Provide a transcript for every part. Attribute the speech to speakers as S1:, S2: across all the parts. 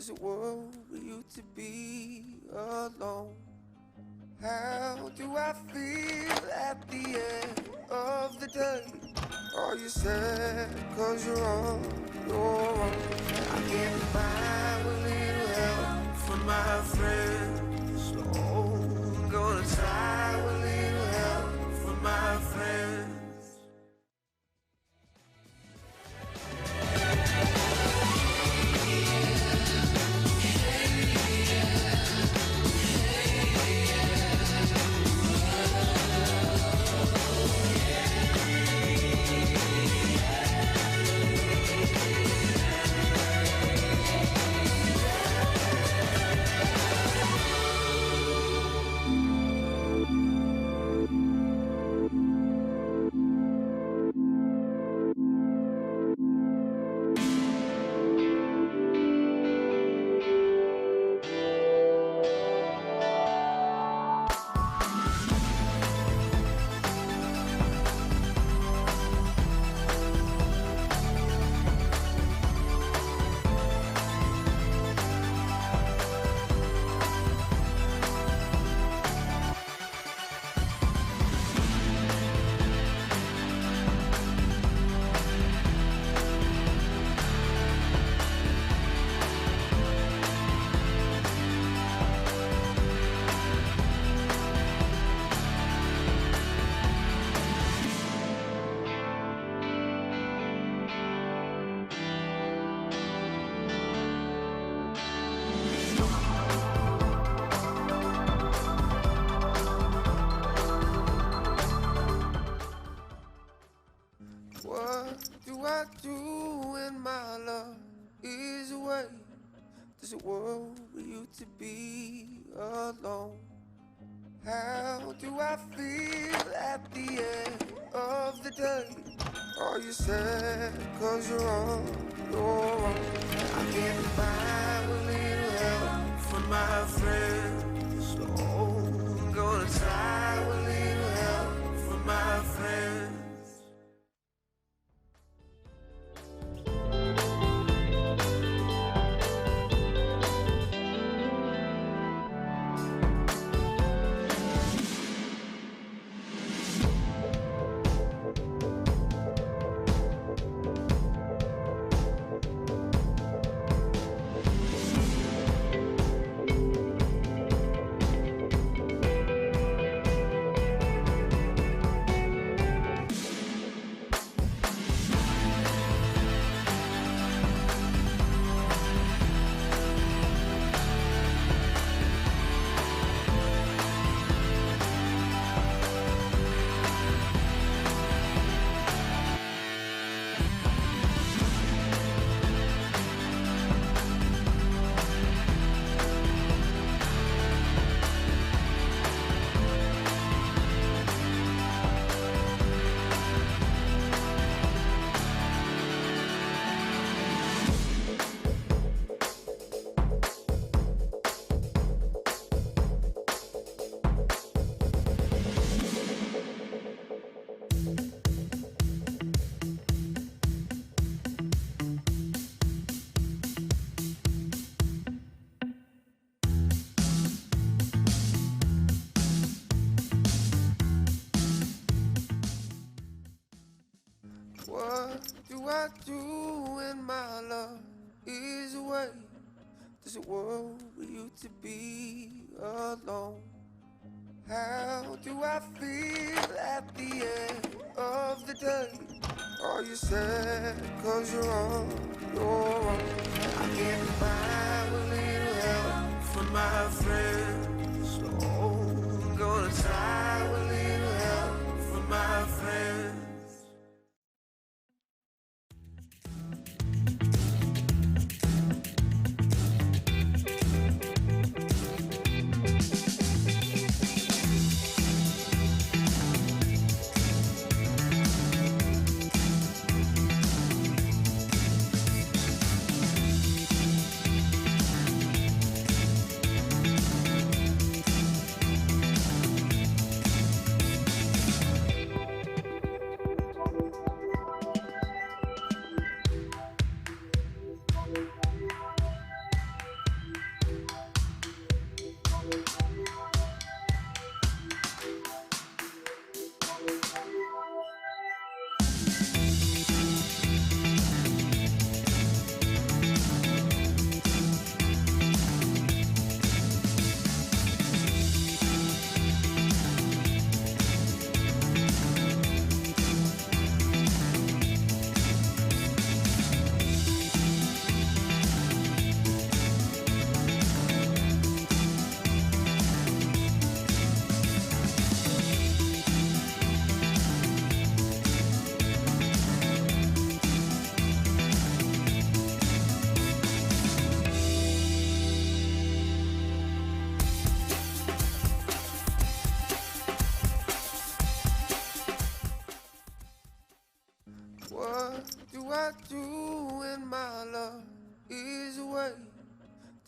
S1: There's a world we used to be alone. How do I feel at the end of the day? Are you sad cause you're on your own? I can't find a little help from my friends. Oh, I'm gonna try a little help from my friends. What do I do when my love is away? There's a world we used to be alone. How do I feel at the end of the day? Are you sad cause you're on your own? I can't find a little help from my friends. Oh, I'm gonna try a little help from my friends. What do I do when my love is away? There's a world we used to be alone. How do I feel at the end of the day? Are you sad cause you're on your own? I can't find a little help from my friends. Oh, I'm gonna try a little help from my friends.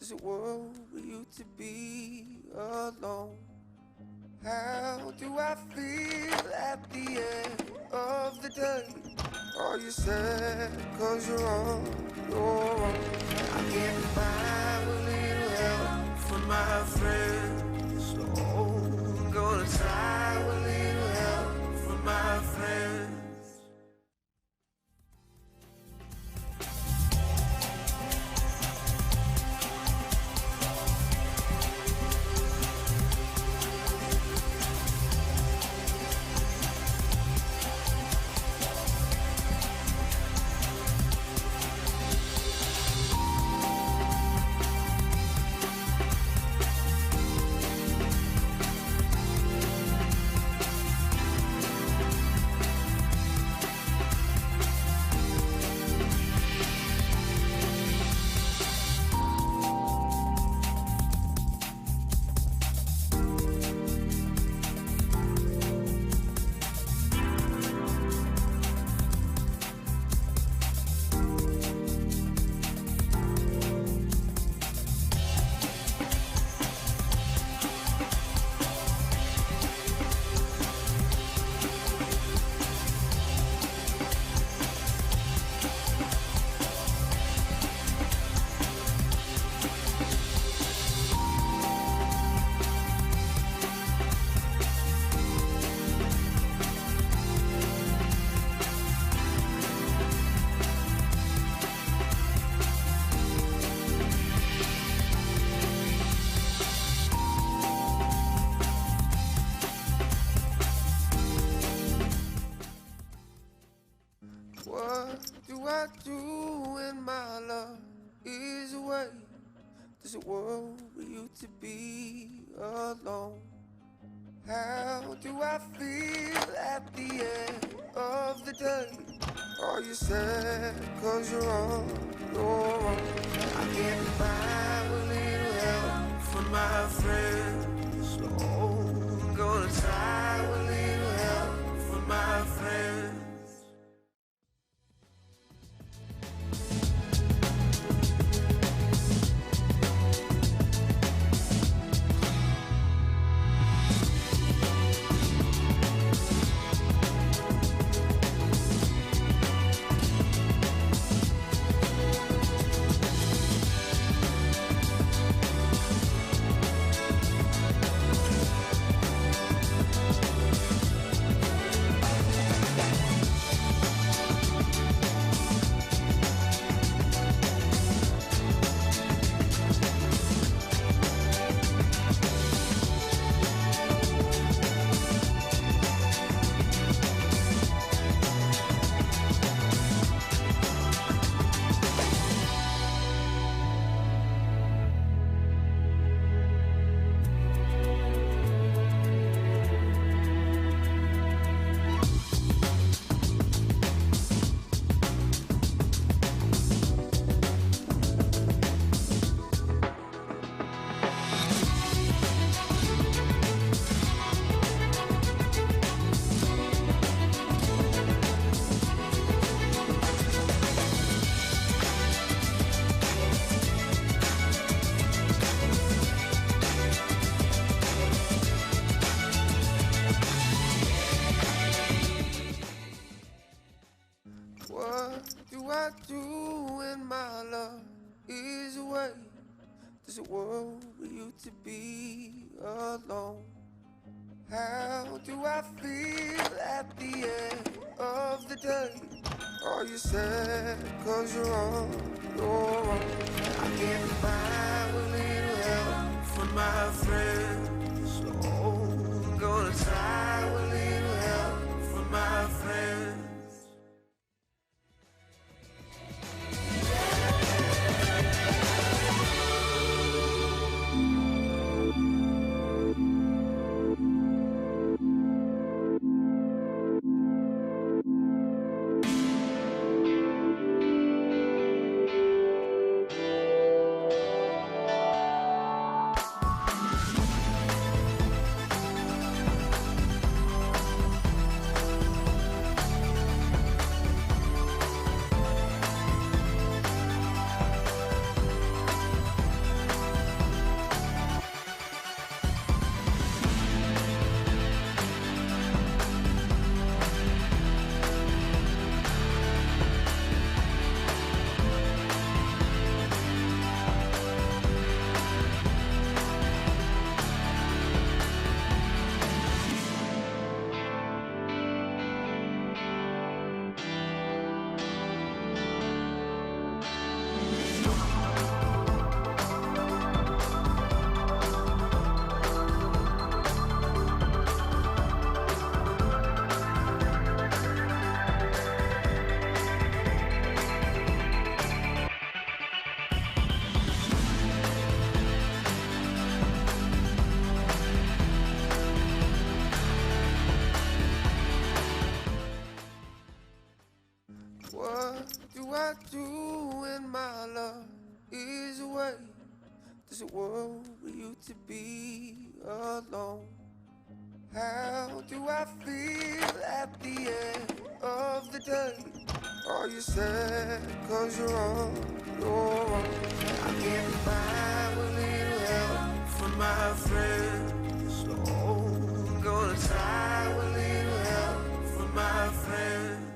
S1: There's a world where you to be alone. How do I feel at the end of the day? Are you sad cause you're on your own? I can't find a little help from my friends. Oh, I'm gonna try a little help from my friends. What do I do when my love is away? There's a world where you to be alone. How do I feel at the end of the day? Are you sad cause you're on your own? I can't find a little help from my friends. Oh, I'm gonna try a little help from my friends. What do I do when my love is away? There's a world where you to be alone. How do I feel at the end of the day? Are you sad cause you're on your own? I can't find a little help from my friends. Oh, I'm gonna try a little help from my friends. There's a world where you to be alone. How do I feel at the end of the day? Are you sad cause you're on your own? I can't find a little help from my friends. Oh, I'm gonna try a little help from my friends.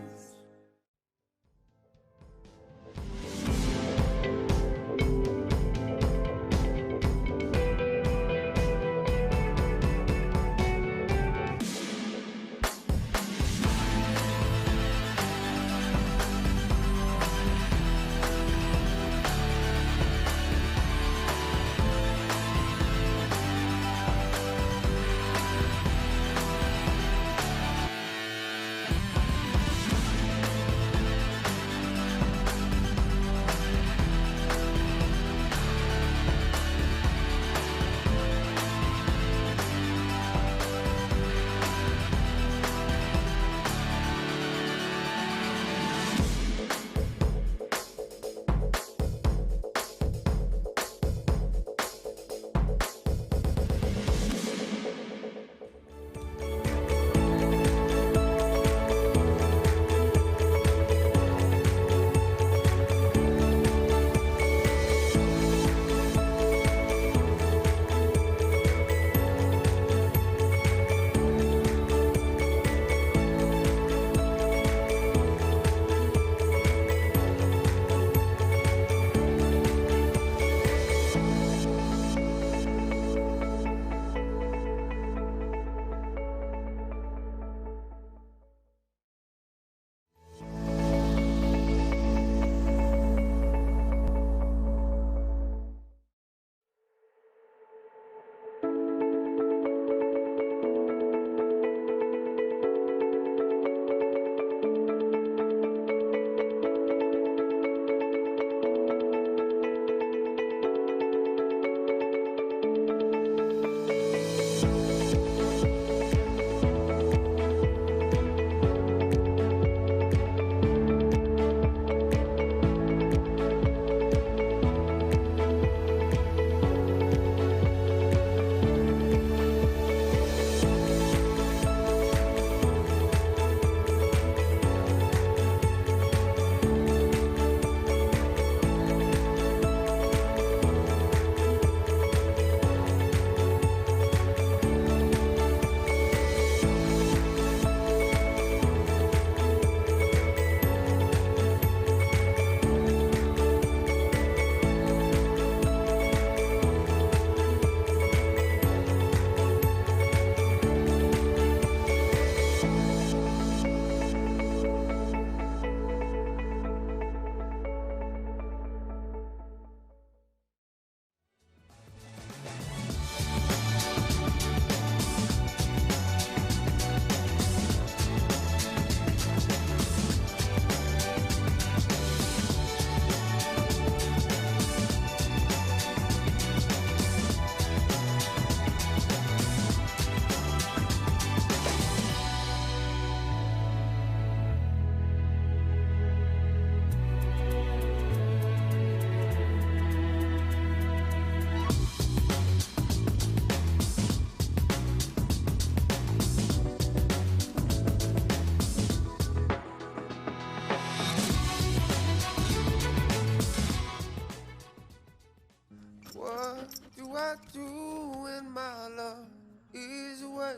S1: I do when my love is away?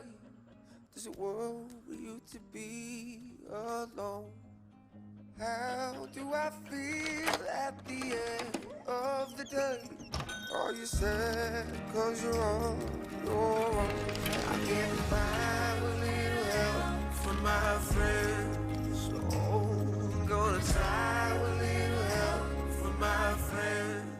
S1: There's a world where you to be alone. How do I feel at the end of the day? Are you sad cause you're on your own? I can't find a little help from my friends. Oh, I'm gonna try a little help from my friends.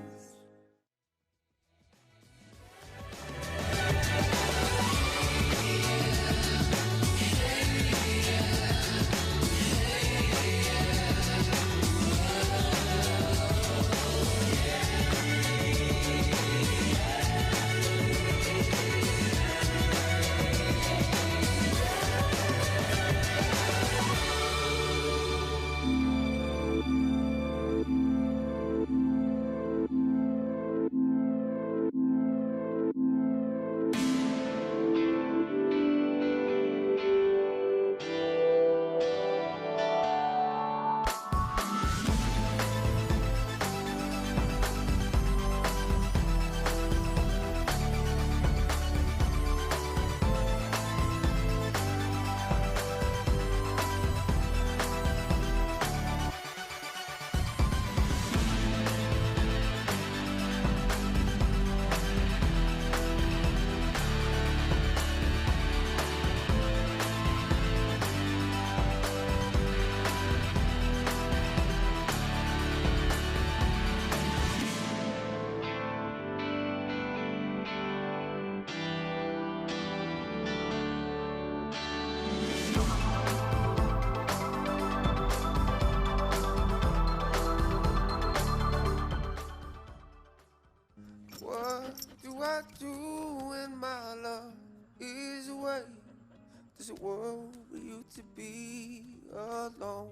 S1: There's a world where you to be alone.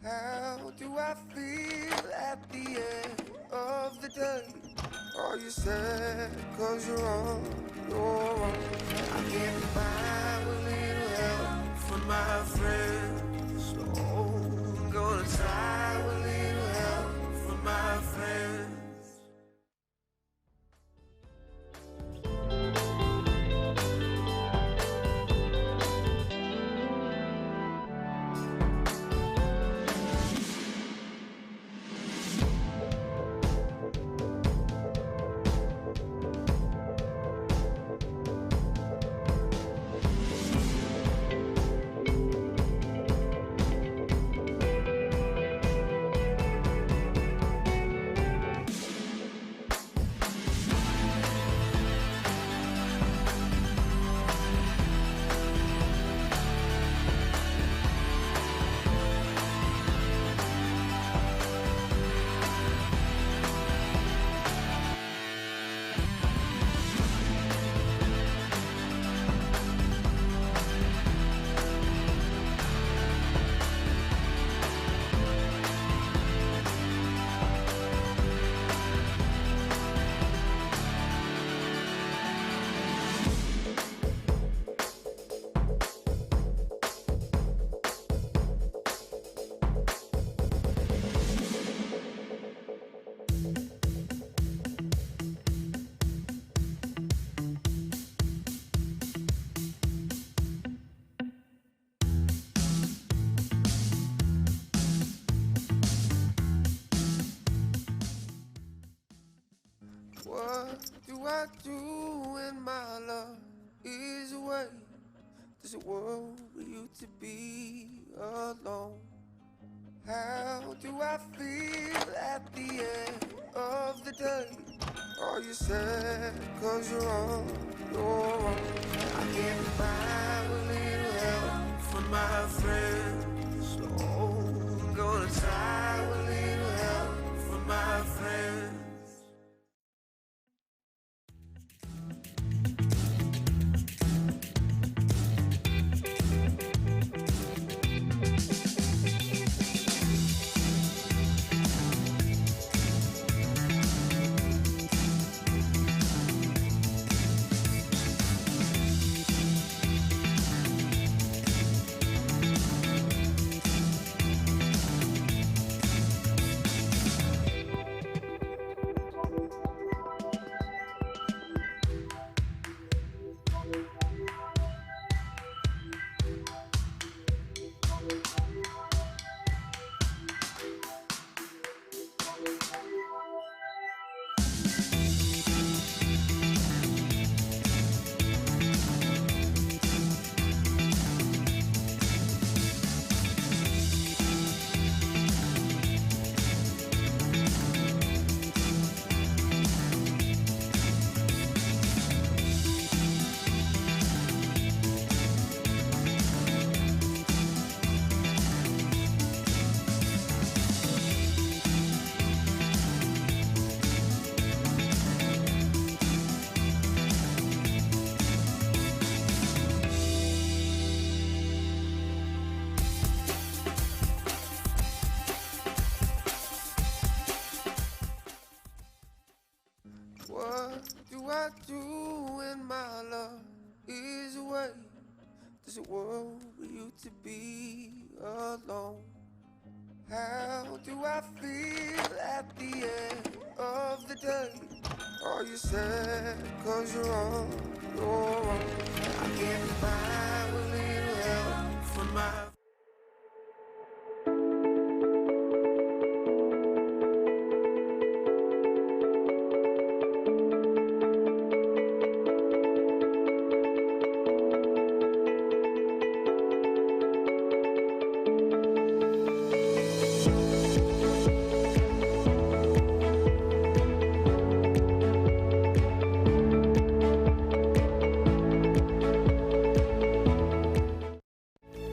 S1: How do I feel at the end of the day? Are you sad cause you're on your own? I can't find a little help from my friends. So I'm gonna try a little help from my friends. What do I do when my love is away? There's a world where you to be alone. How do I feel at the end of the day? Are you sad cause you're on your own? I can't find a little help from my friends. So I'm gonna try a little help from my friends. What do I do when my love is away? There's a world where you to be alone. How do I feel at the end of the day? Are you sad cause you're on your own? I can't find a little help from my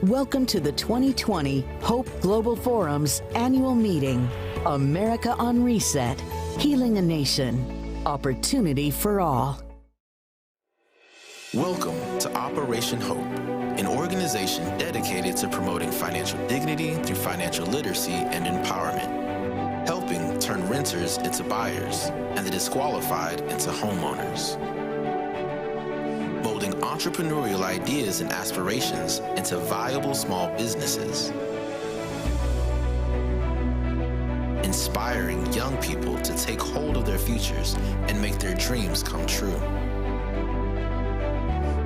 S2: Welcome to the 2020 Hope Global Forum's annual meeting, America on Reset, Healing a Nation, Opportunity for All.
S3: Welcome to Operation Hope, an organization dedicated to promoting financial dignity through financial literacy and empowerment, helping turn renters into buyers and the disqualified into homeowners, molding entrepreneurial ideas and aspirations into viable small businesses, inspiring young people to take hold of their futures and make their dreams come true,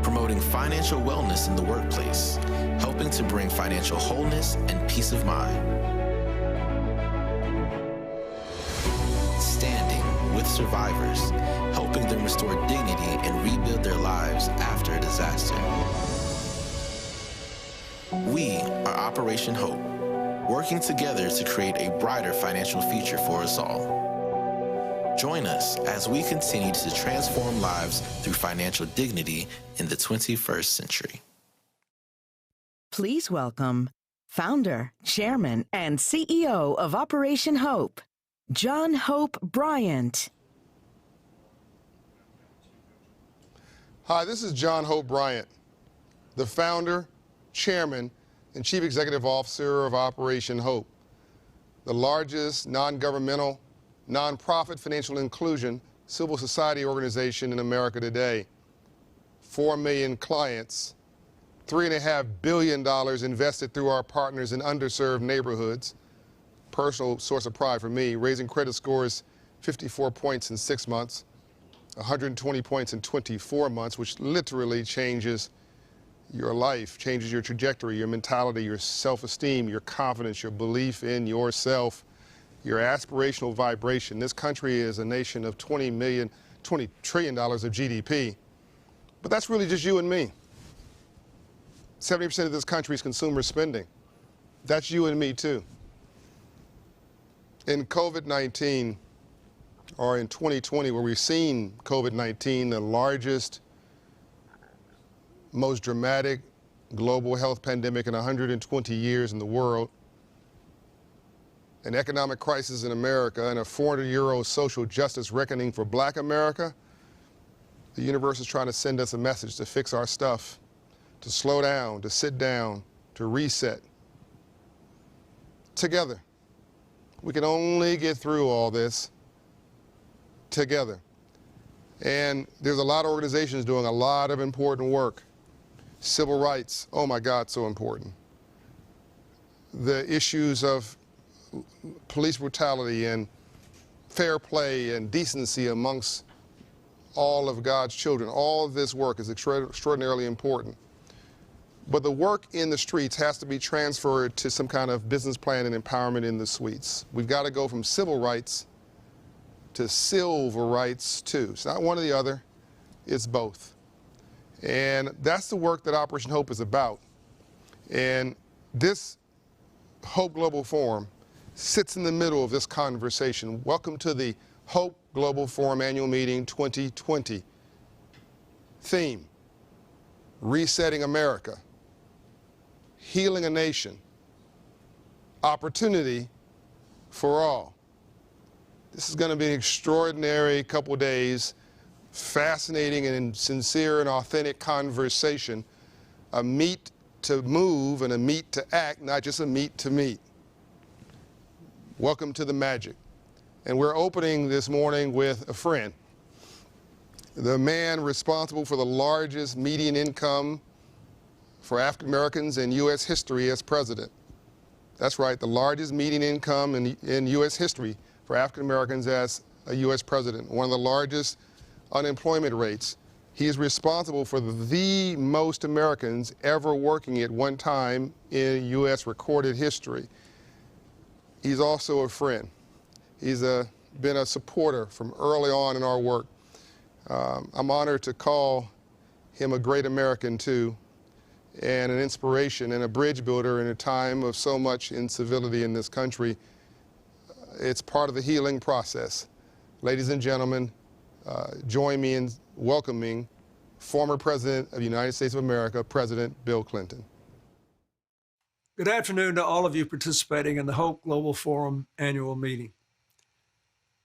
S3: promoting financial wellness in the workplace, helping to bring financial wholeness and peace of mind, standing with survivors, helping them restore dignity and rebuild their lives after a disaster. We are Operation Hope, working together to create a brighter financial future for us all. Join us as we continue to transform lives through financial dignity in the 21st century.
S2: Please welcome founder, chairman, and CEO of Operation Hope, John Hope Bryant.
S4: Hi, this is John Hope Bryant, the founder, chairman, and Chief Executive Officer of Operation Hope, the largest non-governmental, nonprofit financial inclusion civil society organization in America today. 4 million clients, $3.5 billion invested through our partners in underserved neighborhoods. Personal source of pride for me, raising credit scores 54 points in 6 months, 120 points in 24 months, which literally changes your life, changes your trajectory, your mentality, your self-esteem, your confidence, your belief in yourself, your aspirational vibration. This country is a nation of $20 trillion of GDP, but that's really just you and me. 70% of this country's consumer spending. That's you and me too. In COVID-19, or in 2020, where we've seen COVID-19, the largest, most dramatic global health pandemic in 120 years in the world, an economic crisis in America, and a 400-year-old social justice reckoning for Black America, the universe is trying to send us a message to fix our stuff, to slow down, to sit down, to reset. Together. We can only get through all this together. And there's a lot of organizations doing a lot of important work. Civil rights, oh my God, so important. The issues of police brutality and fair play and decency amongst all of God's children. All of this work is extraordinarily important. But the work in the streets has to be transferred to some kind of business plan and empowerment in the suites. We've got to go from civil rights to silver rights too. It's not one or the other, it's both. And that's the work that Operation Hope is about. And this Hope Global Forum sits in the middle of this conversation. Welcome to the Hope Global Forum Annual Meeting 2020. Theme, Resetting America, Healing a Nation, Opportunity for All. This is going to be an extraordinary couple days, fascinating and sincere and authentic conversation, a meet to move and a meet to act, not just a meet to meet. Welcome to the magic. And we're opening this morning with a friend, the man responsible for the largest median income for African Americans in U.S. history as president. That's right, the largest median income in U.S. history for African Americans as a U.S. president, one of the largest unemployment rates. He is responsible for the most Americans ever working at one time in U.S. recorded history. He's also a friend. He's been a supporter from early on in our work. I'm honored to call him a great American too, and an inspiration and a bridge builder in a time of so much incivility in this country. It's part of the healing process. Ladies and gentlemen, join me in welcoming former President of the United States of America, President Bill Clinton.
S5: Good afternoon to all of you participating in the Hope Global Forum annual meeting.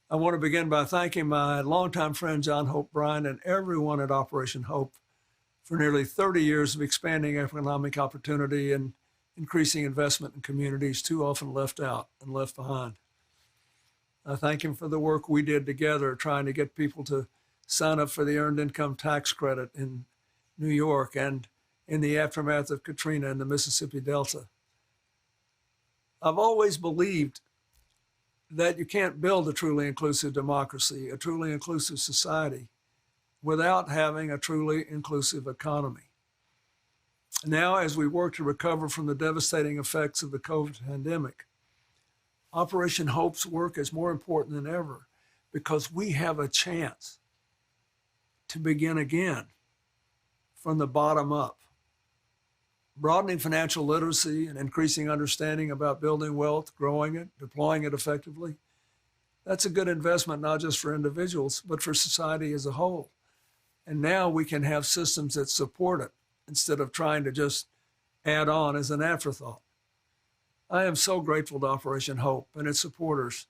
S5: I want to begin by thanking my longtime friend, John Hope Bryant, and everyone at Operation Hope for nearly 30 years of expanding economic opportunity and increasing investment in communities too often left out and left behind. I thank him for the work we did together trying to get people to sign up for the Earned Income Tax Credit in New York and in the aftermath of Katrina in the Mississippi Delta. I've always believed that you can't build a truly inclusive democracy, a truly inclusive society, without having a truly inclusive economy. Now, as we work to recover from the devastating effects of the COVID pandemic, Operation Hope's work is more important than ever because we have a chance to begin again from the bottom up. Broadening financial literacy and increasing understanding about building wealth, growing it, deploying it effectively, that's a good investment not just for individuals, but for society as a whole. And now we can have systems that support it instead of trying to just add on as an afterthought. I am so grateful to Operation Hope and its supporters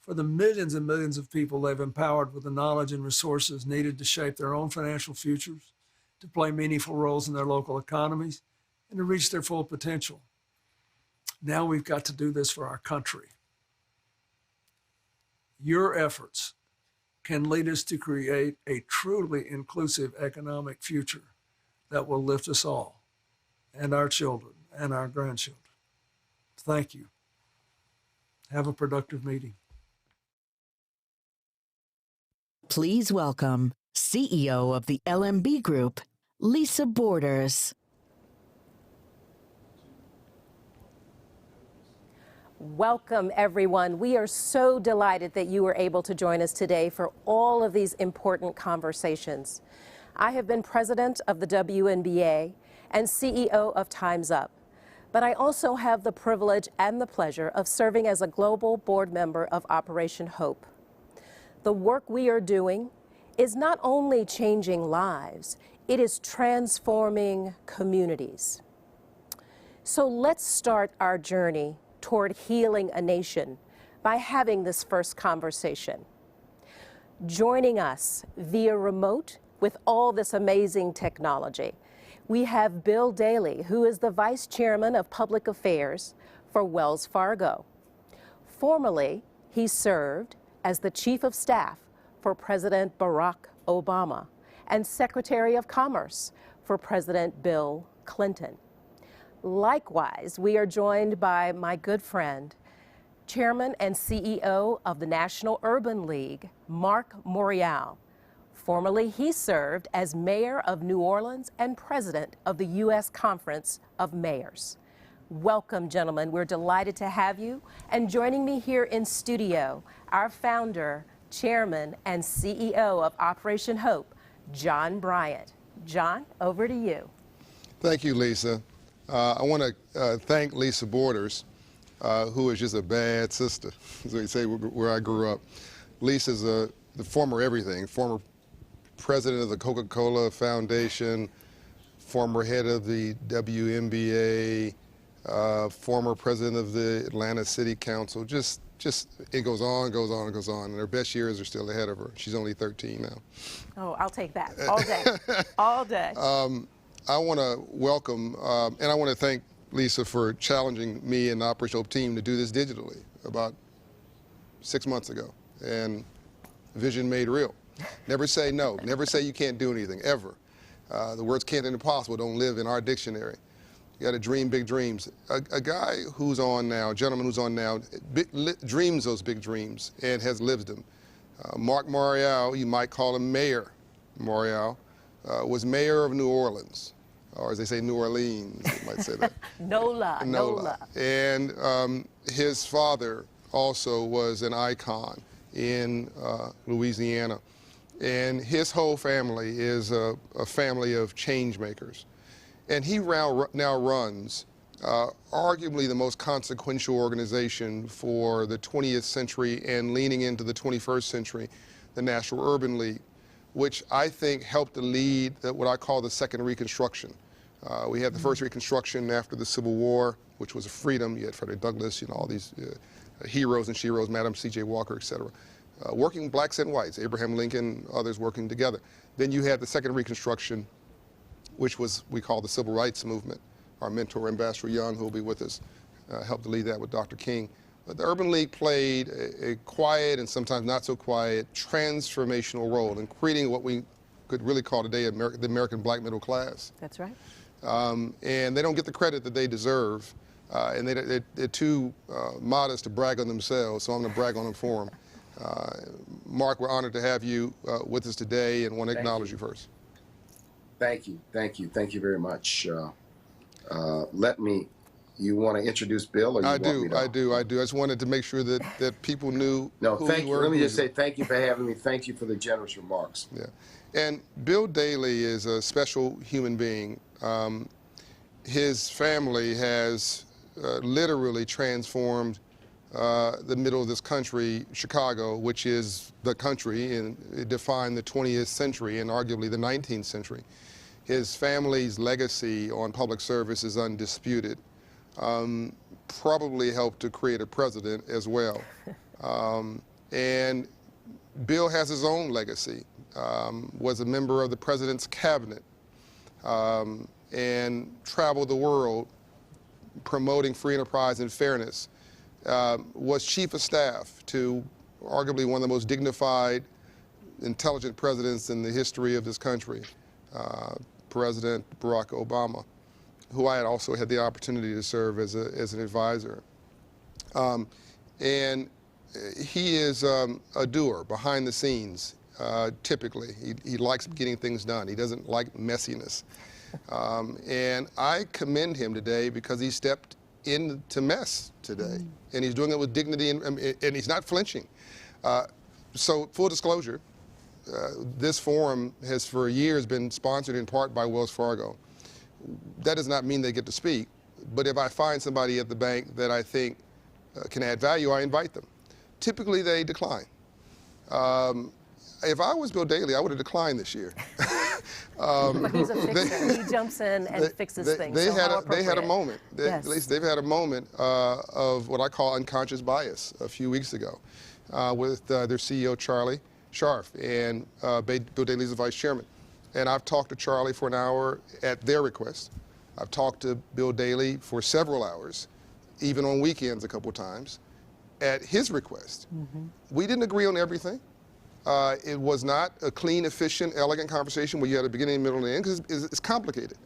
S5: for the millions and millions of people they've empowered with the knowledge and resources needed to shape their own financial futures, to play meaningful roles in their local economies, and to reach their full potential. Now we've got to do this for our country. Your efforts can lead us to create a truly inclusive economic future that will lift us all and our children and our grandchildren. Thank you. Have a productive meeting.
S2: Please welcome CEO of the LMB Group, Lisa Borders.
S6: Welcome, everyone. We are so delighted that you were able to join us today for all of these important conversations. I have been president of the WNBA and CEO of Time's Up, but I also have the privilege and the pleasure of serving as a global board member of Operation Hope. The work we are doing is not only changing lives, it is transforming communities. So let's start our journey toward healing a nation by having this first conversation. Joining us via remote with all this amazing technology, we have Bill Daley, who is the Vice Chairman of Public Affairs for Wells Fargo. Formerly, he served as the Chief of Staff for President Barack Obama and Secretary of Commerce for President Bill Clinton. Likewise, we are joined by my good friend, Chairman and CEO of the National Urban League, Mark Morial. Formerly, he served as Mayor of New Orleans and President of the U.S. Conference of Mayors. Welcome, gentlemen. We're delighted to have you. And joining me here in studio, our founder, Chairman, and CEO of Operation Hope, John Bryant. John, over to you.
S4: Thank you, Lisa. I want to thank Lisa Borders, who is just a bad sister, as they say where I grew up. Lisa's the former everything, former president of the Coca-Cola Foundation, former head of the WNBA, former president of the Atlanta City Council. Just it goes on, goes on, and goes on. And her best years are still ahead of her. She's only 13 now.
S6: Oh, I'll take that all day, all day.
S4: I want to welcome, and I want to thank Lisa for challenging me and the Operation Hope team to do this digitally about 6 months ago. And vision made real. Never say no. Never say you can't do anything, ever. The words can't and impossible don't live in our dictionary. You got to dream big dreams. A guy who's on now, a gentleman who's on now, dreams those big dreams and has lived them. Mark Morial, you might call him Mayor Morial, was mayor of New Orleans, or as they say, New Orleans, you might say that.
S6: NOLA, NOLA.
S4: And his father also was an icon in Louisiana. And his whole family is a family of change makers. And he now runs arguably the most consequential organization for the 20th century and leaning into the 21st century, the National Urban League, which I think helped to lead what I call the Second Reconstruction. We had the first Reconstruction after the Civil War, which was a freedom. You had Frederick Douglass, all these heroes and sheroes, Madam C.J. Walker, et cetera. Working blacks and whites, Abraham Lincoln, others working together. Then you had the Second Reconstruction, which we call the Civil Rights Movement. Our mentor, Ambassador Young, who will be with us, helped to lead that with Dr. King. But the Urban League played a quiet and sometimes not so quiet transformational role in creating what we could really call today the American black middle class.
S6: That's right.
S4: And they don't get the credit that they deserve. And they're too modest to brag on themselves, so I'm going to brag on them for them. Mark, we're honored to have you with us today and want to acknowledge you first.
S7: Thank you. Thank you. Thank you very much. You want to introduce Bill? Or you
S4: I
S7: want me to?
S4: I do. I just wanted to make sure that people knew who
S7: thank
S4: you
S7: you.
S4: were.
S7: Let me just say thank you for having me. Thank you for the generous remarks.
S4: Yeah. And Bill Daley is a special human being. His family has literally transformed the middle of this country, Chicago, which is the country, and it defined the 20th century and arguably the 19th century. His family's legacy on public service is undisputed. Probably helped to create a president as well. And Bill has his own legacy, was a member of the president's cabinet, and traveled the world promoting free enterprise and fairness, was chief of staff to arguably one of the most dignified, intelligent presidents in the history of this country, President Barack Obama, who I had also had the opportunity to serve as an advisor. And he is a doer behind the scenes, typically. He likes getting things done. He doesn't like messiness. And I commend him today because he stepped into mess today. And he's doing it with dignity and he's not flinching. So full disclosure, this forum has for years been sponsored in part by Wells Fargo. That does not mean they get to speak, but if I find somebody at the bank that I think can add value, I invite them. Typically they decline. If I was Bill Daley, I would have declined this year.
S6: But he's a fixer. He jumps in and fixes things.
S4: They had a moment.
S6: Yes.
S4: At least they've had a moment of what I call unconscious bias a few weeks ago with their CEO, Charlie Scharf, and Bill Daley's the vice chairman. And I've talked to Charlie for an hour at their request. I've talked to Bill Daley for several hours, even on weekends a couple times, at his request. We didn't agree on everything. It was not a clean, efficient, elegant conversation where you had a beginning, middle, and end, because it's complicated.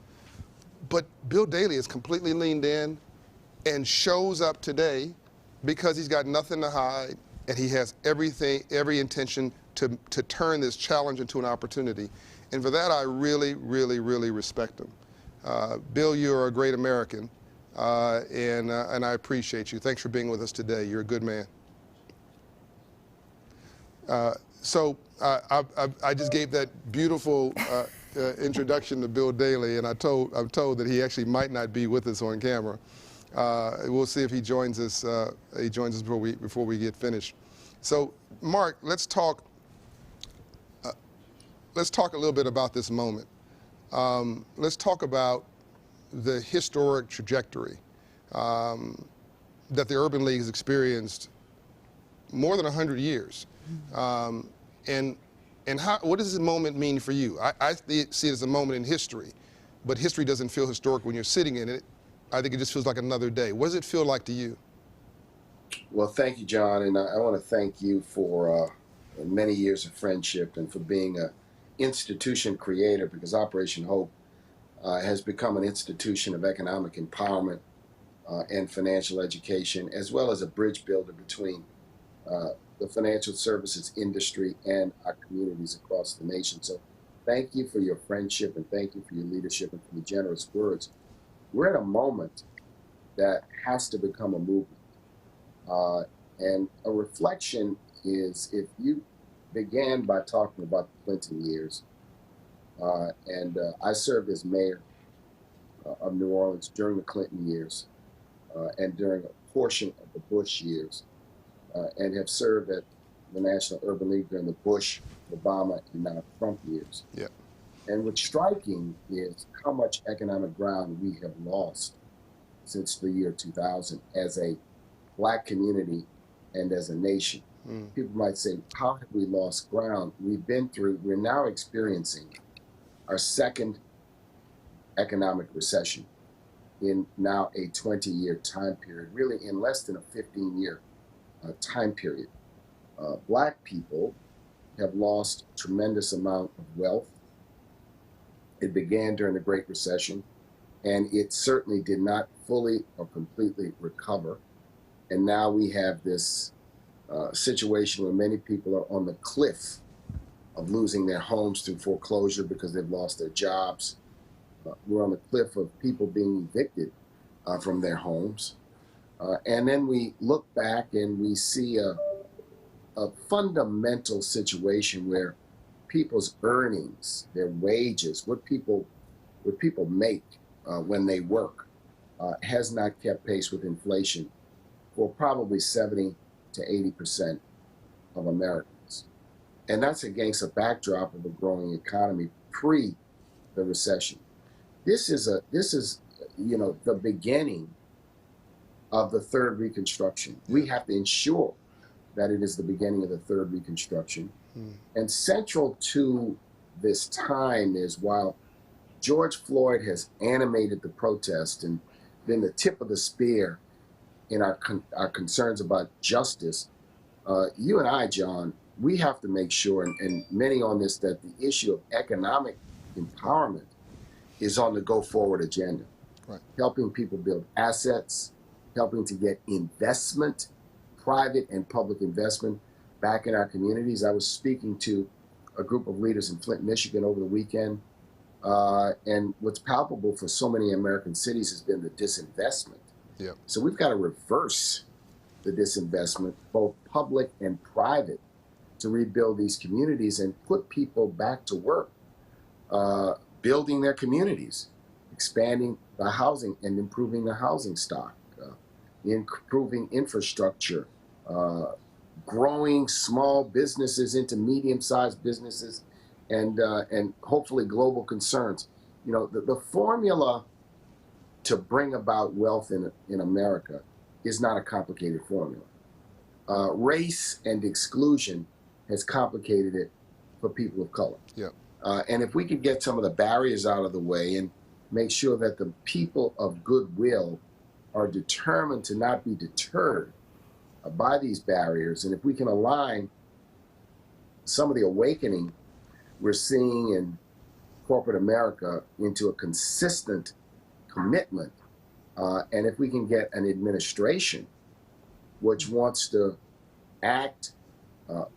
S4: But Bill Daley is completely leaned in and shows up today because he's got nothing to hide, and he has every intention to turn this challenge into an opportunity. And for that, I really, really, really respect him. Bill, you're a great American, and I appreciate you. Thanks for being with us today. You're a good man. So I just gave that beautiful introduction to Bill Daley, and I'm told that he actually might not be with us on camera. We'll see if he joins us. He joins us before we get finished. So, Mark, let's talk a little bit about this moment. Let's talk about the historic trajectory that the Urban League has experienced more than 100 years. And what does this moment mean for you? I see it as a moment in history, but history doesn't feel historic when you're sitting in it. I think it just feels like another day. What does it feel like to you?
S7: Well, thank you, John, and I want to thank you for many years of friendship and for being an institution creator, because Operation Hope has become an institution of economic empowerment and financial education, as well as a bridge builder between the financial services industry and our communities across the nation. So thank you for your friendship, and thank you for your leadership and for the generous words. We're at a moment that has to become a movement. And a reflection is, if you began by talking about the Clinton years, and I served as mayor of New Orleans during the Clinton years and during a portion of the Bush years, and have served at the National Urban League during the Bush, Obama, and now Trump years.
S4: Yeah.
S7: And what's striking is how much economic ground we have lost since the year 2000 as a Black community and as a nation. People might say, how have we lost ground? We're now experiencing our second economic recession in now a 20-year time period, really in less than a 15-year time period. Black people have lost a tremendous amount of wealth. It began during the Great Recession, and it certainly did not fully or completely recover. And now we have this situation where many people are on the cliff of losing their homes through foreclosure because they've lost their jobs. We're on the cliff of people being evicted from their homes. And then we look back and we see a fundamental situation where people's earnings, their wages, what people make when they work, has not kept pace with inflation for probably 70 to 80% of Americans. And that's against a backdrop of a growing economy pre the recession. This is the beginning of the third Reconstruction. We have to ensure that it is the beginning of the third Reconstruction. And central to this time is, while George Floyd has animated the protest and been the tip of the spear in our concerns about justice, you and I, John, we have to make sure, and many on this, that the issue of economic empowerment is on the go-forward agenda.
S4: Right. Helping
S7: people build assets, helping to get investment, private and public investment, back in our communities. I was speaking to a group of leaders in Flint, Michigan over the weekend, and what's palpable for so many American cities has been the disinvestment.
S4: Yep.
S7: So we've got to reverse the disinvestment, both public and private, to rebuild these communities and put people back to work, building their communities, expanding the housing and improving the housing stock, improving infrastructure, growing small businesses into medium-sized businesses, and hopefully global concerns. You know, the formula to bring about wealth in America is not a complicated formula. Race and exclusion has complicated it for people of color.
S4: Yeah.
S7: And if we could get some of the barriers out of the way and make sure that the people of goodwill are determined to not be deterred by these barriers, and if we can align some of the awakening we're seeing in corporate America into a consistent commitment, and if we can get an administration which wants to act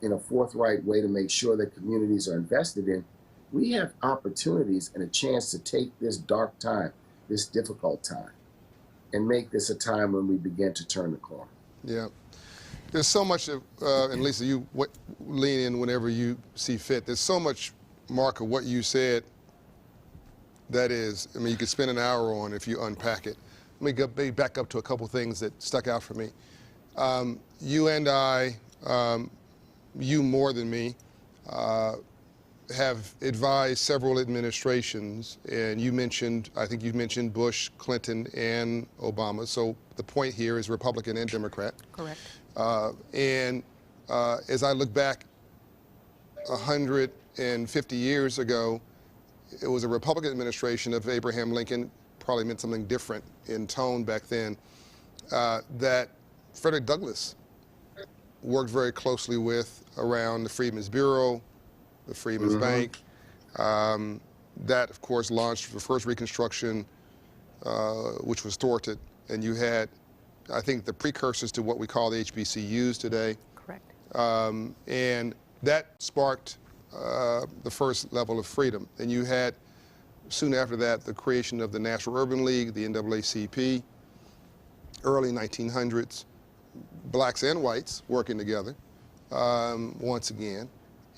S7: in a forthright way to make sure that communities are invested in, we have opportunities and a chance to take this dark time, this difficult time, and make this a time when we begin to turn the corner.
S4: Yeah. There's so much of, and Lisa, you lean in whenever you see fit. There's so much, Mark, of what you said that is, I mean, you could spend an hour on if you unpack it. Let me back up to a couple things that stuck out for me. You and I, you more than me, have advised several administrations, and you mentioned, I think you mentioned Bush, Clinton, and Obama. So the point here is Republican and Democrat.
S6: Correct.
S4: As I look back 150 years ago, it was a Republican administration of Abraham Lincoln, probably meant something different in tone back then, that Frederick Douglass worked very closely with around the Freedmen's Bureau, the Freedmen's Bank. That, of course, launched the first Reconstruction, which was thwarted. And you had, I think, the precursors to what we call the HBCUs today.
S6: Correct.
S4: And that sparked the first level of freedom. And you had, soon after that, the creation of the National Urban League, the NAACP, early 1900s, blacks and whites working together once again.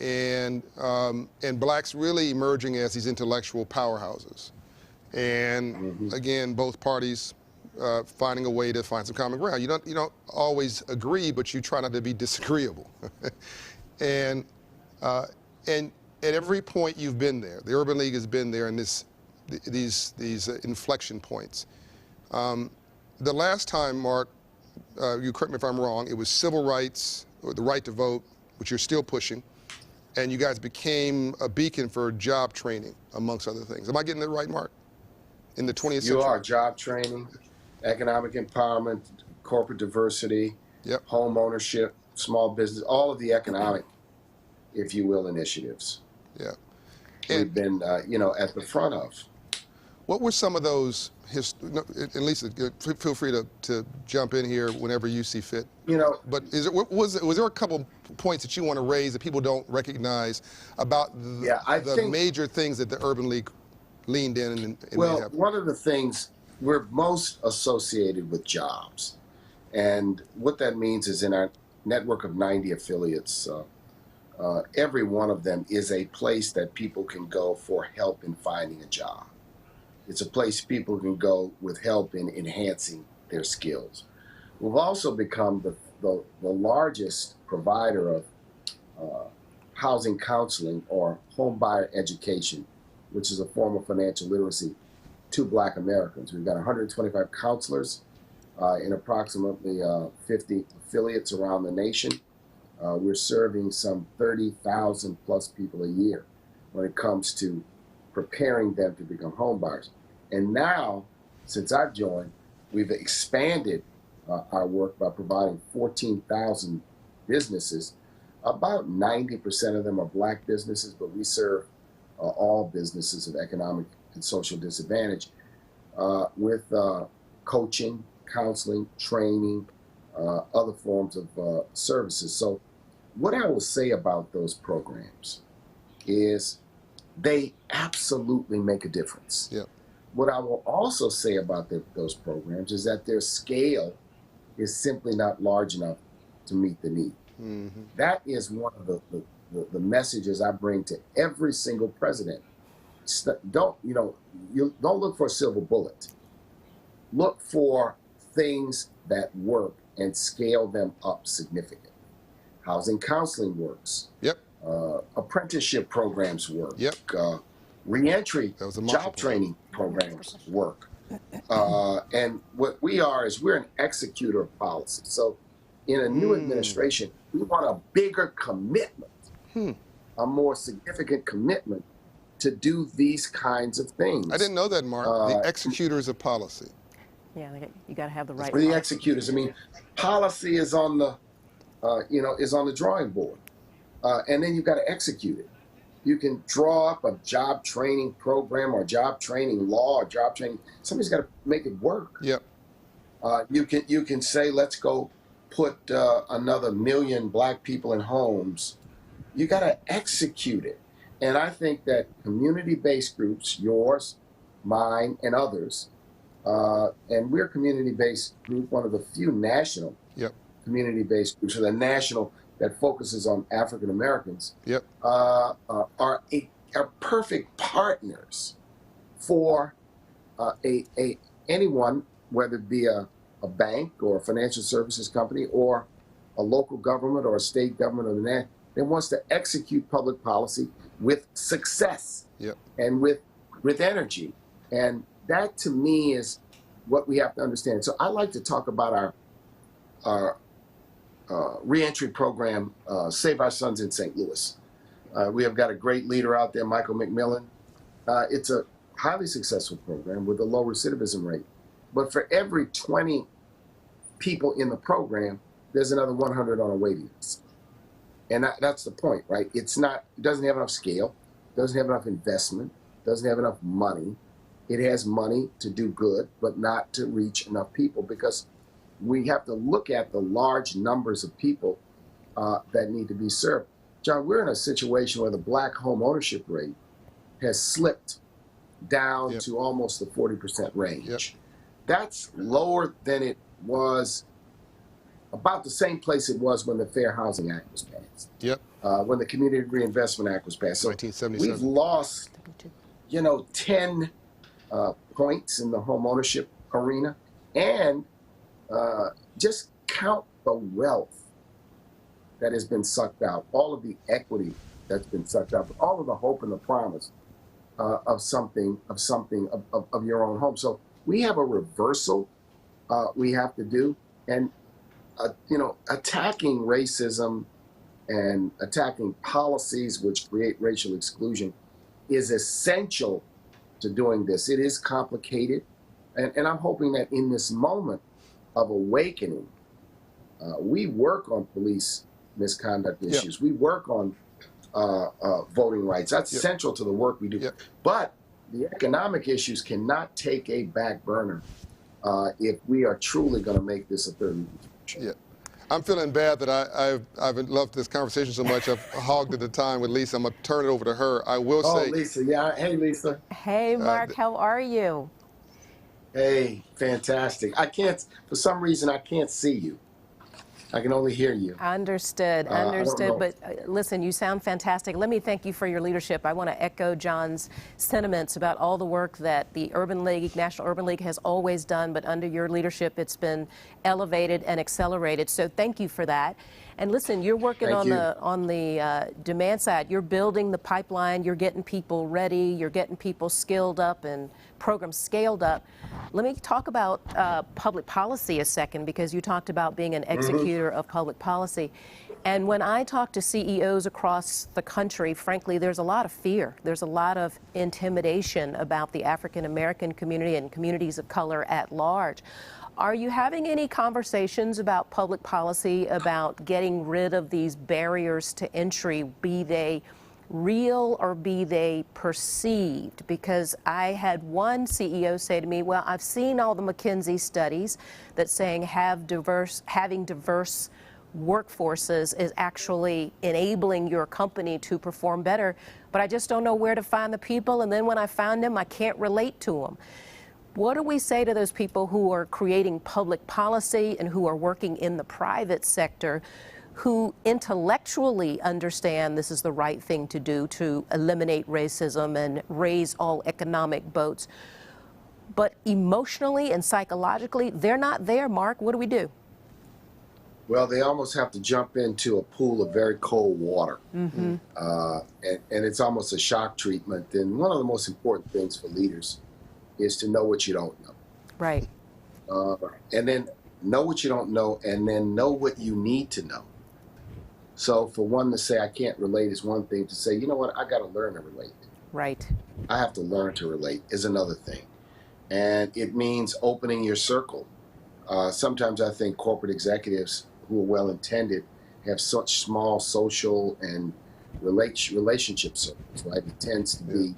S4: And blacks really emerging as these intellectual powerhouses. And again, both parties finding a way to find some common ground. You don't always agree, but you try not to be disagreeable. And at every point you've been there. The Urban League has been there in these inflection points. The last time, Mark, you correct me if I'm wrong, it was civil rights, or the right to vote, which you're still pushing, and you guys became a beacon for job training, amongst other things. Am I getting that right, Mark? in the 20th
S7: You
S4: century.
S7: are job training, economic empowerment, corporate diversity,
S4: Yep.
S7: home ownership, small business, all of the economic, if you will, initiatives
S4: Yeah.
S7: we've been, at the front of.
S4: What were some of those, at least feel free to jump in here whenever you see fit. But was there a couple points that you want to raise that people don't recognize about the major things that the Urban League leaned in and made happen?
S7: One of the things, we're most associated with jobs. And what that means is in our network of 90 affiliates, every one of them is a place that people can go for help in finding a job. It's a place people can go with help in enhancing their skills. We've also become the largest provider of housing counseling or home buyer education, which is a form of financial literacy to Black Americans. We've got 125 counselors in approximately 50 affiliates around the nation. We're serving some 30,000 plus people a year when it comes to preparing them to become home buyers. And now, since I've joined, we've expanded our work by providing 14,000 businesses. About 90% of them are Black businesses, but we serve all businesses of economic and social disadvantage with coaching, counseling, training, other forms of services. So what I will say about those programs is they absolutely make a difference.
S4: Yep.
S7: What I will also say about those programs is that their scale is simply not large enough to meet the need. Mm-hmm. That is one of the messages I bring to every single president. Don't look for a silver bullet. Look for things that work and scale them up significantly. Housing counseling works.
S4: Yep.
S7: Apprenticeship programs work.
S4: Yep.
S7: Reentry job training programs work. And what we are is we're an executor of policy. So in a new administration, we want a bigger commitment, a more significant commitment to do these kinds of things.
S4: I didn't know that, Mark. The executors of policy.
S6: Yeah, you got to have the right.
S7: For the executors, I mean, policy is on the, is on the drawing board, and then you've got to execute it. You can draw up a job training program or job training law or job training. Somebody's got to make it work.
S4: Yep.
S7: You can say, let's go put another 1 million Black people in homes. You got to execute it. And I think that community-based groups, yours, mine, and others, and we're a community-based group, one of the few national community-based groups, or the national that focuses on African Americans, are perfect partners for anyone, whether it be a bank or a financial services company or a local government or a state government or that wants to execute public policy with success and with energy. And that to me is what we have to understand. So I like to talk about our reentry program, Save Our Sons in St. Louis. We have got a great leader out there, Michael McMillan. It's a highly successful program with a low recidivism rate. But for every 20 people in the program, there's another 100 on a waiting list. And that's the point, right? It doesn't have enough scale, doesn't have enough investment, doesn't have enough money. It has money to do good, but not to reach enough people, because we have to look at the large numbers of people that need to be served. John, we're in a situation where the Black home ownership rate has slipped down to almost the 40% range. That's lower than it was, about the same place it was when the Fair Housing Act was passed. When the Community Reinvestment Act was passed. So
S4: 1977.
S7: we've lost, 10 points in the home ownership arena. And just count the wealth that has been sucked out, all of the equity that's been sucked out, all of the hope and the promise of your own home. So we have a reversal we have to do, and attacking racism and attacking policies which create racial exclusion is essential to doing this. It is complicated, and I'm hoping that in this moment of awakening, we work on police misconduct issues. We work on voting rights. That's central to the work we do. But the economic issues cannot take a back burner if we are truly going to make this a third.
S4: I'm feeling bad that I've loved this conversation so much. I've hogged at the time with Lisa. I'm going to turn it over to her. I will say.
S7: Oh, Lisa. Yeah. Hey, Lisa.
S6: Hey, Mark. How are you?
S7: Hey, fantastic. For some reason, I can't see you. I can only hear you.
S6: Understood. But listen, you sound fantastic. Let me thank you for your leadership. I want to echo John's sentiments about all the work that the Urban League, National Urban League, has always done. But under your leadership, it's been elevated and accelerated. So thank you for that. And listen, you're working on the demand side. You're building the pipeline. You're getting people ready. You're getting people skilled up and programs scaled up. Let me talk about public policy a second, because you talked about being an executor of public policy. And when I talk to CEOs across the country, frankly, there's a lot of fear. There's a lot of intimidation about the African American community and communities of color at large. Are you having any conversations about public policy, about getting rid of these barriers to entry, be they real or be they perceived? Because I had one CEO say to me, well, I've seen all the McKinsey studies that saying having diverse workforces is actually enabling your company to perform better, but I just don't know where to find the people, and then when I find them, I can't relate to them. What do we say to those people who are creating public policy and who are working in the private sector, who intellectually understand this is the right thing to do to eliminate racism and raise all economic boats, but emotionally and psychologically, they're not there, Mark? What do we do?
S7: Well, they almost have to jump into a pool of very cold water. And it's almost a shock treatment. And one of the most important things for leaders is to know what you don't know.
S6: Right.
S7: And then know what you don't know, and then know what you need to know. So for one to say I can't relate is one thing. To say, you know what, I got to learn to relate.
S6: Right.
S7: I have to learn to relate is another thing. And it means opening your circle. Sometimes I think corporate executives who are well-intended have such small social and relationship circles, right? It tends to be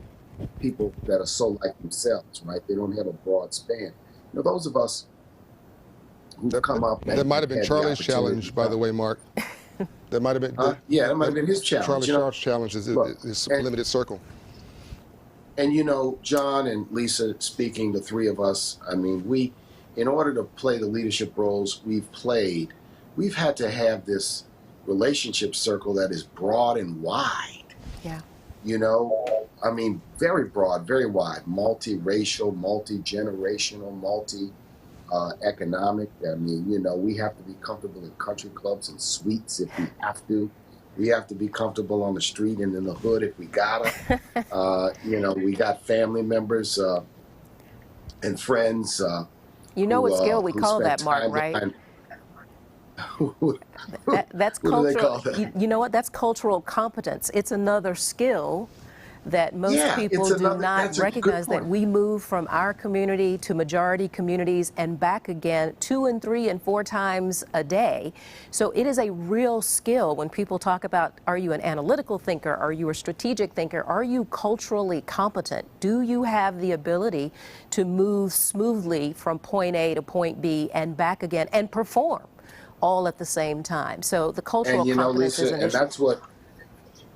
S7: people that are so like themselves, right? They don't have a broad span. You know, those of us who come up...
S4: That might have been Charlie's challenge, by the way, Mark. That might have been...
S7: yeah, that might have been his challenge.
S4: Charlie's challenge is limited circle.
S7: And, you know, John and Lisa, speaking, the three of us, I mean, in order to play the leadership roles we've had to have this relationship circle that is broad and wide.
S6: Yeah.
S7: You know, I mean, very broad, very wide, multi-racial, multi-generational, multi-economic. I mean, you know, we have to be comfortable in country clubs and suites if we have to. We have to be comfortable on the street and in the hood if we gotta. You know, we got family members and friends.
S6: You know what skill we call that, Mark, right? That's cultural. You know what? That's cultural competence. It's another skill that most people do not recognize, that we move from our community to majority communities and back again 2 and 3 and 4 times a day. So it is a real skill. When people talk about, are you an analytical thinker? Are you a strategic thinker? Are you culturally competent? Do you have the ability to move smoothly from point A to point B and back again and perform all at the same time? So the cultural competence is an issue.
S7: And that's what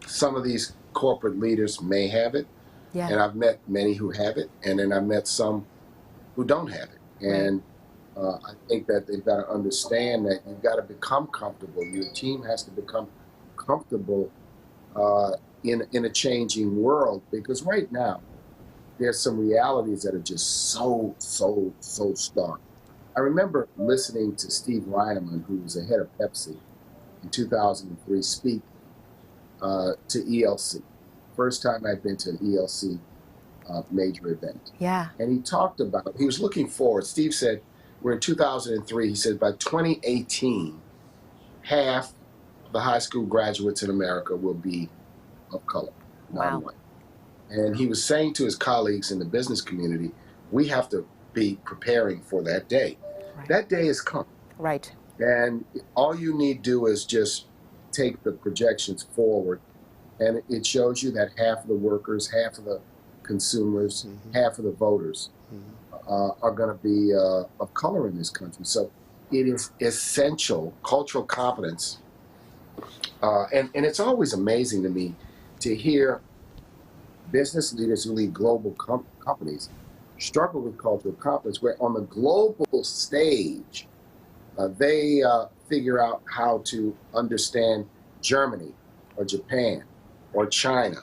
S7: some of these corporate leaders may have it.
S6: Yeah.
S7: And I've met many who have it, and then I've met some who don't have it. And I think that they've got to understand that you've got to become comfortable. Your team has to become comfortable in a changing world, because right now there's some realities that are just so stark. I remember listening to Steve Reineman, who was the head of Pepsi in 2003, speak to ELC. First time I'd been to an ELC major event.
S6: Yeah.
S7: And he talked about, he was looking forward. Steve said, we're in 2003. He said, by 2018, half the high school graduates in America will be of color, non-white. And he was saying to his colleagues in the business community, we have to be preparing for that day. Right. That day is coming.
S6: Right.
S7: And all you need to do is just take the projections forward, and it shows you that half of the workers, half of the consumers, half of the voters are going to be of color in this country. So it is essential cultural competence. And it's always amazing to me to hear business leaders who lead global companies struggle with cultural competence, where on the global stage, they figure out how to understand Germany or Japan or China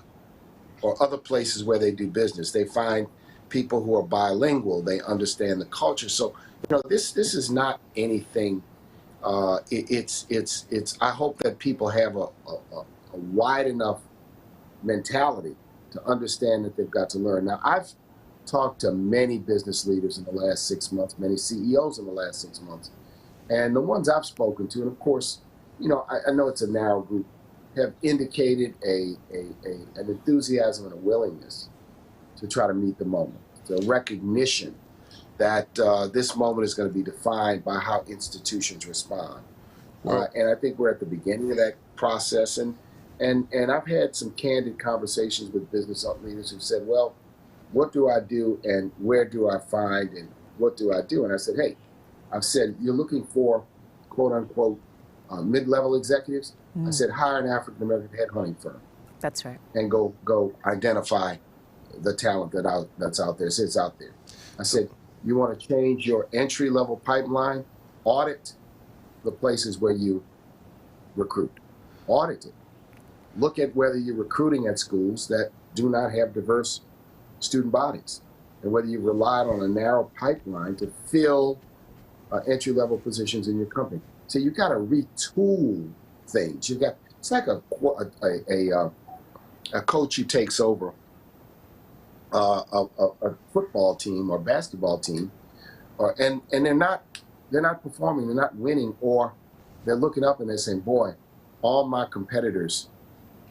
S7: or other places where they do business. They find people who are bilingual. They understand the culture. So, this is not anything. It's. I hope that people have a wide enough mentality to understand that they've got to learn. Now, I've talked to many business leaders in the last 6 months, many CEOs in the last 6 months. And the ones I've spoken to, and of course, I know it's a narrow group, have indicated an enthusiasm and a willingness to try to meet the moment. The recognition that this moment is going to be defined by how institutions respond. And I think we're at the beginning of that process. And I've had some candid conversations with business leaders who said, well, what do I do and where do I find and what do I do? And I said, hey, I've said, you're looking for, quote unquote, mid-level executives. I said, hire an African-American headhunting firm.
S6: That's right.
S7: And go identify the talent that's out there. It's out there. I said, you want to change your entry-level pipeline? Audit the places where you recruit. Audit it. Look at whether you're recruiting at schools that do not have diverse student bodies, and whether you've relied on a narrow pipeline to fill entry-level positions in your company. So you got to retool things. It's like a coach who takes over a football team or basketball team, and they're not performing, they're not winning, or they're looking up and they're saying, boy, all my competitors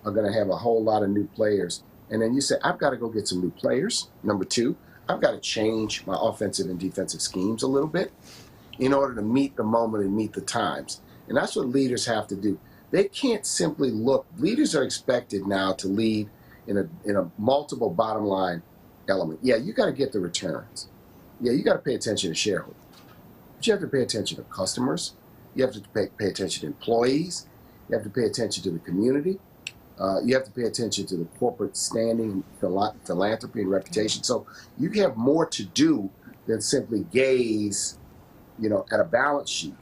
S7: are going to have a whole lot of new players. And then you say, I've got to go get some new players. Number two, I've got to change my offensive and defensive schemes a little bit in order to meet the moment and meet the times. And that's what leaders have to do. They can't simply look. Leaders are expected now to lead in a multiple bottom line element. Yeah, you got to get the returns. Yeah, you got to pay attention to shareholders. But you have to pay attention to customers. You have to pay attention to employees. You have to pay attention to the community. You have to pay attention to the corporate standing, philanthropy, and reputation. So you have more to do than simply gaze, at a balance sheet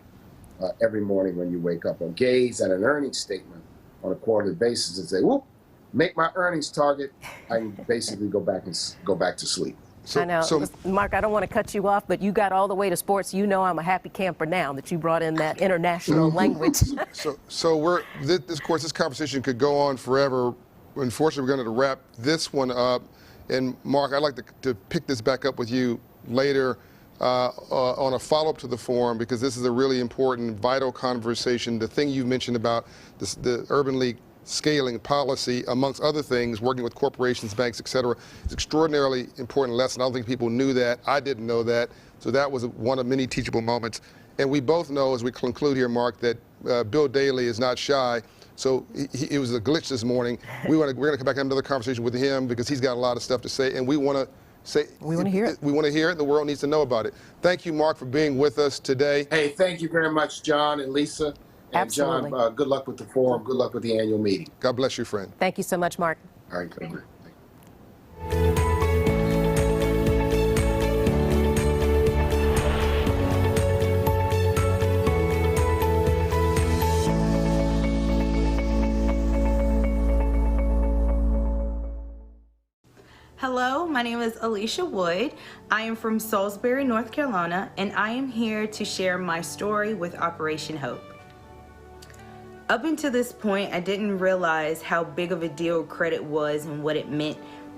S7: every morning when you wake up, or gaze at an earnings statement on a quarterly basis and say, "Whoop, make my earnings target." I can basically go back to sleep.
S6: I know. Mark, I don't want to cut you off, but you got all the way to sports. I'm a happy camper now that you brought in that international language.
S4: So this conversation could go on forever. Unfortunately, we're going to wrap this one up. And Mark, I'd like to pick this back up with you later on a follow-up to the forum, because this is a really important, vital conversation. The thing you mentioned about the Urban League scaling policy, amongst other things, working with corporations, banks, et cetera, is extraordinarily important lesson. I don't think people knew that. I didn't know that. So that was one of many teachable moments. And we both know, as we conclude here, Mark, that Bill Daley is not shy. So it was a glitch this morning. We're going to come back and have another conversation with him, because he's got a lot of stuff to say, and we want to hear it. We want to hear it. The world needs to know about it. Thank you, Mark, for being with us today.
S7: Hey, thank you very much, John and Lisa. And
S6: Absolutely.
S7: John, good luck with the forum. Good luck with the annual meeting.
S4: God bless you, friend.
S6: Thank you so much, Mark.
S7: All right, good.
S8: Hello, my name is Alicia Wood. I am from Salisbury, North Carolina, and I am here to share my story with Operation Hope. Up until this point, I didn't realize how big of a deal credit was and what it meant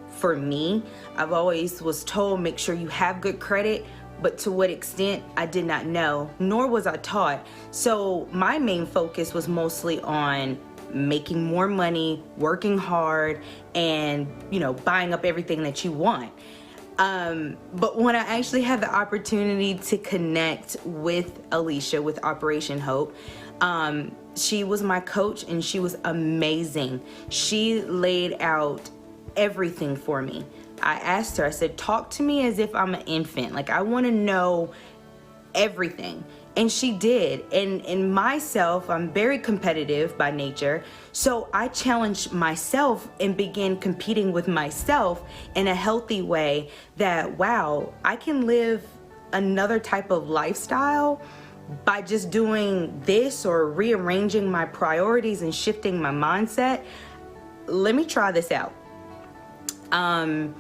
S8: for me. I've always was told, make sure you have good credit, but to what extent, I did not know, nor was I taught. So my main focus was mostly on making more money, working hard, and, you know, buying up everything that you want. But when I actually had the opportunity to connect with Alicia with Operation Hope, she was my coach and she was amazing. She laid out everything for me. I asked her, I said, talk to me as if I'm an infant. Like, I want to know everything. And she did. And in myself, I'm very competitive by nature. So I challenged myself and began competing with myself in a healthy way that, wow, I can live another type of lifestyle by just doing this or rearranging my priorities and shifting my mindset. Let me try this out. And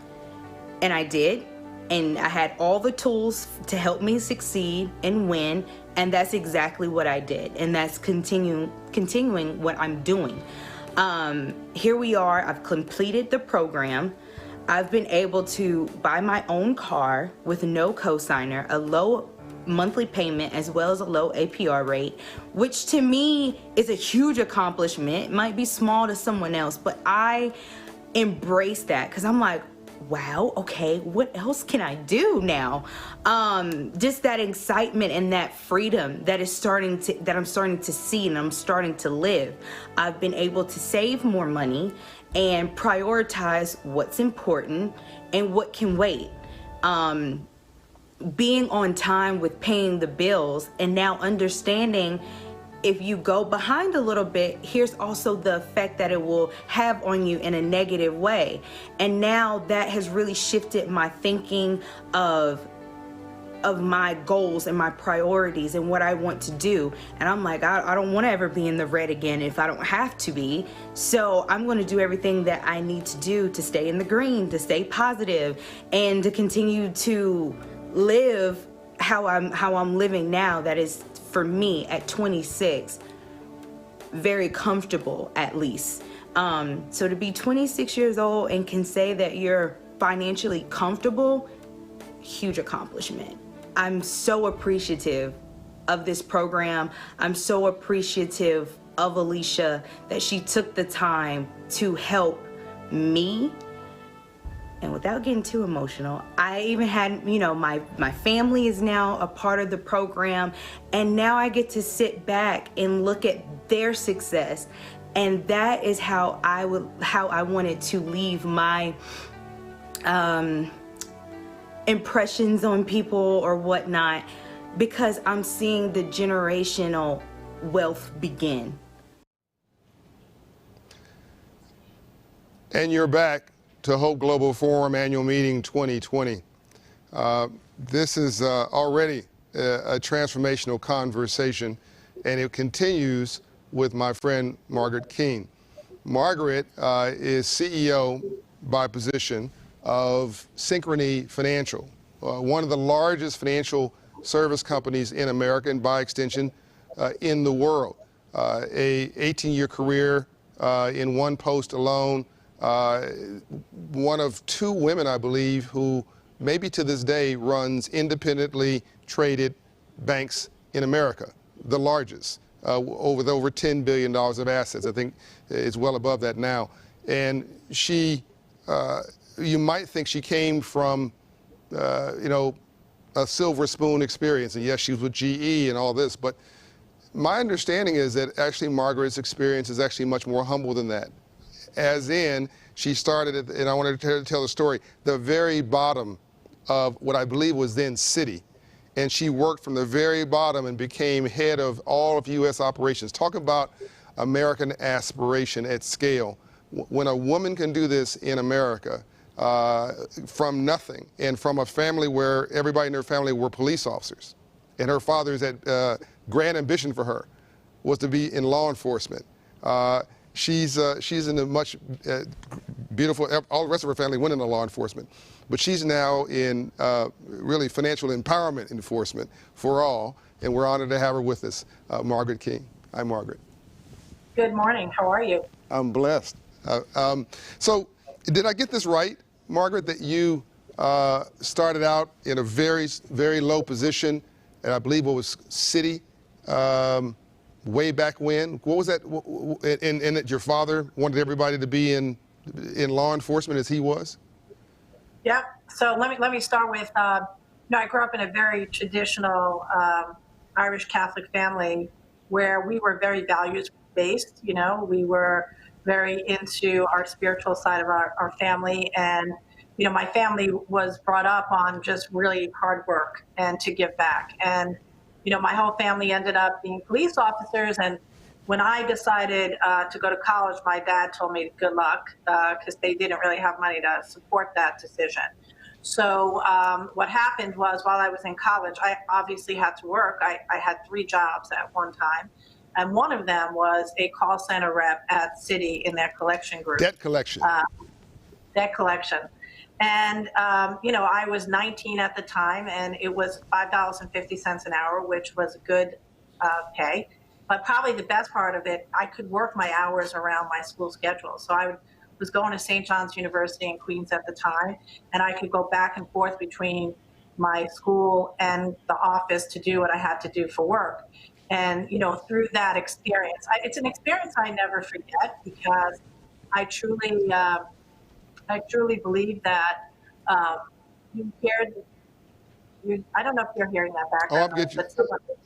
S8: I did. And I had all the tools to help me succeed and win. And that's exactly what I did. And that's continuing what I'm doing. Here we are. I've completed the program. I've been able to buy my own car with no cosigner, a low monthly payment, as well as a low APR rate, which to me is a huge accomplishment. It might be small to someone else, but I embrace that because I'm like, wow, okay, what else can I do now? Just that excitement and that freedom that I'm starting to see and I'm starting to live. I've been able to save more money and prioritize what's important and what can wait. Being on time with paying the bills and now understanding if you go behind a little bit, here's also the effect that it will have on you in a negative way. And now that has really shifted my thinking of my goals and my priorities and what I want to do. And I'm like, I don't want to ever be in the red again if I don't have to be. So I'm going to do everything that I need to do to stay in the green, to stay positive, and to continue to live how I'm living now. That is, for me at 26, very comfortable at least. So to be 26 years old and can say that you're financially comfortable, huge accomplishment. I'm so appreciative of this program. I'm so appreciative of Alicia that she took the time to help me. And without getting too emotional, I even had, you know, my family is now a part of the program, and now I get to sit back and look at their success. And that is how I wanted to leave my impressions on people or whatnot, because I'm seeing the generational wealth begin.
S4: And you're back to Hope Global Forum Annual Meeting 2020. This is already a transformational conversation, and it continues with my friend Margaret Keane. Margaret is CEO by position of Synchrony Financial, one of the largest financial service companies in America and by extension in the world. A 18-year career in one post alone. One of two women, I believe, who maybe to this day runs independently traded banks in America, the largest, with over $10 billion of assets. I think it's well above that now. And she, you might think she came from, you know, a silver spoon experience. And yes, she was with GE and all this, but my understanding is that actually Margaret's experience is actually much more humble than that. As in, she started at, and I wanted to tell the story, the very bottom of what I believe was then Citi. And she worked from the very bottom and became head of all of U.S. operations. Talk about American aspiration at scale. When a woman can do this in America, from nothing, and from a family where everybody in her family were police officers, and her father's had grand ambition for her was to be in law enforcement. She's in a much beautiful, all the rest of her family went into law enforcement, but she's now in really financial empowerment enforcement for all, and we're honored to have her with us, Margaret Keane. Hi, Margaret.
S9: Good morning. How are you?
S4: I'm blessed. So did I get this right, Margaret, that you started out in a very, very low position, and I believe it was Citi, way back when? What was that? And that your father wanted everybody to be in law enforcement as he was?
S9: Yeah. So let me start with, I grew up in a very traditional Irish Catholic family where we were very values-based. We were very into our spiritual side of our family. And, my family was brought up on just really hard work and to give back. And, my whole family ended up being police officers. And when I decided to go to college, my dad told me good luck because they didn't really have money to support that decision. So what happened was while I was in college, I obviously had to work. I had 3 jobs at one time. And one of them was a call center rep at Citi in their collection group.
S4: Debt collection.
S9: Debt collection. And, I was 19 at the time, and it was $5.50 an hour, which was good pay. But probably the best part of it, I could work my hours around my school schedule. So I was going to St. John's University in Queens at the time, and I could go back and forth between my school and the office to do what I had to do for work. And, through that experience, it's an experience I never forget because I truly believe that you hear, I don't know if you're hearing that background.
S4: Oh, I'm good.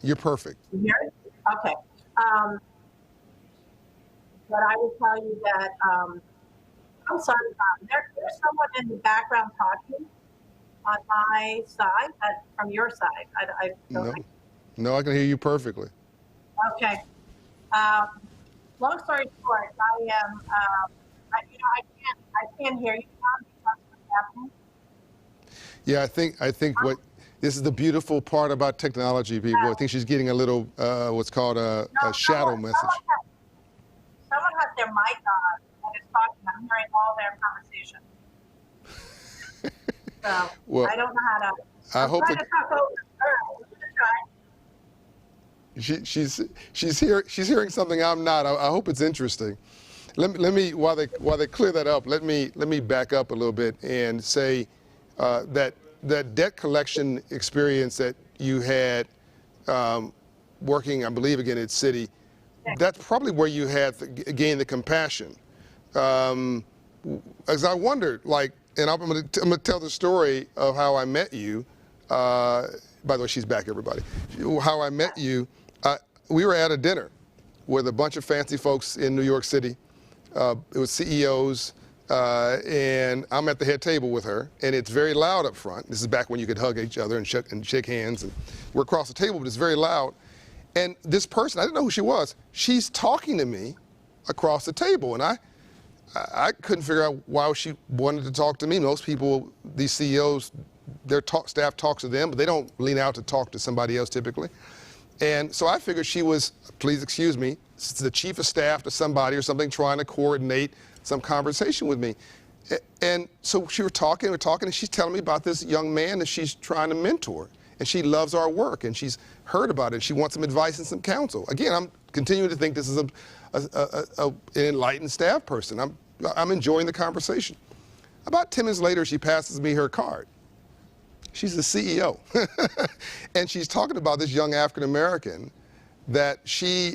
S4: You're perfect.
S9: You hear it? Okay. But I will tell you that, I'm sorry, there's someone in the background talking on my side, from your side. I don't think.
S4: No, I can hear you perfectly.
S9: Okay. Long story short, I can't hear you, Tom, because what's happening.
S4: Yeah, I think this is the beautiful part about technology, people. I think she's getting a little what's called a shadow message.
S9: Someone has their mic on and is talking. I'm hearing all their conversation. So
S4: well,
S9: I don't know how to.
S4: I hope
S9: trying to talk over her.
S4: She's hearing something I'm not. I hope it's interesting. Let me while they clear that up, let me back up a little bit and say that debt collection experience that you had working, I believe again at Citi, that's probably where you had gained the compassion. As I wondered, and I'm going to tell the story of how I met you. By the way, she's back, everybody. How I met you. We were at a dinner with a bunch of fancy folks in New York City. It was CEOs, and I'm at the head table with her, and it's very loud up front. This is back when you could hug each other and shake hands, and we're across the table, but it's very loud. And this person, I didn't know who she was. She's talking to me across the table, and I couldn't figure out why she wanted to talk to me. Most people, these CEOs, their staff talks to them, but they don't lean out to talk to somebody else typically. And so I figured she was, please excuse me, the chief of staff to somebody or something trying to coordinate some conversation with me. And so we're talking, and she's telling me about this young man that she's trying to mentor. And she loves our work, and she's heard about it. She wants some advice and some counsel. Again, I'm continuing to think this is an enlightened staff person. I'm enjoying the conversation. About 10 minutes later, she passes me her card. She's the CEO. And she's talking about this young African-American that she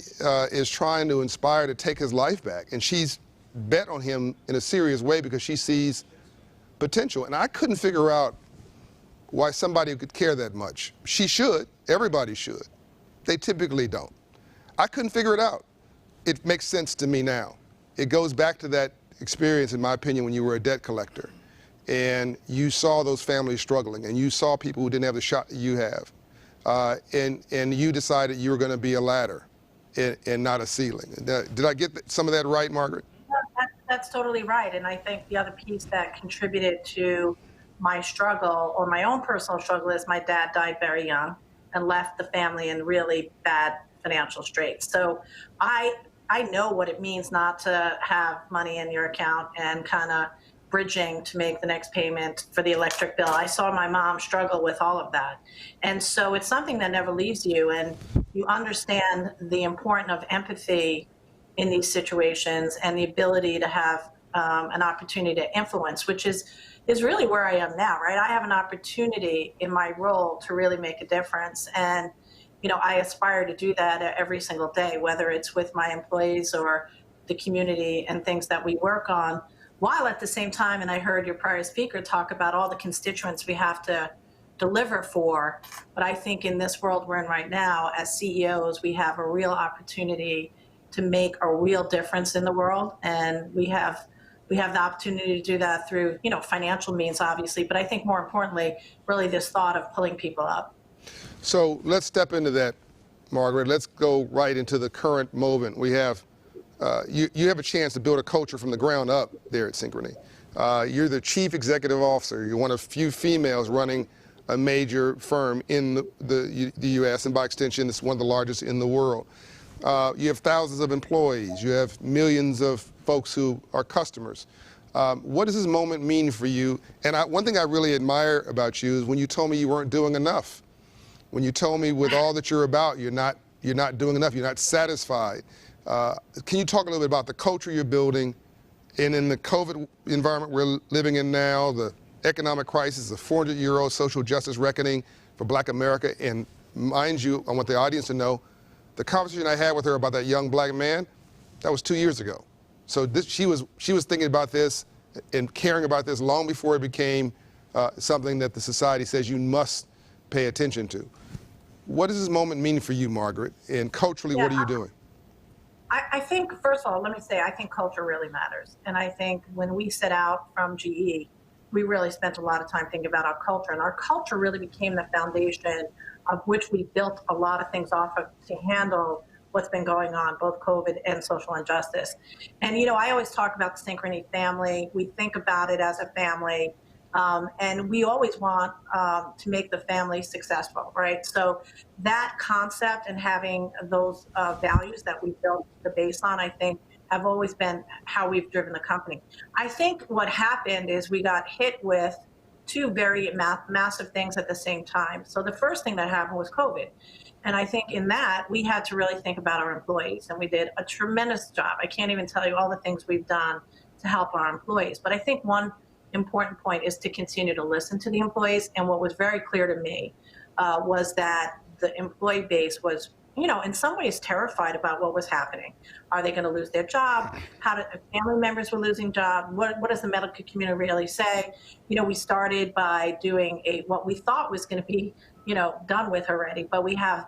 S4: is trying to inspire to take his life back. And she's bet on him in a serious way because she sees potential. And I couldn't figure out why somebody could care that much. She should. Everybody should. They typically don't. I couldn't figure it out. It makes sense to me now. It goes back to that experience, in my opinion, when you were a debt collector. And you saw those families struggling, and you saw people who didn't have the shot that you have. And you decided you were going to be a ladder and not a ceiling. Did I get some of that right, Margaret?
S9: That's totally right. And I think the other piece that contributed to my struggle, or my own personal struggle, is my dad died very young and left the family in really bad financial straits. So I know what it means not to have money in your account and kind of bridging to make the next payment for the electric bill. I saw my mom struggle with all of that. And so it's something that never leaves you, and you understand the importance of empathy in these situations and the ability to have an opportunity to influence, which is really where I am now, right? I have an opportunity in my role to really make a difference. And, I aspire to do that every single day, whether it's with my employees or the community and things that we work on, while at the same time, and I heard your prior speaker talk about all the constituents we have to deliver for. But I think in this world we're in right now, as CEOs, we have a real opportunity to make a real difference in the world. And we have the opportunity to do that through, financial means, obviously. But I think more importantly, really this thought of pulling people up.
S4: So let's step into that, Margaret. Let's go right into the current moment. We have, you have a chance to build a culture from the ground up there at Synchrony. You're the chief executive officer. You're one of few females running a major firm in the U.S., and by extension, it's one of the largest in the world. You have thousands of employees. You have millions of folks who are customers. What does this moment mean for you? And one thing I really admire about you is when you told me you weren't doing enough. When you told me with all that you're about, you're not doing enough. You're not satisfied. Can you talk a little bit about the culture you're building, and in the COVID environment we're living in now, the economic crisis, the 400-year-old social justice reckoning for Black America? And mind you, I want the audience to know, the conversation I had with her about that young Black man, that was 2 years ago. So she was thinking about this and caring about this long before it became something that the society says you must pay attention to. What does this moment mean for you, Margaret? And culturally, what are you doing?
S9: I think, first of all, let me say, I think culture really matters. And I think when we set out from GE, we really spent a lot of time thinking about our culture. And our culture really became the foundation of which we built a lot of things off of to handle what's been going on, both COVID and social injustice. And, I always talk about the Synchrony family. We think about it as a family. And we always want to make the family successful, right? So that concept and having those values that we built the base on, I think, have always been how we've driven the company. I think what happened is we got hit with two very massive things at the same time. So the first thing that happened was COVID. And I think in that, we had to really think about our employees. And we did a tremendous job. I can't even tell you all the things we've done to help our employees. But I think one important point is to continue to listen to the employees. And what was very clear to me was that the employee base was, in some ways terrified about what was happening. Are they going to lose their job? How do family members were losing jobs? What does the medical community really say? We started by doing what we thought was going to be, done with already, but we have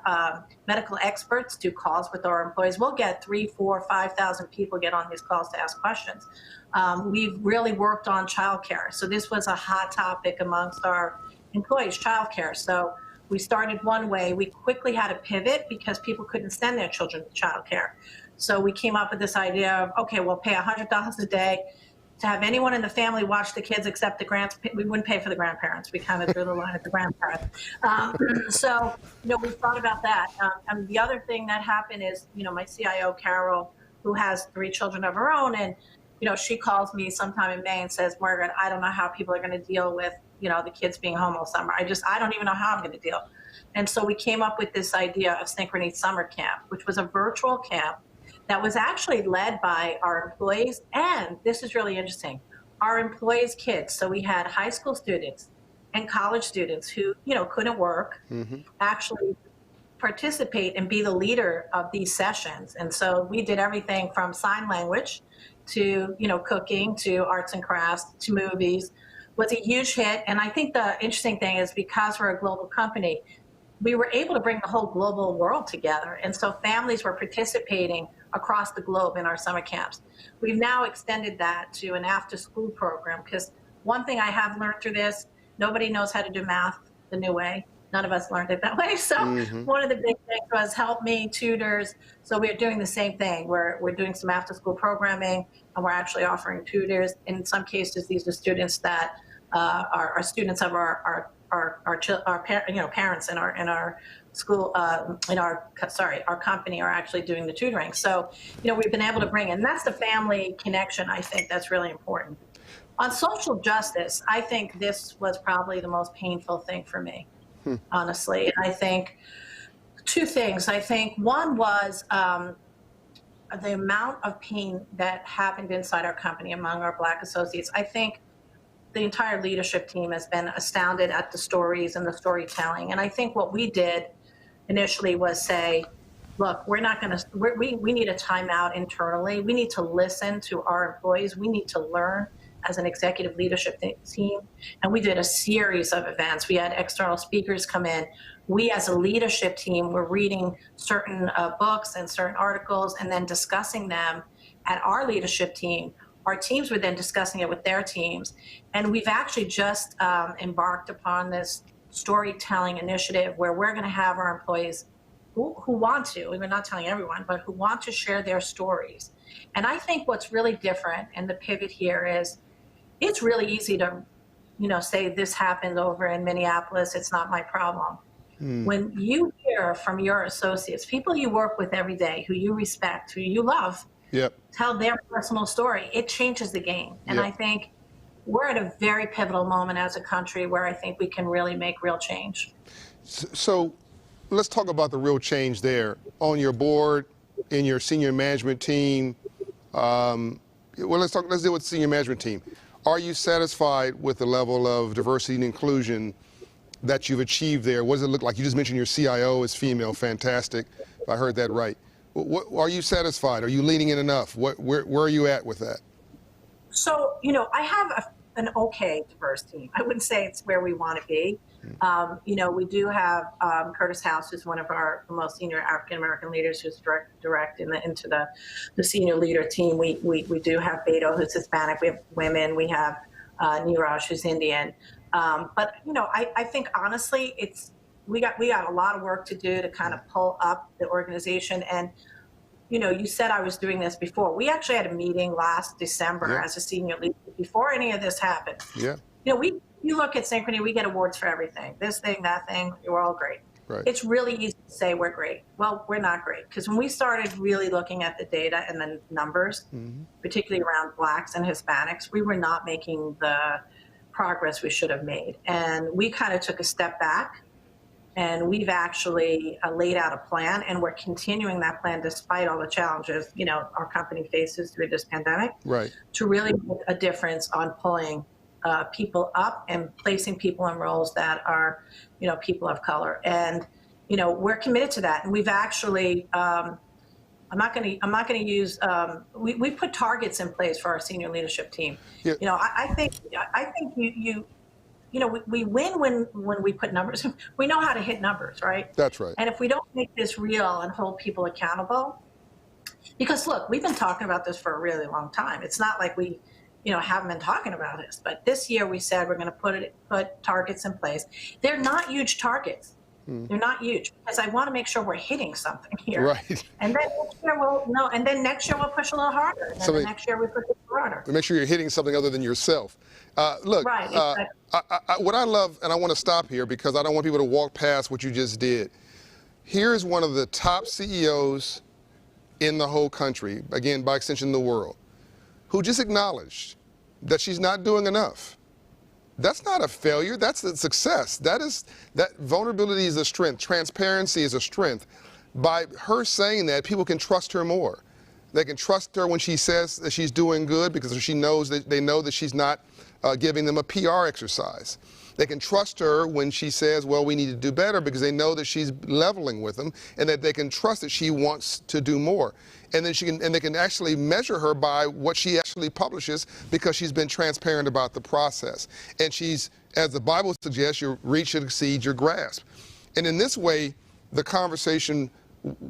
S9: medical experts do calls with our employees. We'll get 3,000, 4,000, 5,000 people get on these calls to ask questions. We've really worked on childcare. So this was a hot topic amongst our employees, childcare. So we started one way. We quickly had to pivot because people couldn't send their children to childcare. So we came up with this idea of, okay, we'll pay $100 a day to have anyone in the family watch the kids except the we wouldn't pay for the grandparents. We kind of drew the line at the grandparents. So, we thought about that. And the other thing that happened is, my CIO, Carol, who has 3 children of her own, and, she calls me sometime in May and says, Margaret, I don't know how people are going to deal with, the kids being home all summer. I don't even know how I'm going to deal. And so we came up with this idea of Synchrony Summer Camp, which was a virtual camp that was actually led by our employees. And this is really interesting, our employees' kids. So we had high school students and college students who, couldn't work, actually participate and be the leader of these sessions. And so we did everything from sign language to, cooking, to arts and crafts, to movies. Was a huge hit. And I think the interesting thing is because we're a global company, we were able to bring the whole global world together. And so families were participating across the globe in our summer camps. We've now extended that to an after-school program, because one thing I have learned through this, nobody knows how to do math the new way. None of us learned it that way. So one of the big things was help me, tutors. So we're doing the same thing. We're doing some after-school programming, and we're actually offering tutors. In some cases, these are students that are students of our parents in our school, our company are actually doing the tutoring. So, we've been able to bring in, that's the family connection. I think that's really important. On social justice, I think this was probably the most painful thing for me, honestly. And I think 2 things. I think one was the amount of pain that happened inside our company among our Black associates. I think the entire leadership team has been astounded at the stories and the storytelling. And I think what we did, initially was say, look, we're not going to, we need a timeout internally. We need to listen to our employees. We need to learn as an executive leadership team. And we did a series of events. We had external speakers come in. We as a leadership team were reading certain books and certain articles and then discussing them at our leadership team. Our teams were then discussing it with their teams. And we've actually just embarked upon this storytelling initiative where we're going to have our employees who want to, we're not telling everyone, but who want to share their stories. And I think what's really different, and the pivot here is, it's really easy to, say this happened over in Minneapolis, it's not my problem. When you hear from your associates, people you work with every day, who you respect, who you love, tell their personal story, it changes the game. And I think we're at a very pivotal moment as a country where I think we can really make real change.
S4: So let's talk about the real change there on your board, in your senior management team. Let's deal with the senior management team. Are you satisfied with the level of diversity and inclusion that you've achieved there? What does it look like? You just mentioned your CIO is female, fantastic, if I heard that right. Are you satisfied? Are you leaning in enough? Where are you at with that?
S9: So, I have an okay diverse team. I wouldn't say it's where we want to be. We do have Curtis House, who's one of our most senior African-American leaders, who's direct into the senior leader team. We do have Beto, who's Hispanic. We have women. We have Neeraj, who's Indian. But I think honestly, we got a lot of work to do to kind of pull up the organization. And you said I was doing this before. We actually had a meeting last December as a senior leader before any of this happened. You look at Synchrony, we get awards for everything. This thing, that thing, we're all great. Right. It's really easy to say we're great. Well, we're not great, because when we started really looking at the data and the numbers, particularly around Blacks and Hispanics, we were not making the progress we should have made. And we kind of took a step back, and we've actually laid out a plan, and we're continuing that plan despite all the challenges, our company faces through this pandemic, to really make a difference on pulling people up and placing people in roles that are, people of color. And, we're committed to that. And we've actually, I'm not going to use, we put targets in place for our senior leadership team. I think we win when we put numbers. We know how to hit numbers, right?
S4: That's right.
S9: And if we don't make this real and hold people accountable, because look, we've been talking about this for a really long time. It's not like we, haven't been talking about this, but this year we said we're going to put targets in place. They're not huge targets. They're not huge, because I want to make sure we're hitting something here. Right. And then next year we'll push a little harder. And then next year we push a little harder.
S4: Make sure you're hitting something other than yourself. Look, exactly. What I love, and I want to stop here because I don't want people to walk past what you just did. Here's one of the top CEOs in the whole country, again, by extension, the world, who just acknowledged that she's not doing enough. That's not a failure, that's a success. That vulnerability is a strength, transparency is a strength. By her saying that, people can trust her more. They can trust her when she says that she's doing good, because they know that she's not giving them a PR exercise. They can trust her when she says, well, we need to do better, because they know that she's leveling with them, and that they can trust that she wants to do more. And then they can actually measure her by what she actually publishes, because she's been transparent about the process. And she's, as the Bible suggests, your reach should exceed your grasp. And in this way, the conversation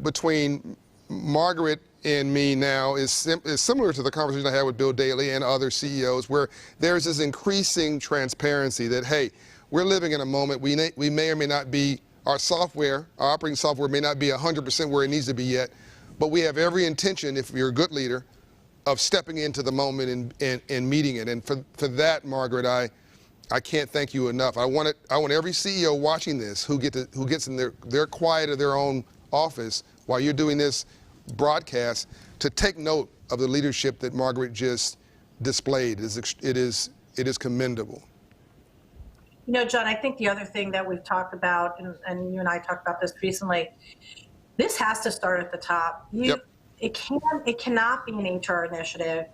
S4: between Margaret and me now is similar to the conversation I had with Bill Daley and other CEOs, where there's this increasing transparency that, hey, we're living in a moment, we may or may not be, our operating software may not be 100% where it needs to be yet, but we have every intention, if you're a good leader, of stepping into the moment and meeting it. And for that, Margaret, I can't thank you enough. I want every CEO watching this who gets in their quiet of their own office while you're doing this broadcast to take note of the leadership that Margaret just displayed. It is commendable.
S9: John, I think the other thing that we've talked about, and you and I talked about this recently, this has to start at the top. It cannot be an HR initiative.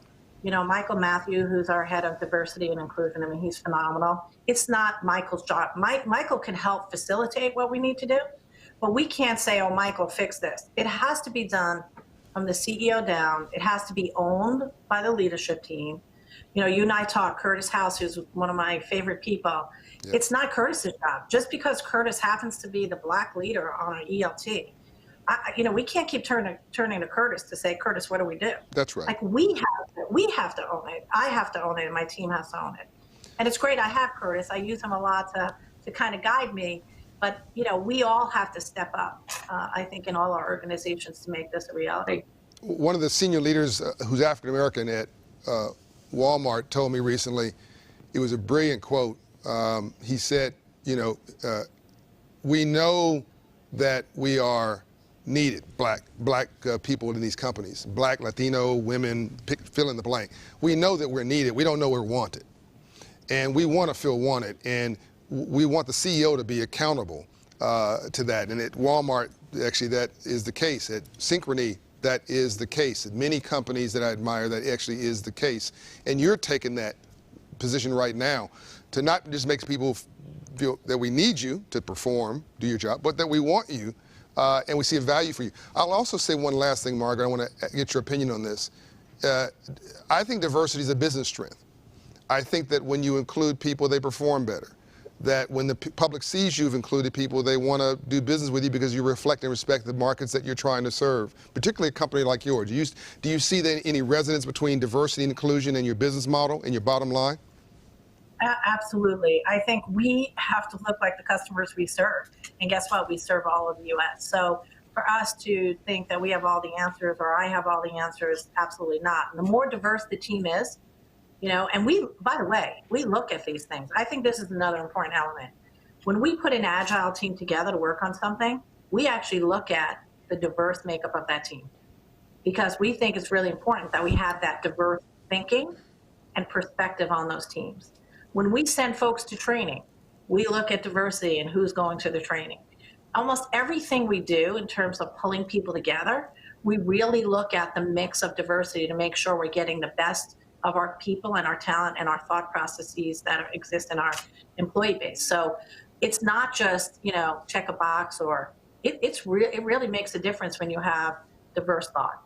S9: Michael Matthew, who's our head of diversity and inclusion, I mean, he's phenomenal. It's not Michael's job. Michael can help facilitate what we need to do, But we can't say, oh, Michael, fix this. It has to be done from the CEO down. It has to be owned by the leadership team. You know, you and I talk, Curtis House, who's one of my favorite people. Yep. It's not Curtis's job. Just because Curtis happens to be the black leader on an ELT, you know, we can't keep turning to Curtis to say, Curtis, what do we do?
S4: That's right.
S9: Like we have to own it. I have to own it, and my team has to own it. And it's great. I have Curtis. I use him a lot to kind of guide me. But, you know, we all have to step up, I think, in all our organizations to make this a reality.
S4: One of the senior leaders who's African-American at Walmart told me recently, it was a brilliant quote. He said, you know, we know that we are needed, black people in these companies, black, Latino, women, fill in the blank. We know that we're needed. We don't know we're wanted. And we want to feel wanted. And we want the CEO to be accountable to that. And at Walmart, actually, that is the case. At Synchrony, that is the case. At many companies that I admire, that actually is the case. And you're taking that position right now to not just make people feel that we need you to perform, do your job, but that we want you and we see a value for you. I'll also say one last thing, Margaret. I want to get your opinion on this. I think diversity is a business strength. I think that when you include people, they perform better. That when the public sees you've included people, they want to do business with you because you reflect and respect the markets that you're trying to serve, particularly a company like yours. Do you see any resonance between diversity and inclusion in your business model and your bottom line?
S9: Absolutely. I think we have to look like the customers we serve. And guess what? We serve all of the U.S. So for us to think that we have all the answers or I have all the answers, absolutely not. And the more diverse the team is, you know, and by the way, we look at these things. I think this is another important element. When we put an agile team together to work on something, we actually look at the diverse makeup of that team because we think it's really important that we have that diverse thinking and perspective on those teams. When we send folks to training, we look at diversity and who's going to the training. Almost everything we do in terms of pulling people together, we really look at the mix of diversity to make sure we're getting the best of our people and our talent and our thought processes that exist in our employee base. So it's not just, you know, check a box or it really makes a difference when you have diverse thought.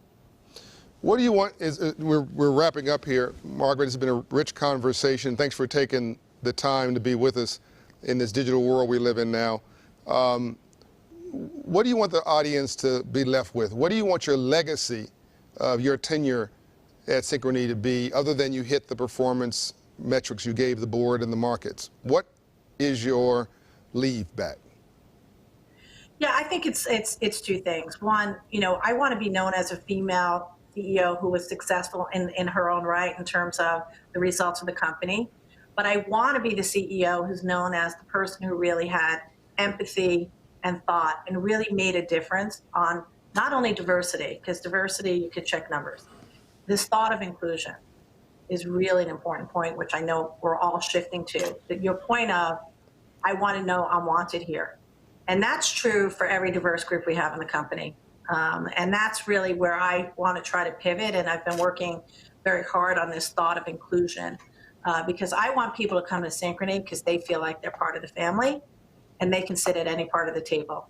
S4: What do you want we're wrapping up here. Margaret, it's been a rich conversation. Thanks for taking the time to be with us in this digital world we live in now. What do you want the audience to be left with? What do you want your legacy of your tenure at Synchrony to be, other than you hit the performance metrics you gave the board and the markets? What is your leave back?
S9: Yeah, I think it's two things. One, you know, I want to be known as a female CEO who was successful in her own right in terms of the results of the company. But I want to be the CEO who's known as the person who really had empathy and thought and really made a difference on not only diversity, because diversity, you could check numbers. This thought of inclusion is really an important point, which I know we're all shifting to. Your point of, I want to know I'm wanted here. And that's true for every diverse group we have in the company. And that's really where I want to try to pivot. And I've been working very hard on this thought of inclusion because I want people to come to Synchrony because they feel like they're part of the family and they can sit at any part of the table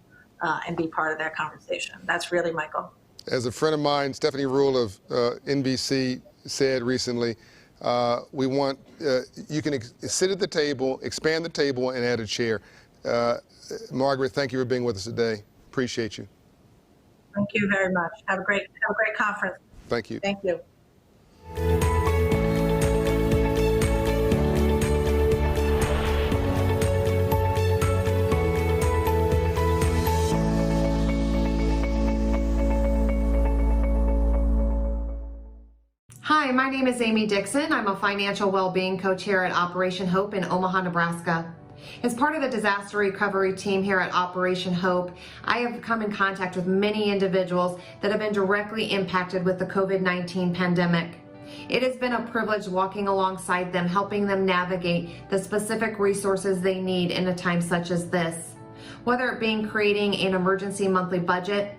S9: and be part of that conversation. That's really my goal.
S4: As a friend of mine, Stephanie Rule of NBC, said recently, we want, you can sit at the table, expand the table, and add a chair. Margaret, thank you for being with us today. Appreciate you.
S9: Thank you very much. Have a great conference.
S4: Thank you.
S9: Thank you.
S10: Hi, my name is Amy Dixon. I'm a financial well-being coach here at Operation Hope in Omaha, Nebraska. As part of the disaster recovery team here at Operation Hope, I have come in contact with many individuals that have been directly impacted with the COVID-19 pandemic. It has been a privilege walking alongside them, helping them navigate the specific resources they need in a time such as this. Whether it being creating an emergency monthly budget,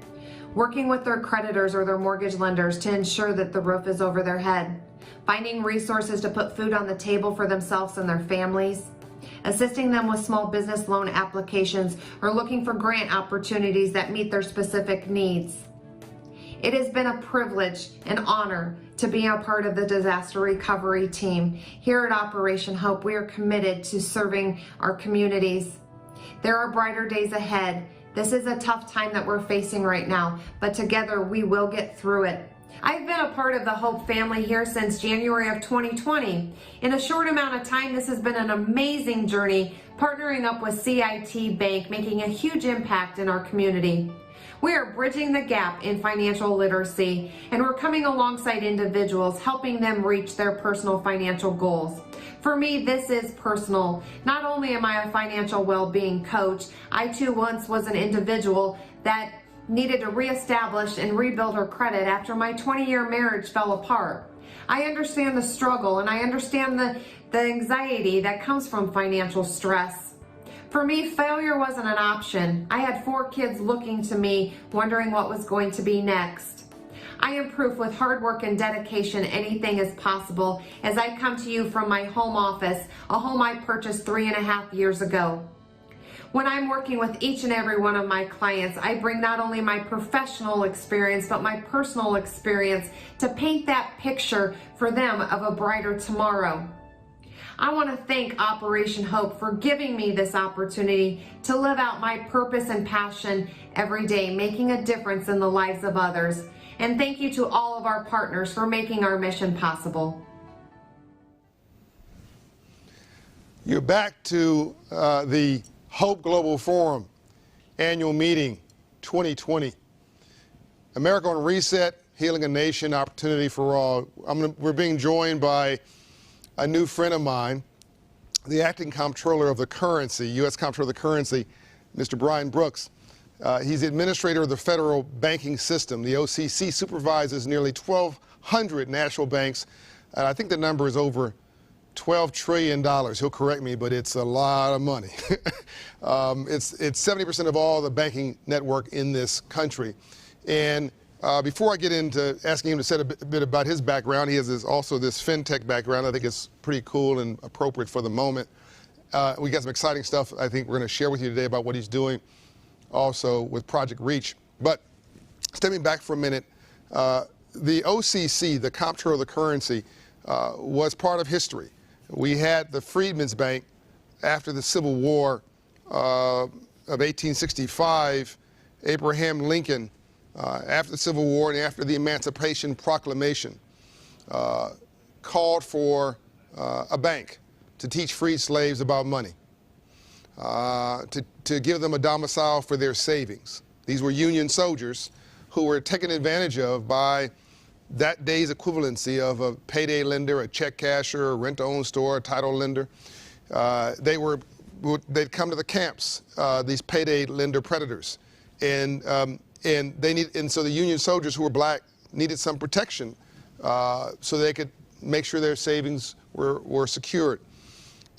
S10: working with their creditors or their mortgage lenders to ensure that the roof is over their head, finding resources to put food on the table for themselves and their families, assisting them with small business loan applications, or looking for grant opportunities that meet their specific needs. It has been a privilege and honor to be a part of the disaster recovery team. Here at Operation Hope, we are committed to serving our communities. There are brighter days ahead. This is a tough time that we're facing right now, but together we will get through it. I've been a part of the Hope family here since January of 2020. In a short amount of time, this has been an amazing journey, partnering up with CIT Bank, making a huge impact in our community. We are bridging the gap in financial literacy, and we're coming alongside individuals, helping them reach their personal financial goals. For me, this is personal. Not only am I a financial well-being coach, I too once was an individual that needed to reestablish and rebuild her credit after my 20-year marriage fell apart. I understand the struggle, and I understand the anxiety that comes from financial stress. For me, failure wasn't an option. I had 4 kids looking to me, wondering what was going to be next. I am proof with hard work and dedication anything is possible as I come to you from my home office, a home I purchased 3.5 years ago. When I'm working with each and every one of my clients, I bring not only my professional experience, but my personal experience to paint that picture for them of a brighter tomorrow. I want to thank Operation Hope for giving me this opportunity to live out my purpose and passion every day, making a difference in the lives of others. And thank you to all of our partners for making our mission possible.
S4: You're back to the Hope Global Forum annual meeting 2020. America on Reset, Healing a Nation, Opportunity for All. We're being joined by a new friend of mine, the acting comptroller of the currency, U.S. comptroller of the currency, Mr. Brian Brooks. He's the administrator of the federal banking system. The OCC supervises nearly 1,200 national banks, and I think the number is over $12 trillion. He'll correct me, but it's a lot of money. It's 70% of all the banking network in this country. And before I get into asking him to say a bit about his background, he has also this fintech background. I think it's pretty cool and appropriate for the moment. We got some exciting stuff I think we're going to share with you today about what he's doing also with Project Reach. But stepping back for a minute, the OCC, the Comptroller of the Currency, was part of history. We had the Freedmen's Bank after the Civil War of 1865. Abraham Lincoln, after the Civil War and after the Emancipation Proclamation, called for a bank to teach freed slaves about money, to give them a domicile for their savings. These were Union soldiers who were taken advantage of by that day's equivalency of a payday lender, a check casher, a rent-to-own store, a title lender. They'd come to the camps, these payday lender predators, and so the Union soldiers who were black needed some protection so they could make sure their savings were secured.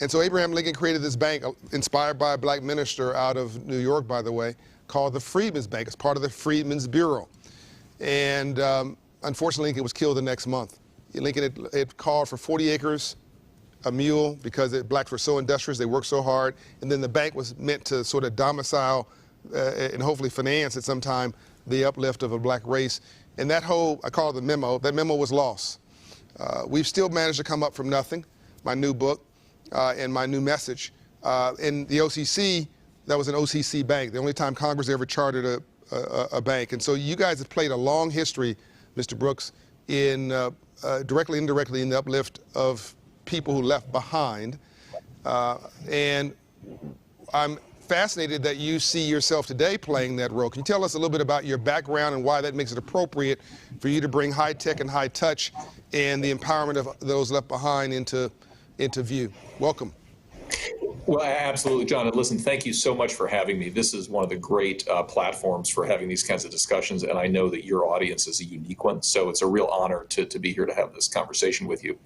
S4: And so Abraham Lincoln created this bank, inspired by a black minister out of New York, by the way, called the Freedmen's Bank. It's part of the Freedmen's Bureau. And unfortunately, Lincoln was killed the next month. Lincoln had called for 40 acres, a mule, because blacks were so industrious, they worked so hard. And then the bank was meant to sort of domicile and hopefully finance at some time the uplift of a black race. And that whole, I call it the memo, that memo was lost. We've still managed to come up from nothing, my new book and my new message. In the OCC, that was an OCC bank, the only time Congress ever chartered a bank. And so you guys have played a long history, Mr. Brooks, in directly and indirectly in the uplift of people who left behind. And I'm fascinated that you see yourself today playing that role. Can you tell us a little bit about your background and why that makes it appropriate for you to bring high tech and high touch and the empowerment of those left behind into view? Welcome.
S11: Well, absolutely, John. And listen, thank you so much for having me. This is one of the great platforms for having these kinds of discussions, and I know that your audience is a unique one, so it's a real honor to be here to have this conversation with you.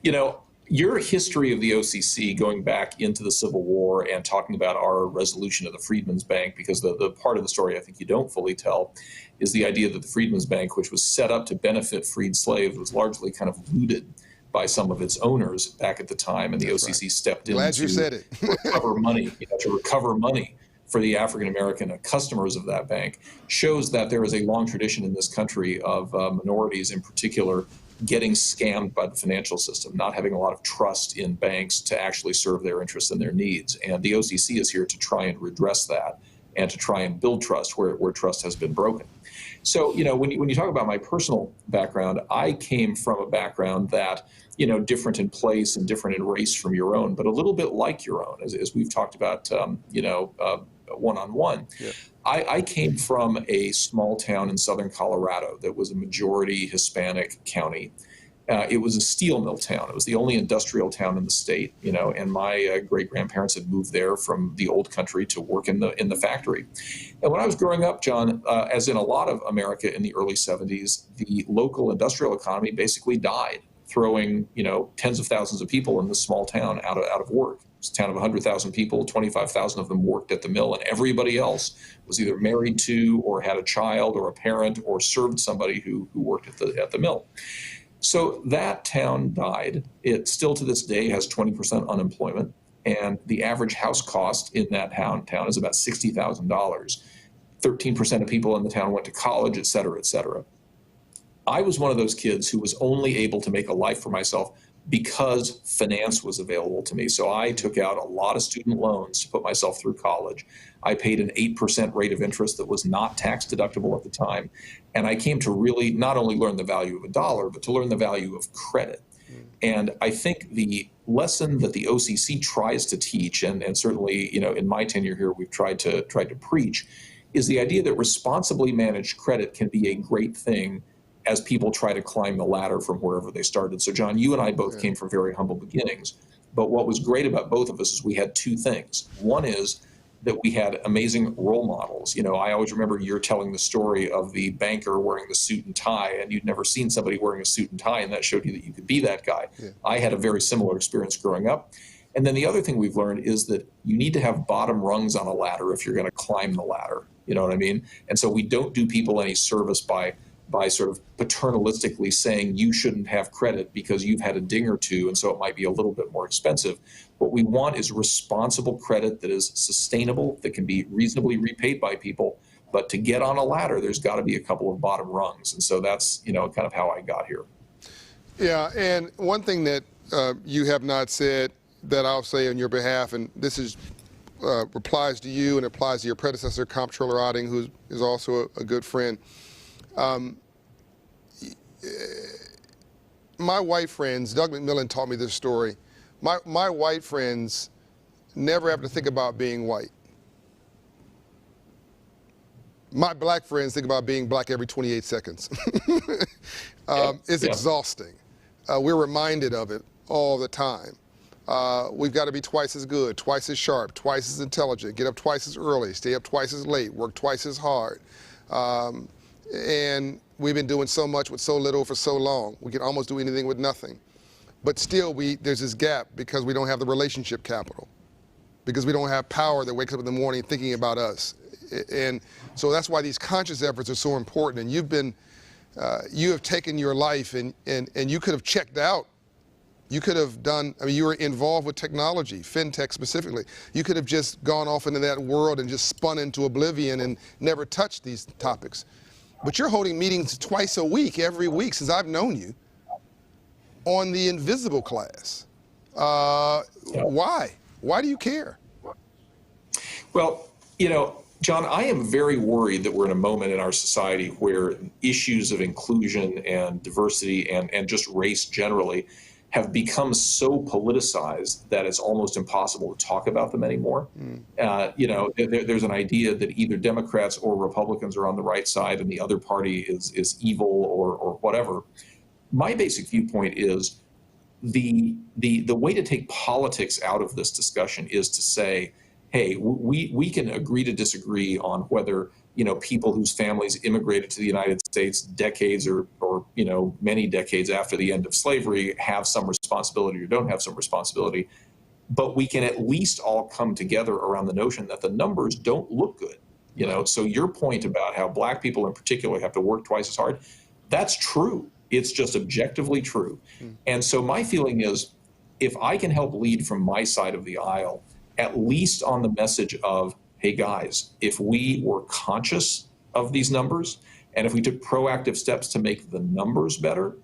S11: You know, your history of the OCC going back into the Civil War and talking about our resolution of the Freedmen's Bank, because the part of the story I think you don't fully tell is the idea that the Freedmen's Bank, which was set up to benefit freed slaves, was largely kind of looted by some of its owners back at the time, and the OCC stepped in to recover money, for the African-American customers of that bank, shows that there is a long tradition in this country of minorities in particular getting scammed by the financial system, not having a lot of trust in banks to actually serve their interests and their needs. And the OCC is here to try and redress that and to try and build trust where trust has been broken. So, when you talk about my personal background, I came from a background that, different in place and different in race from your own, but a little bit like your own, as we've talked about, one-on-one. Yeah. I came from a small town in southern Colorado that was a majority Hispanic county. It was a steel mill town. It was the only industrial town in the state, and my great-grandparents had moved there from the old country to work in the factory. And when I was growing up, John, as in a lot of America in the early 70s, the local industrial economy basically died, throwing, tens of thousands of people in this small town out of work. It was a town of 100,000 people, 25,000 of them worked at the mill, and everybody else was either married to or had a child or a parent or served somebody who worked at the mill. So that town died. It still to this day has 20% unemployment, and the average house cost in that town is about $60,000. 13% of people in the town went to college, et cetera, et cetera. I was one of those kids who was only able to make a life for myself because finance was available to me. So I took out a lot of student loans to put myself through college. I paid an 8% rate of interest that was not tax deductible at the time. And I came to really not only learn the value of a dollar, but to learn the value of credit. And I think the lesson that the OCC tries to teach, and certainly, in my tenure here, we've tried to preach, is the idea that responsibly managed credit can be a great thing as people try to climb the ladder from wherever they started. So John, you and I both came from very humble beginnings, but what was great about both of us is we had two things. One is that we had amazing role models. I always remember you're telling the story of the banker wearing the suit and tie, and you'd never seen somebody wearing a suit and tie, and that showed you that you could be that guy. Yeah. I had a very similar experience growing up. And then the other thing we've learned is that you need to have bottom rungs on a ladder if you're going to climb the ladder. You know what I mean? And so we don't do people any service by sort of paternalistically saying you shouldn't have credit because you've had a ding or two, and so it might be a little bit more expensive. What we want is responsible credit that is sustainable, that can be reasonably repaid by people. But to get on a ladder, there's got to be a couple of bottom rungs. And so that's, kind of how I got here.
S4: Yeah, and one thing that you have not said that I'll say on your behalf, and this is applies to you and applies to your predecessor, Comptroller Otting, who is also a good friend. My white friends, Doug McMillan taught me this story. My white friends never have to think about being white. My black friends think about being black every 28 seconds. It's exhausting. We're reminded of it all the time. We've got to be twice as good, twice as sharp, twice as intelligent, get up twice as early, stay up twice as late, work twice as hard. And we've been doing so much with so little for so long. We can almost do anything with nothing. But still, there's this gap because we don't have the relationship capital, because we don't have power that wakes up in the morning thinking about us. And so that's why these conscious efforts are so important. And you have taken your life and you could have checked out. You could have done, you were involved with technology, fintech specifically. You could have just gone off into that world and just spun into oblivion and never touched these topics. But you're holding meetings twice a week, every week, since I've known you, on the invisible class. Why? Why do you care?
S11: Well, John, I am very worried that we're in a moment in our society where issues of inclusion and diversity and just race generally have become so politicized that it's almost impossible to talk about them anymore. There's an idea that either Democrats or Republicans are on the right side and the other party is evil or whatever. My basic viewpoint is the way to take politics out of this discussion is to say, hey, we can agree to disagree on whether people whose families immigrated to the United States decades or many decades after the end of slavery have some responsibility or don't have some responsibility. But we can at least all come together around the notion that the numbers don't look good. So your point about how black people in particular have to work twice as hard, that's true. It's just objectively true. And so my feeling is, if I can help lead from my side of the aisle, at least on the message of, hey guys, if we were conscious of these numbers, and if we took proactive steps to make the numbers better,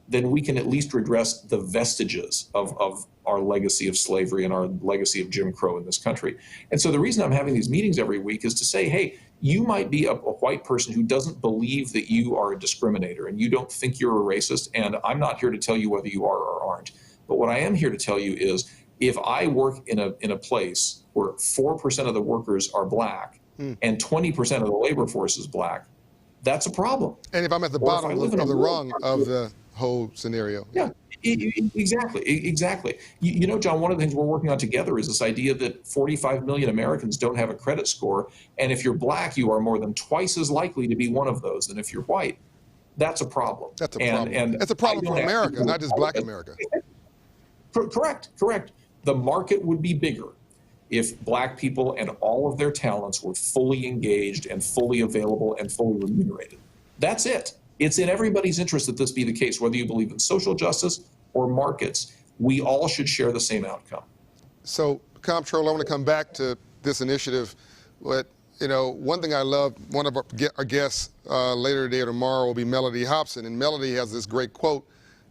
S11: then we can at least redress the vestiges of our legacy of slavery and our legacy of Jim Crow in this country. And so the reason I'm having these meetings every week is to say, hey, you might be a white person who doesn't believe that you are a discriminator and you don't think you're a racist, and I'm not here to tell you whether you are or aren't. But what I am here to tell you is, if I work in a place where 4% of the workers are black and 20% of the labor force is black, that's a problem.
S4: And if I'm at the bottom of the rung of the whole scenario.
S11: Yeah, exactly. You know, John, one of the things we're working on together is this idea that 45 million Americans don't have a credit score. And if you're black, you are more than twice as likely to be one of those than if you're white. That's a problem.
S4: That's a problem. And it's a problem for America, not just black America.
S11: Correct. The market would be bigger if black people and all of their talents were fully engaged and fully available and fully remunerated. That's it. It's in everybody's interest that this be the case, whether you believe in social justice or markets. We all should share the same outcome.
S4: So, Comptroller, I want to come back to this initiative. But, you know, one thing I love, one of our guests later today or tomorrow will be Melody Hobson. And Melody has this great quote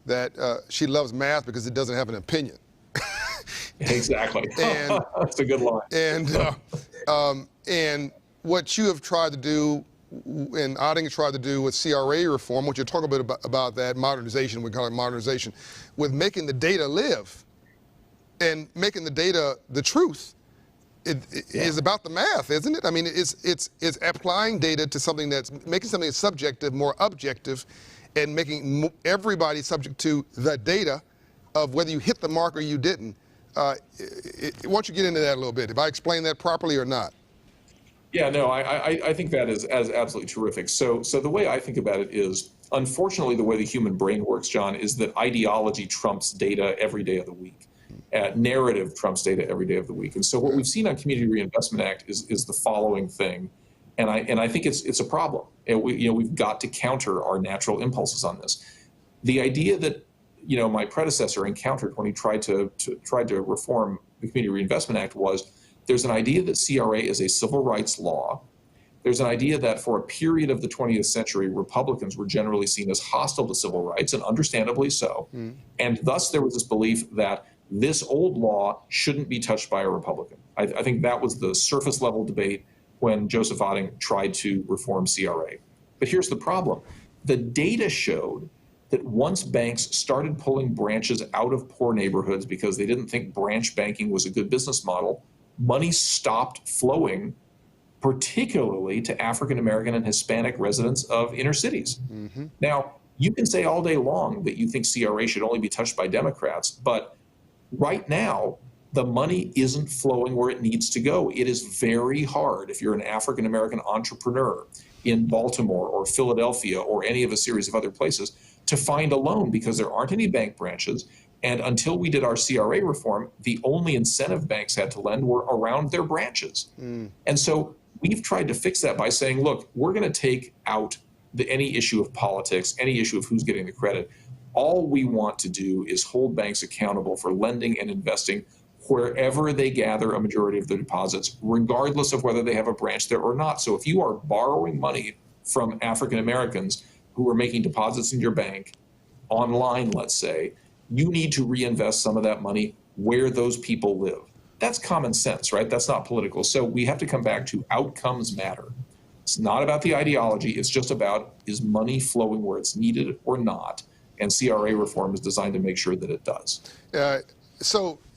S4: that she loves math because it doesn't have an opinion.
S11: Exactly.
S4: And
S11: that's a good line.
S4: And what you have tried to do, and Otting tried to do with CRA reform, which you'll talk a bit about that, modernization, we call it modernization, with making the data live and making the data the truth. It is about the math, isn't it? I mean, it's applying data to something that's making something subjective more objective, and making everybody subject to the data of whether you hit the mark or you didn't. Why don't you get into that a little bit? Have I explained that properly or not?
S11: Yeah, no, I think that is absolutely terrific. So the way I think about it is, unfortunately, the way the human brain works, John, is that ideology trumps data every day of the week. Narrative trumps data every day of the week. And so what we've seen on Community Reinvestment Act is the following thing, and I think it's a problem. And we've got to counter our natural impulses on this. The idea that my predecessor encountered when he tried to reform the Community Reinvestment Act was, there's an idea that CRA is a civil rights law. There's an idea that for a period of the 20th century, Republicans were generally seen as hostile to civil rights, and understandably so. And thus there was this belief that this old law shouldn't be touched by a Republican. I think that was the surface level debate when Joseph Otting tried to reform CRA. But here's the problem. The data showed that once banks started pulling branches out of poor neighborhoods because they didn't think branch banking was a good business model, money stopped flowing, particularly to African American and Hispanic residents of inner cities. Now, you can say all day long that you think CRA should only be touched by Democrats, but right now, the money isn't flowing where it needs to go. It is very hard if you're an African American entrepreneur in Baltimore or Philadelphia or any of a series of other places to find a loan because there aren't any bank branches. And until we did our CRA reform, the only incentive banks had to lend were around their branches. And so we've tried to fix that by saying, look, we're going to take out any issue of politics, any issue of who's getting the credit. All we want to do is hold banks accountable for lending and investing wherever they gather a majority of their deposits, regardless of whether they have a branch there or not. So if you are borrowing money from African Americans who are making deposits in your bank online, let's say, you need to reinvest some of that money where those people live. That's common sense, right? That's not political. So we have to come back to outcomes matter. It's not about the ideology. It's just about, is money flowing where it's needed or not? And CRA reform is designed to make sure that it does.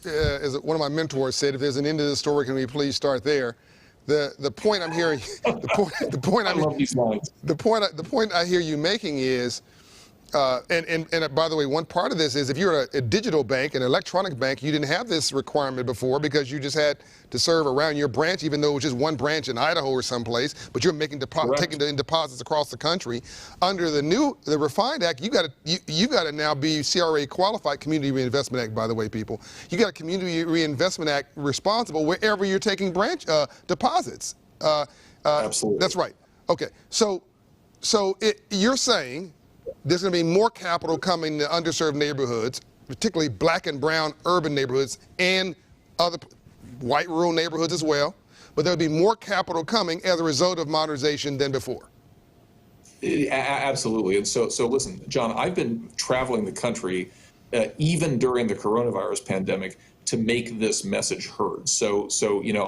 S4: As one of my mentors said, if there's an end to the story, can we please start there? The point I'm hearing, the point I hear you making is, and by the way, one part of this is if you're a digital bank, an electronic bank, you didn't have this requirement before because you just had to serve around your branch, even though it was just one branch in Idaho or someplace, but you're making taking in deposits across the country. Under the Refined Act, you got to now be CRA qualified. Community Reinvestment Act, by the way, people. You got a Community Reinvestment Act responsible wherever you're taking branch deposits.
S11: Absolutely.
S4: That's right. Okay. So you're saying there's going to be more capital coming to underserved neighborhoods, particularly black and brown urban neighborhoods and other white rural neighborhoods as well. But there'll be more capital coming as a result of modernization than before.
S11: Absolutely. And so listen, John, I've been traveling the country even during the coronavirus pandemic to make this message heard. So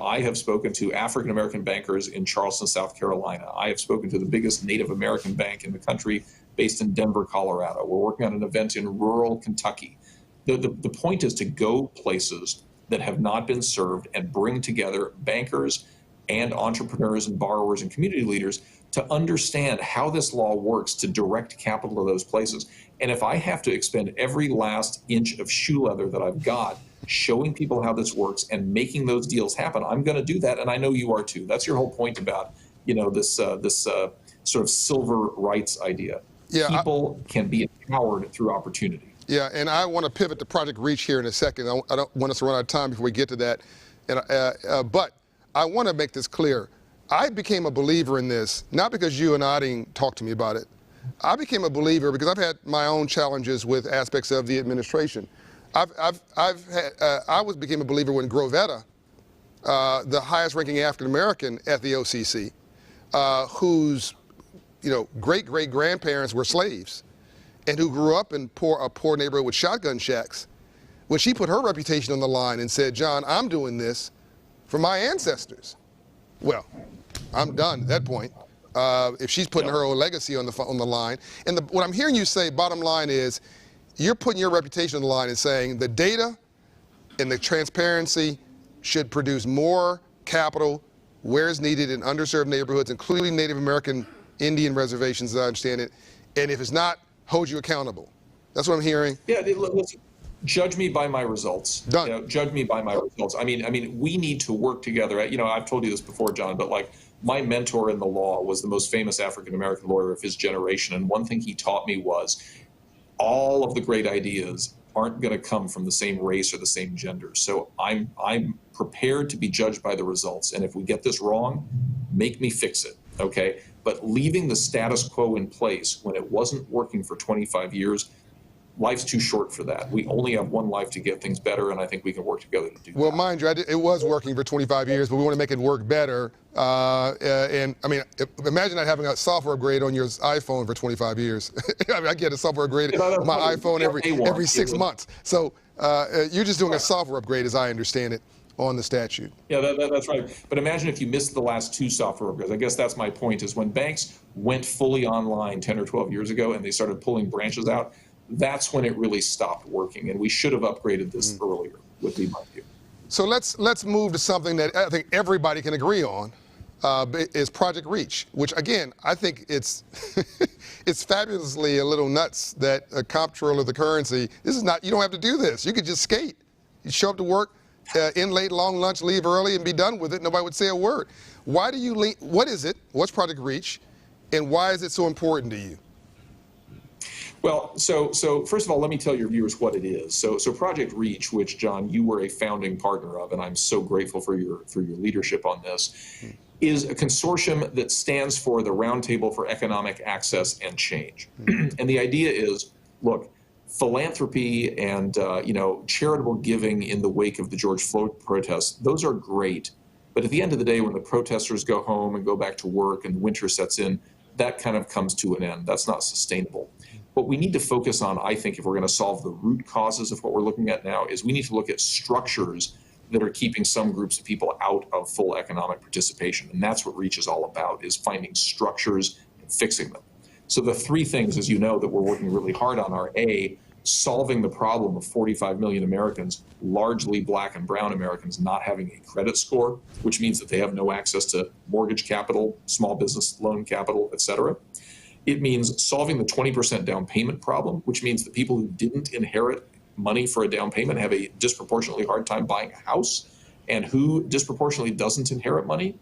S11: I have spoken to African-American bankers in Charleston, South Carolina. I have spoken to the biggest Native American bank in the country based in Denver, Colorado. We're working on an event in rural Kentucky. The point is to go places that have not been served and bring together bankers and entrepreneurs and borrowers and community leaders to understand how this law works to direct capital to those places. And if I have to expend every last inch of shoe leather that I've got showing people how this works and making those deals happen, I'm going to do that. And I know you are too. That's your whole point about, this sort of silver rights idea.
S4: Yeah,
S11: people can be empowered through opportunity.
S4: Yeah, and I want to pivot to Project Reach here in a second. I don't want us to run out of time before we get to that. But I want to make this clear. I became a believer in this, not because you and Ading talked to me about it. I became a believer because I've had my own challenges with aspects of the administration. I became a believer when Grovetta, the highest ranking African American at the OCC, whose great grandparents were slaves, and who grew up in a poor neighborhood with shotgun shacks, when she put her reputation on the line and said, "John, I'm doing this for my ancestors." Well, I'm done at that point. If she's putting her own legacy on the line, and what I'm hearing you say, bottom line is, you're putting your reputation on the line and saying the data and the transparency should produce more capital where it's needed in underserved neighborhoods, including Native American Indian reservations, as I understand it. And if it's not, hold you accountable. That's what I'm hearing.
S11: Yeah, listen, judge me by my results.
S4: Done.
S11: Judge me by my results. I mean, we need to work together. I've told you this before, John, but my mentor in the law was the most famous African-American lawyer of his generation. And one thing he taught me was all of the great ideas aren't going to come from the same race or the same gender. So I'm prepared to be judged by the results. And if we get this wrong, make me fix it. Okay. But leaving the status quo in place when it wasn't working for 25 years, life's too short for that. We only have one life to get things better, and I think we can work together to do that.
S4: Well, mind you, it was working for 25 years, but we want to make it work better. And I mean, imagine not having a software upgrade on your iPhone for 25 years. I mean, I get a software upgrade on my iPhone every 6 months. So you're just doing a software upgrade, as I understand it, on the statute.
S11: Yeah, that's right. But imagine if you missed the last two software upgrades. I guess that's my point, is when banks went fully online 10 or 12 years ago and they started pulling branches out, that's when it really stopped working. And we should have upgraded this earlier, would be my view.
S4: So let's move to something that I think everybody can agree on, is Project Reach, which again, I think it's it's fabulously a little nuts that a comptroller of the currency, this is not, you don't have to do this. You could just skate. You show up to work, in late, long lunch, leave early, and be done with it. Nobody would say a word. Why do you leave? What is it? What's Project Reach? And why is it so important to you?
S11: Well, so first of all, let me tell your viewers what it is. So Project Reach, which, John, you were a founding partner of, and I'm so grateful for your leadership on this, is a consortium that stands for the Roundtable for Economic Access and Change. And the idea is, look, philanthropy and charitable giving in the wake of the George Floyd protests, those are great. But at the end of the day, when the protesters go home and go back to work and winter sets in, that kind of comes to an end. That's not sustainable. What we need to focus on, I think, if we're going to solve the root causes of what we're looking at now, is we need to look at structures that are keeping some groups of people out of full economic participation. And that's what Reach is all about, is finding structures and fixing them. So the three things, as you know, that we're working really hard on are A, solving the problem of 45 million Americans, largely black and brown Americans, not having a credit score, which means that they have no access to mortgage capital, small business loan capital, et cetera. It means solving the 20% down payment problem, which means that people who didn't inherit money for a down payment have a disproportionately hard time buying a house. And who disproportionately doesn't inherit money?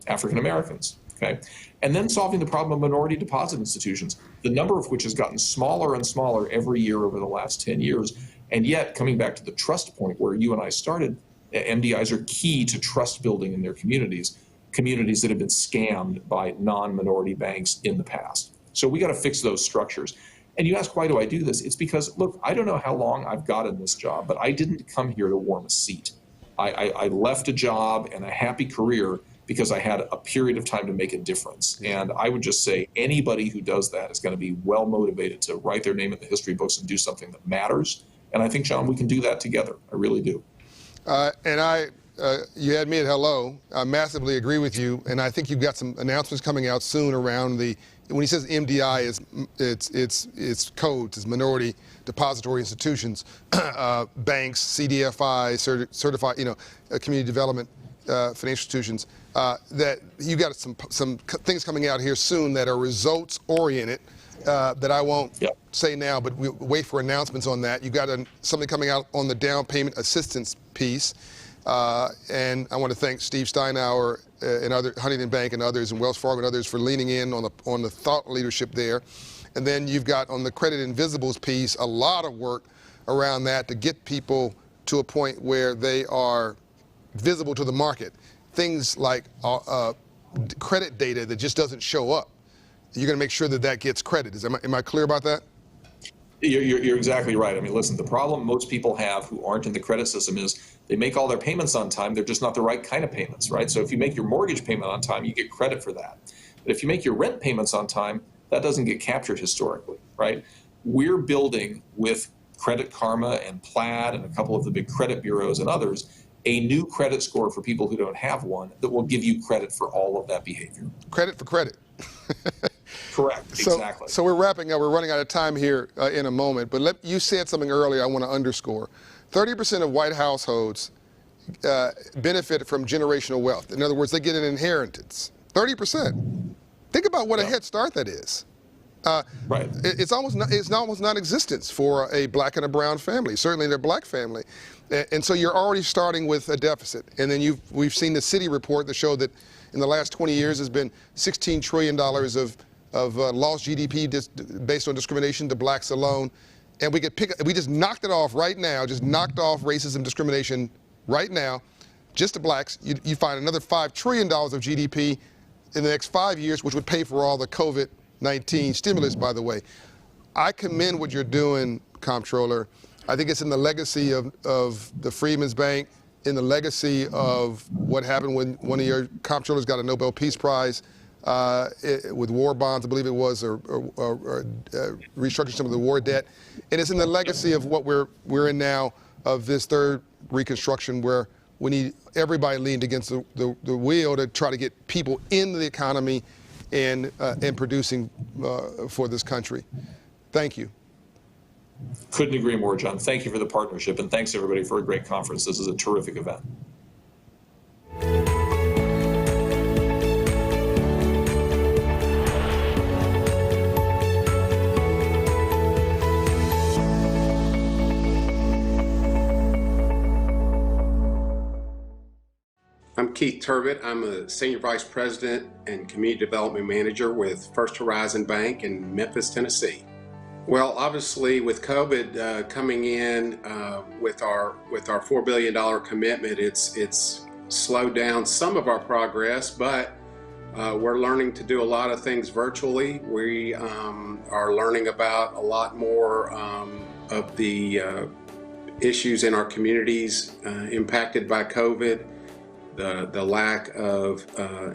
S11: African Americans. Okay. And then solving the problem of minority deposit institutions, the number of which has gotten smaller and smaller every year over the last 10 years. And yet, coming back to the trust point where you and I started, MDIs are key to trust building in their communities that have been scammed by non-minority banks in the past. So we got to fix those structures. And you ask, why do I do this? It's because, look, I don't know how long I've got in this job, but I didn't come here to warm a seat. I left a job and a happy career because I had a period of time to make a difference. And I would just say anybody who does that is going to be well motivated to write their name in the history books and do something that matters. And I think, John, we can do that together. I really do.
S4: You had me at hello. I massively agree with you, and I think you've got some announcements coming out soon around when he says MDI, it's codes, it's minority depository institutions, banks, CDFI, certified, community development financial institutions. That you got some things coming out here soon that are results oriented. That I won't say now, but we'll wait for announcements on that. You got something coming out on the down payment assistance piece. And I want to thank Steve Steinauer and Huntington Bank and others, and Wells Fargo and others for leaning in on the thought leadership there. And then you've got on the credit invisibles piece a lot of work around that to get people to a point where they are visible to the market. Things like credit data that just doesn't show up. You're going to make sure that gets credit. Am I clear about that?
S11: You're exactly right. I mean, listen, the problem most people have who aren't in the credit system is they make all their payments on time. They're just not the right kind of payments, right? So if you make your mortgage payment on time, you get credit for that. But if you make your rent payments on time, that doesn't get captured historically, right? We're building with Credit Karma and Plaid and a couple of the big credit bureaus and others a new credit score for people who don't have one that will give you credit for all of that behavior.
S4: Credit for credit.
S11: Correct, exactly.
S4: So we're wrapping up. We're running out of time here in a moment, but you said something earlier I want to underscore. 30% of white households benefit from generational wealth. In other words, they get an inheritance. 30%. Think about what a head start that is.
S11: Right.
S4: It's almost non-existent for a black and a brown family, certainly in a black family. And so you're already starting with a deficit. And then we've seen the Citi report that showed that in the last 20 years has been $16 trillion of lost GDP based on discrimination to blacks alone. And we just knocked it off right now, just knocked off racism, discrimination right now, just to blacks. You find another $5 trillion of GDP in the next 5 years, which would pay for all the COVID-19 stimulus, by the way. I commend what you're doing, Comptroller. I think it's in the legacy of the Freedmen's Bank, in the legacy of what happened when one of your comptrollers got a Nobel Peace Prize with war bonds, I believe it was, or restructuring some of the war debt. And it's in the legacy of what we're in now of this third Reconstruction, where we need everybody leaned against the wheel to try to get people into the economy and producing for this country. Thank you.
S11: Couldn't agree more, John. Thank you for the partnership, and thanks everybody for a great conference. This is a terrific event.
S12: I'm Keith Turbett. I'm a Senior Vice President and Community Development Manager with First Horizon Bank in Memphis, Tennessee. Well, obviously, with COVID coming in with our $4 billion commitment, it's slowed down some of our progress, but we're learning to do a lot of things virtually. We are learning about a lot more of the issues in our communities impacted by COVID. The lack of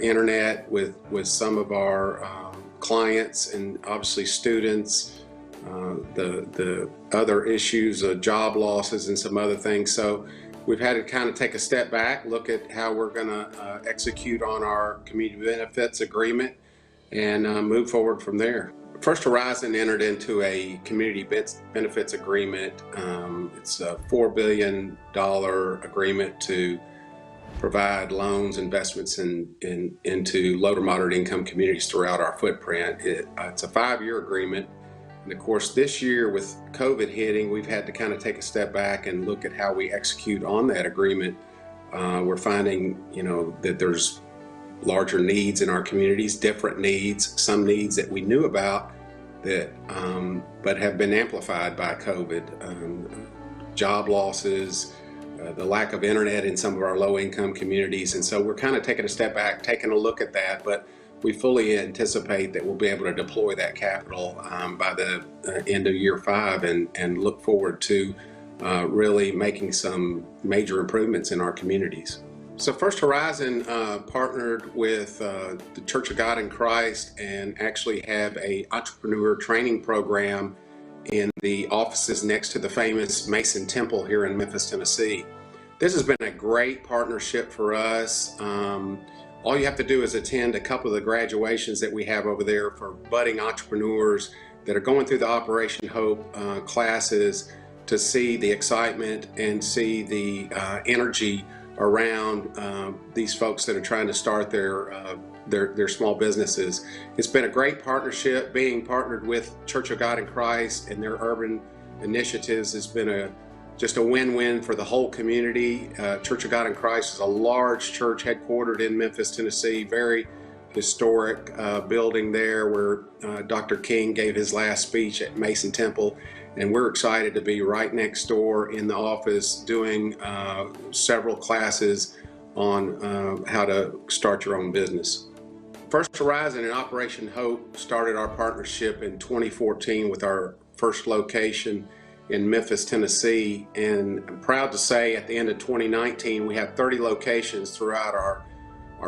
S12: internet with some of our clients and obviously students, the other issues of job losses and some other things. So we've had to kind of take a step back, look at how we're going to execute on our community benefits agreement and move forward from there. First Horizon entered into a community benefits agreement. It's a $4 billion agreement to provide loans, investments into low to moderate income communities throughout our footprint. It's a 5-year agreement. And of course, this year with COVID hitting, we've had to kind of take a step back and look at how we execute on that agreement. We're finding, that there's larger needs in our communities, different needs, some needs that we knew about that, but have been amplified by COVID. Job losses, the lack of internet in some of our low-income communities. And so we're kind of taking a step back, taking a look at that. But we fully anticipate that we'll be able to deploy that capital by the end of year 5 and look forward to really making some major improvements in our communities. So First Horizon partnered with the Church of God in Christ and actually have an entrepreneur training program in the offices next to the famous Mason Temple here in Memphis, Tennessee. This has been a great partnership for us. All you have to do is attend a couple of the graduations that we have over there for budding entrepreneurs that are going through the Operation Hope classes to see the excitement and see the energy around these folks that are trying to start their small businesses. It's been a great partnership. Being partnered with Church of God in Christ and their urban initiatives has been just a win-win for the whole community. Church of God in Christ is a large church headquartered in Memphis, Tennessee, very historic building there where Dr. King gave his last speech at Mason Temple. And we're excited to be right next door in the office doing several classes on how to start your own business. First Horizon and Operation Hope started our partnership in 2014 with our first location in Memphis, Tennessee. And I'm proud to say at the end of 2019, we have 30 locations throughout our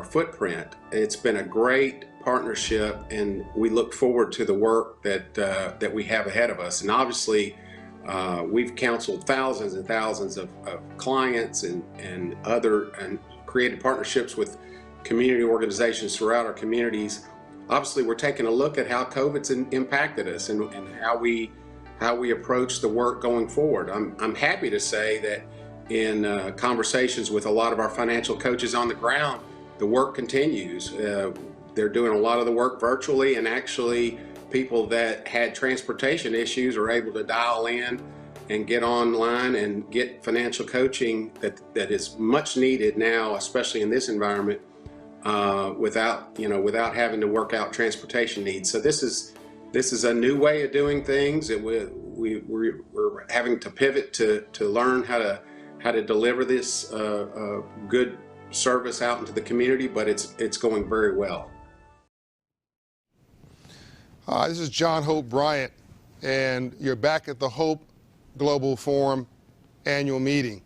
S12: footprint. It's been a great partnership, and we look forward to the work that we have ahead of us. And obviously, we've counseled thousands and thousands of clients and created partnerships with community organizations throughout our communities. Obviously, we're taking a look at how COVID's impacted us and how we approach the work going forward. I'm happy to say that in conversations with a lot of our financial coaches on the ground, the work continues. They're doing a lot of the work virtually, and actually people that had transportation issues are able to dial in and get online and get financial coaching that is much needed now, especially in this environment, without having to work out transportation needs. So this is a new way of doing things, and we're having to pivot to learn how to deliver this good service out into the community, but it's going very well.
S4: This is John Hope Bryant, and you're back at the Hope Global Forum annual meeting,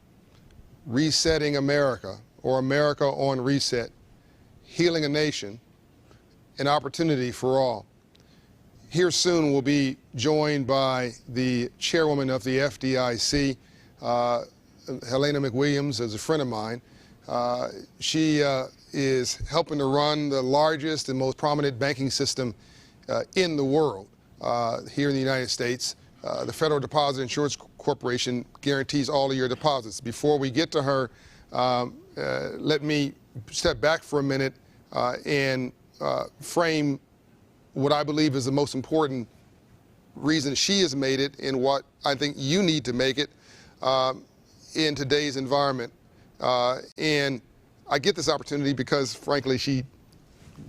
S4: Resetting America, or America on Reset, Healing a Nation, an Opportunity for All. Here soon we'll be joined by the chairwoman of the FDIC, Jelena McWilliams, is a friend of mine. She is helping to run the largest and most prominent banking system in the world here in the United States. The Federal Deposit Insurance Corporation guarantees all of your deposits. Before we get to her, let me step back for a minute and frame what I believe is the most important reason she has made it and what I think you need to make it in today's environment. And I get this opportunity because, frankly, she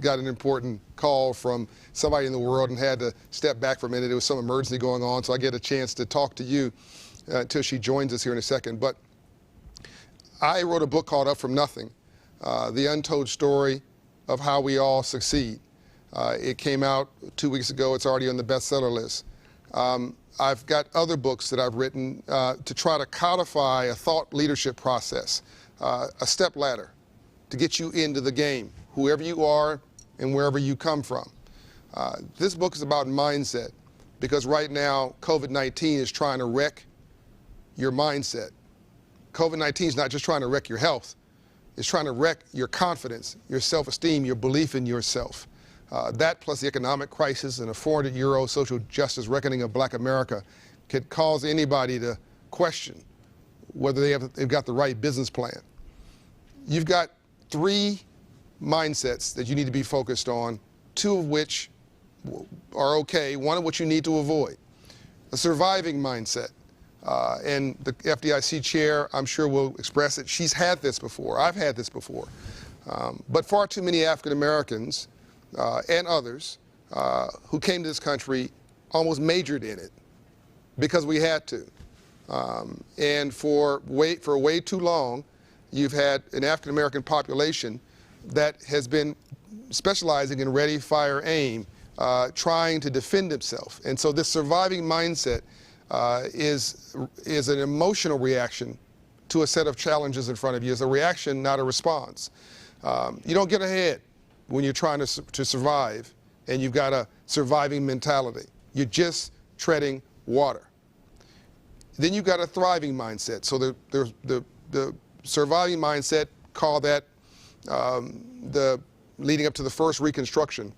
S4: got an important call from somebody in the world and had to step back for a minute. There was some emergency going on, so I get a chance to talk to you until she joins us here in a second. But I wrote a book called Up From Nothing, The Untold Story of How We All Succeed. It came out 2 weeks ago. It's already on the bestseller list. I've got other books that I've written to try to codify a thought leadership process, a step ladder to get you into the game, whoever you are and wherever you come from. This book is about mindset, because right now COVID-19 is trying to wreck your mindset. COVID-19 is not just trying to wreck your health. It's trying to wreck your confidence, your self-esteem, your belief in yourself. That plus the economic crisis and a 400-year-old social justice reckoning of Black America could cause anybody to question whether they've got the right business plan. You've got 3 mindsets that you need to be focused on, 2 of which are okay, 1 of which you need to avoid. A surviving mindset, and the FDIC chair, I'm sure, will express it. She's had this before. I've had this before. But far too many African Americans and others who came to this country almost majored in it because we had to. And for way too long, you've had an African American population that has been specializing in ready, fire, aim, trying to defend himself. And so this surviving mindset is an emotional reaction to a set of challenges in front of you. It's a reaction, not a response. You don't get ahead when you're trying to survive and you've got a surviving mentality. You're just treading water. Then you've got a thriving mindset. So the surviving mindset, call that the leading up to the first Reconstruction,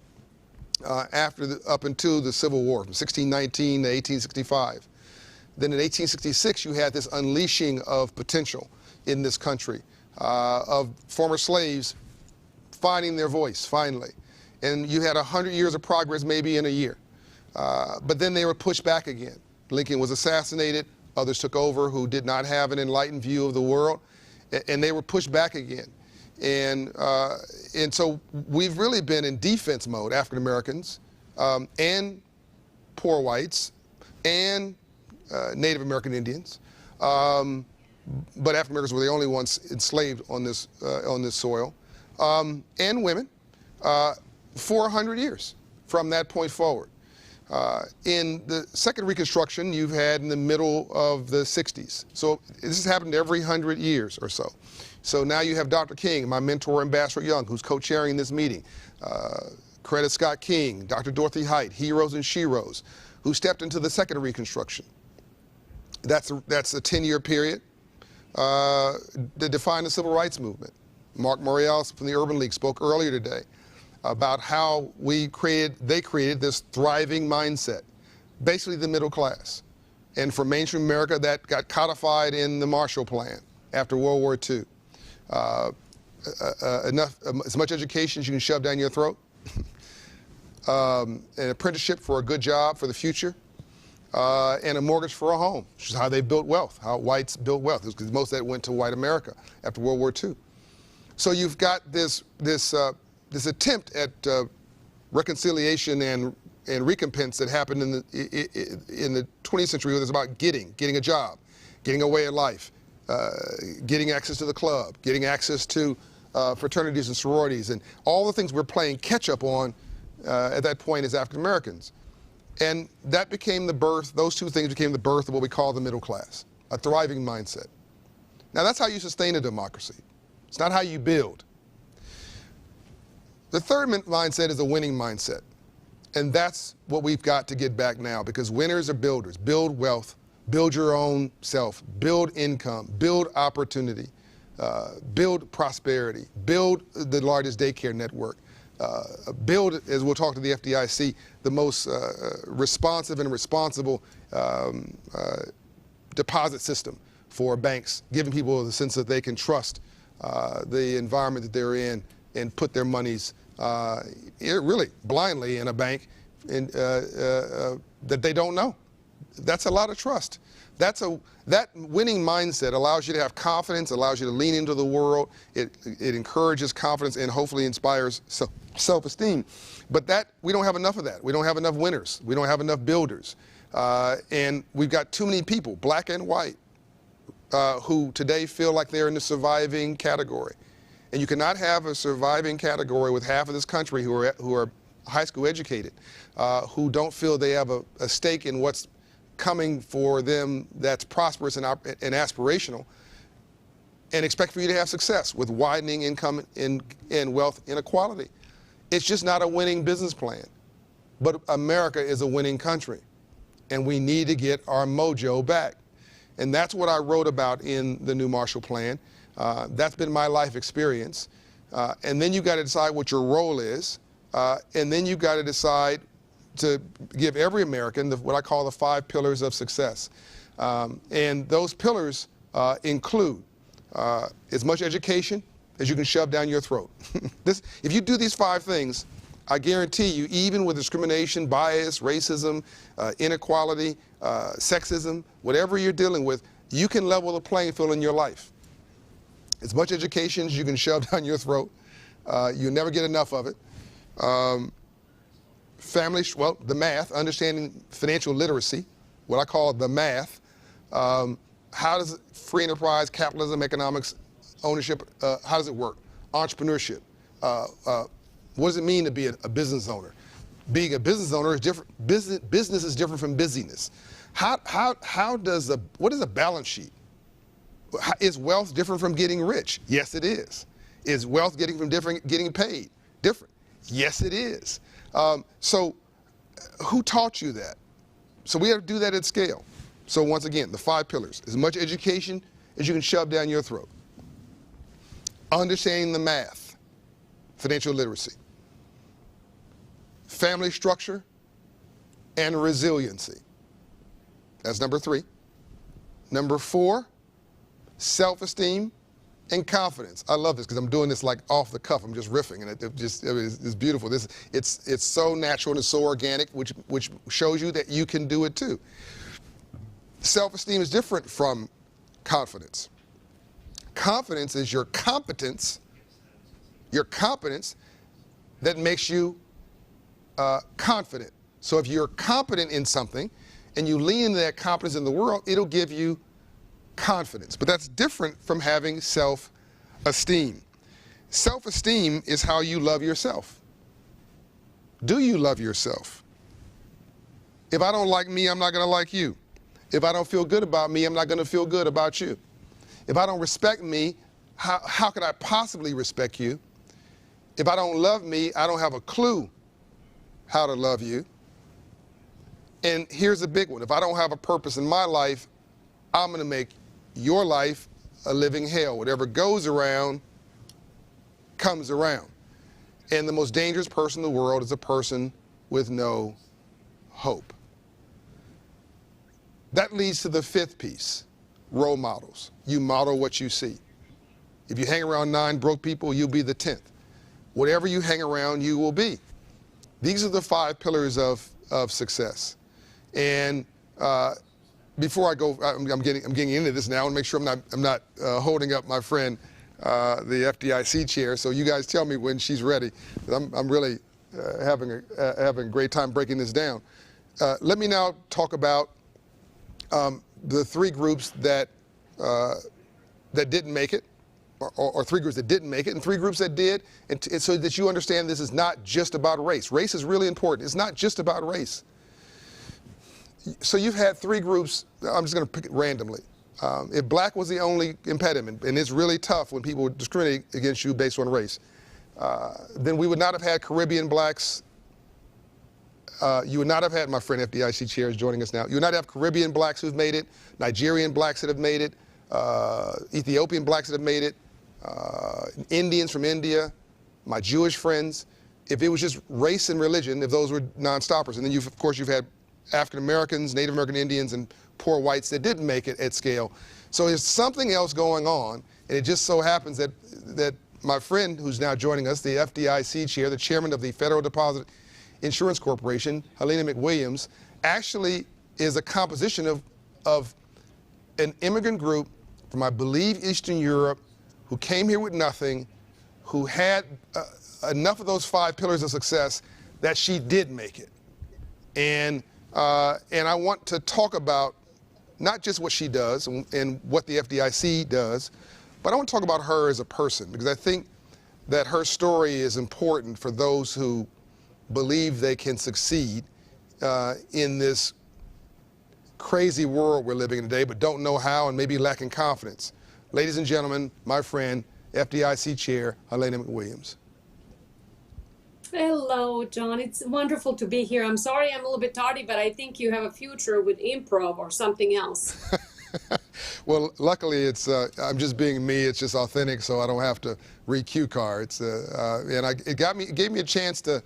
S4: up until the Civil War, from 1619 to 1865. Then in 1866, you had this unleashing of potential in this country, of former slaves finding their voice, finally. And you had 100 years of progress maybe in a year. But then they were pushed back again. Lincoln was assassinated. Others took over who did not have an enlightened view of the world. And they were pushed back again. And so we've really been in defense mode, African Americans and poor whites and Native American Indians. But African Americans were the only ones enslaved on this soil, and women, for 100 years from that point forward. In the second Reconstruction, you've had in the middle of the 60s. So this has happened every 100 years or so. So now you have Dr. King, my mentor, Ambassador Young, who's co-chairing this meeting. Coretta Scott King, Dr. Dorothy Height, heroes and sheroes, who stepped into the second Reconstruction. That's a 10-year period that defined the civil rights movement. Mark Morial from the Urban League spoke earlier today about how they created this thriving mindset, basically the middle class. And for mainstream America, that got codified in the Marshall Plan after World War II. As much education as you can shove down your throat, an apprenticeship for a good job for the future, and a mortgage for a home, which is how they built wealth, how whites built wealth, because most of that went to white America after World War II. So you've got this attempt at reconciliation and recompense that happened in the 20th century. It was about getting a job, getting a way of life, getting access to the club, getting access to fraternities and sororities, and all the things we're playing catch up on at that point as African Americans. And that became the birth, those two things became the birth of what we call the middle class, a thriving mindset. Now that's how you sustain a democracy. It's not how you build. The third mindset is a winning mindset. And that's what we've got to get back now, because winners are builders. Build wealth, build your own self, build income, build opportunity, build prosperity, build the largest daycare network, build, as we'll talk to the FDIC, the most responsive and responsible deposit system for banks, giving people the sense that they can trust the environment that they're in and put their monies really blindly in a bank that they don't know. That's a lot of trust. That winning mindset allows you to have confidence, allows you to lean into the world. It encourages confidence and hopefully inspires self-esteem. But we don't have enough of that. We don't have enough winners. We don't have enough builders. And we've got too many people, black and white, who today feel like they're in the surviving category. And you cannot have a surviving category with half of this country who are high school educated, who don't feel they have a stake in what's coming for them that's prosperous and aspirational, and expect for you to have success with widening income and wealth inequality. It's just not a winning business plan. But America is a winning country, and we need to get our mojo back. And that's what I wrote about in the new Marshall Plan. That's been my life experience. And then you've got to decide what your role is. And then you've got to decide to give every American what I call the 5 pillars of success. And those pillars include as much education as you can shove down your throat. If you do these 5 things, I guarantee you, even with discrimination, bias, racism, inequality, sexism, whatever you're dealing with, you can level the playing field in your life. As much education as you can shove down your throat. You'll never get enough of it. The math, understanding financial literacy, what I call the math. How does free enterprise, capitalism, economics, ownership, how does it work? Entrepreneurship, What does it mean to be a business owner? Being a business owner is different. Business is different from busyness. What is a balance sheet? Is wealth different from getting rich? Yes, it is. Is wealth getting paid? Different? Yes, it is. So who taught you that? So we have to do that at scale. So once again, the 5 pillars: as much education as you can shove down your throat. Understanding the math, financial literacy, family structure, and resiliency. That's number 3. Number 4, self-esteem and confidence. I love this because I'm doing this like off the cuff. I'm just riffing, and it's beautiful. It's so natural and it's so organic, which shows you that you can do it too. Self-esteem is different from confidence. Confidence is your competence that makes you confident. So if you're competent in something and you lean into that competence in the world, it'll give you confidence. But that's different from having self-esteem. Self-esteem is how you love yourself. Do you love yourself? If I don't like me, I'm not going to like you. If I don't feel good about me, I'm not going to feel good about you. If I don't respect me, how could I possibly respect you? If I don't love me, I don't have a clue how to love you. And here's a big one. If I don't have a purpose in my life, I'm going to make your life a living hell. Whatever goes around comes around. And the most dangerous person in the world is a person with no hope. That leads to the 5th piece, role models. You model what you see. If you hang around 9 broke people, you'll be the 10th. Whatever you hang around, you will be. These are the 5 pillars of success. And before I go, I'm getting into this now. I want to make sure I'm not holding up my friend, the FDIC chair. So you guys tell me when she's ready. I'm really having a great time breaking this down. Let me now talk about the 3 groups that didn't make it, or 3 groups that didn't make it, and 3 groups that did, and so that you understand this is not just about race. Race is really important. It's not just about race. So you've had 3 groups. I'm just going to pick it randomly. If black was the only impediment, and it's really tough when people discriminate against you based on race, then we would not have had Caribbean blacks. You would not have had, my friend FDIC chair is joining us now. You would not have Caribbean blacks who've made it, Nigerian blacks that have made it, Ethiopian blacks that have made it, Indians from India, my Jewish friends. If it was just race and religion, if those were non-stoppers. And then of course you've had African Americans, Native American Indians, and poor whites that didn't make it at scale. So there's something else going on, and it just so happens that my friend who's now joining us, the FDIC chair, the chairman of the Federal Deposit Insurance Corporation, Jelena McWilliams, actually is a composition of an immigrant group from, I believe, Eastern Europe, who came here with nothing, who had enough of those 5 pillars of success that she did make it. And I want to talk about not just what she does and what the FDIC does, but I want to talk about her as a person, because I think that her story is important for those who believe they can succeed in this crazy world we're living in today, but don't know how and maybe lacking confidence. Ladies and gentlemen, my friend, FDIC Chair, Jelena McWilliams.
S13: Hello, John. It's wonderful to be here. I'm sorry I'm a little bit tardy, but I think you have a future with improv or something else.
S4: Well, luckily, I'm just being me. It's just authentic, so I don't have to read cue cards. It gave me a chance to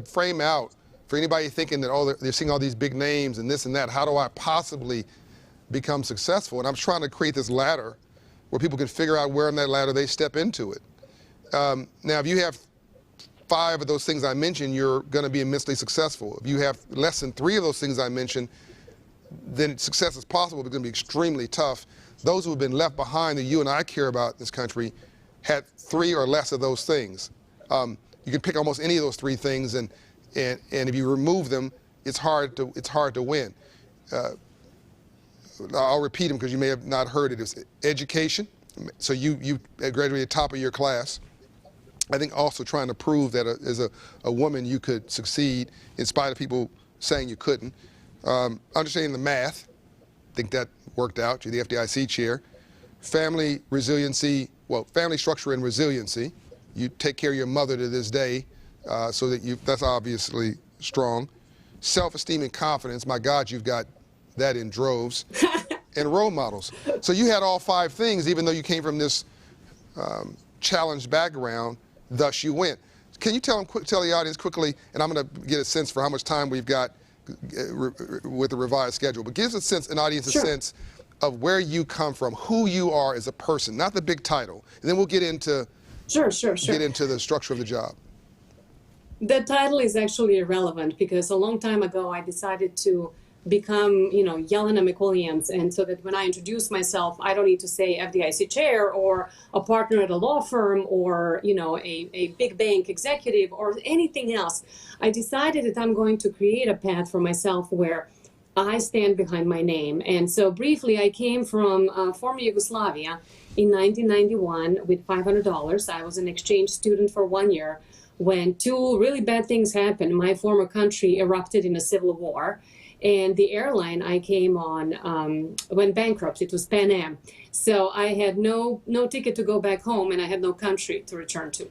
S4: frame out for anybody thinking that they're seeing all these big names and this and that. How do I possibly become successful? And I'm trying to create this ladder where people can figure out where on that ladder they step into it. Now, if you have 5 of those things I mentioned, you're going to be immensely successful. If you have less than 3 of those things I mentioned, then success is possible, but it's going to be extremely tough. Those who have been left behind that you and I care about in this country had 3 or less of those things. You can pick almost any of those 3 things, and if you remove them, it's hard to win. I'll repeat them because you may have not heard it. It's education. So you graduated top of your class. I think also trying to prove that as a woman you could succeed in spite of people saying you couldn't. Understanding the math, I think that worked out. You're the FDIC chair. Family resiliency, well, family structure and resiliency. You take care of your mother to this day, so that's obviously strong. Self-esteem and confidence, my God, you've got that in droves. And role models. So you had all 5 things, even though you came from this challenged background, thus you went. Can you tell the audience quickly, and I'm going to get a sense for how much time we've got with the revised schedule, but give us an audience a sense of where you come from, who you are as a person, not the big title. And then we'll get into get into the structure of the job.
S13: The title is actually irrelevant because a long time ago I decided to become, Jelena McWilliams, and so that when I introduce myself, I don't need to say FDIC chair or a partner at a law firm or, a big bank executive or anything else. I decided that I'm going to create a path for myself where I stand behind my name. And so briefly, I came from former Yugoslavia in 1991 with $500. I was an exchange student for 1 year when 2 really bad things happened. My former country erupted in a civil war. And the airline I came on went bankrupt. It was Pan Am. So I had no ticket to go back home, and I had no country to return to.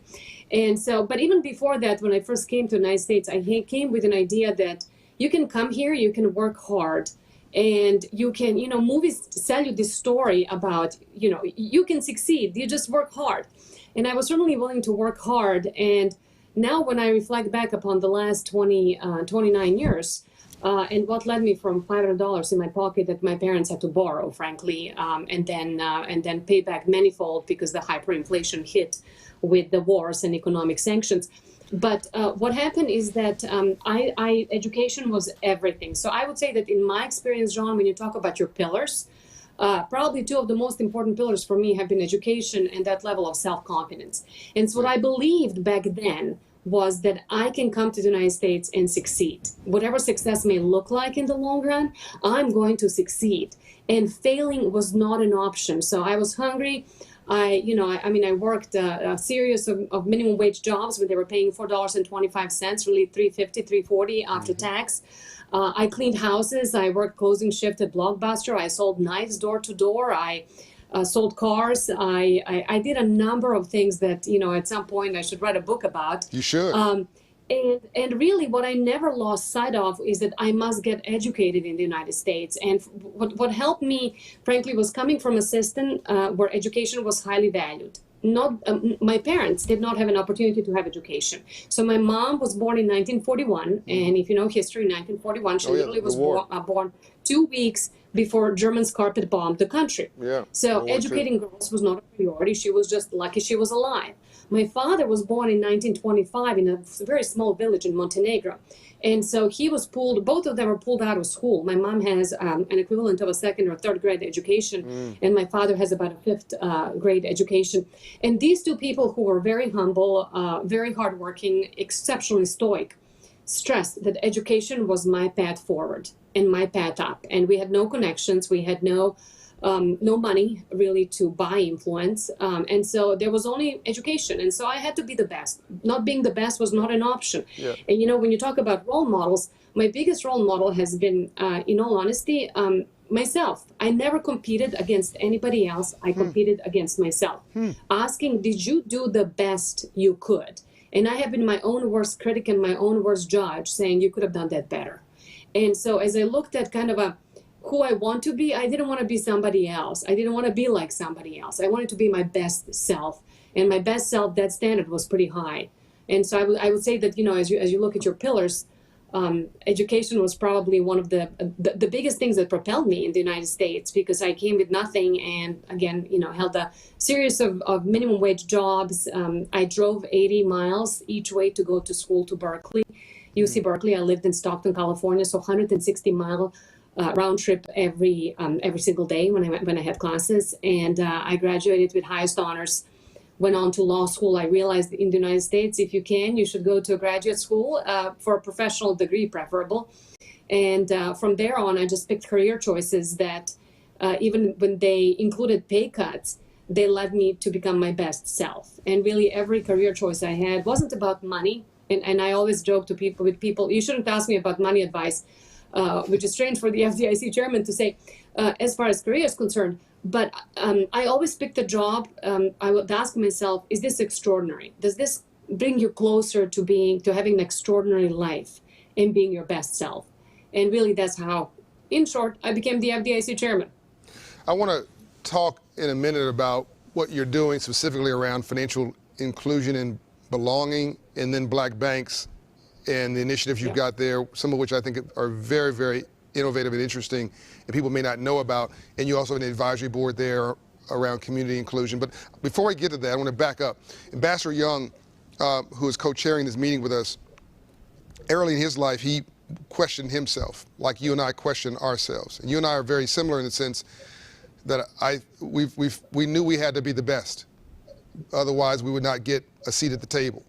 S13: And so, but even before that, when I first came to the United States, I came with an idea that you can come here, you can work hard, and you can, movies sell you this story about, you can succeed, you just work hard. And I was certainly willing to work hard. And now when I reflect back upon the last 29 years, and what led me from $500 in my pocket that my parents had to borrow, frankly, and then pay back manifold because the hyperinflation hit with the wars and economic sanctions. But what happened is that education was everything. So I would say that in my experience, John, when you talk about your pillars, probably 2 of the most important pillars for me have been education and that level of self-confidence. And so what I believed back then was that I can come to the United States and succeed. Whatever success may look like in the long run, I'm going to succeed. And failing was not an option. So I was hungry. I worked a series of minimum wage jobs where they were paying $4.25, really $3.50, $3.40 after tax. I cleaned houses. I worked closing shift at Blockbuster. I sold knives door to door. I sold cars. I did a number of things that, at some point I should write a book about.
S4: You should.
S13: And really what I never lost sight of is that I must get educated in the United States. And what helped me, frankly, was coming from a system where education was highly valued. My parents did not have an opportunity to have education. So my mom was born in 1941. And if you know history, 1941, she literally was born 2 weeks before Germans carpet bombed the country. So educating girls was not a priority. She was just lucky she was alive. My father was born in 1925 in a very small village in Montenegro. And so he was both of them were pulled out of school. My mom has an equivalent of a 2nd or 3rd grade education, and my father has about a 5th grade education. And these 2 people who were very humble, very hardworking, exceptionally stoic, stressed that education was my path forward and my path up. And we had no connections. We had no money really to buy influence. And so there was only education. And so I had to be the best. Not being the best was not an option. And, when you talk about role models, my biggest role model has been, in all honesty, myself. I never competed against anybody else. I competed against myself. Asking, did you do the best you could? And I have been my own worst critic and my own worst judge, saying you could have done that better. And so as I looked at kind of who I want to be, I didn't want to be somebody else. I didn't want to be like somebody else. I wanted to be my best self. And my best self, that standard was pretty high. And so I would say that, as you look at your pillars, education was probably one of the biggest things that propelled me in the United States, because I came with nothing and, again, held a series of minimum wage jobs. I drove 80 miles each way to go to school to Berkeley, UC Berkeley. I lived in Stockton, California, so 160-mile round trip every single day when I had classes. And I graduated with highest honors. Went on to law school. I realized in the United States, if you can, you should go to a graduate school for a professional degree, preferable. And from there on, I just picked career choices that even when they included pay cuts, they led me to become my best self. And really every career choice I had wasn't about money. And I always joke to people, you shouldn't ask me about money advice, which is strange for the FDIC chairman to say, as far as career is concerned. But I always picked a job. I would ask myself, is this extraordinary? Does this bring you closer to having an extraordinary life and being your best self? And really that's how, in short, I became the FDIC chairman.
S4: I want to talk in a minute about what you're doing specifically around financial inclusion and belonging, and then black banks and the initiatives you've got there, some of which I think are very, very innovative and interesting, and people may not know about. And you also have an advisory board there around community inclusion. But before I get to that, I want to back up. Ambassador Young, who is co-chairing this meeting with us, early in his life, he questioned himself, like you and I question ourselves. And you and I are very similar in the sense that we knew we had to be the best. Otherwise, we would not get a seat at the table.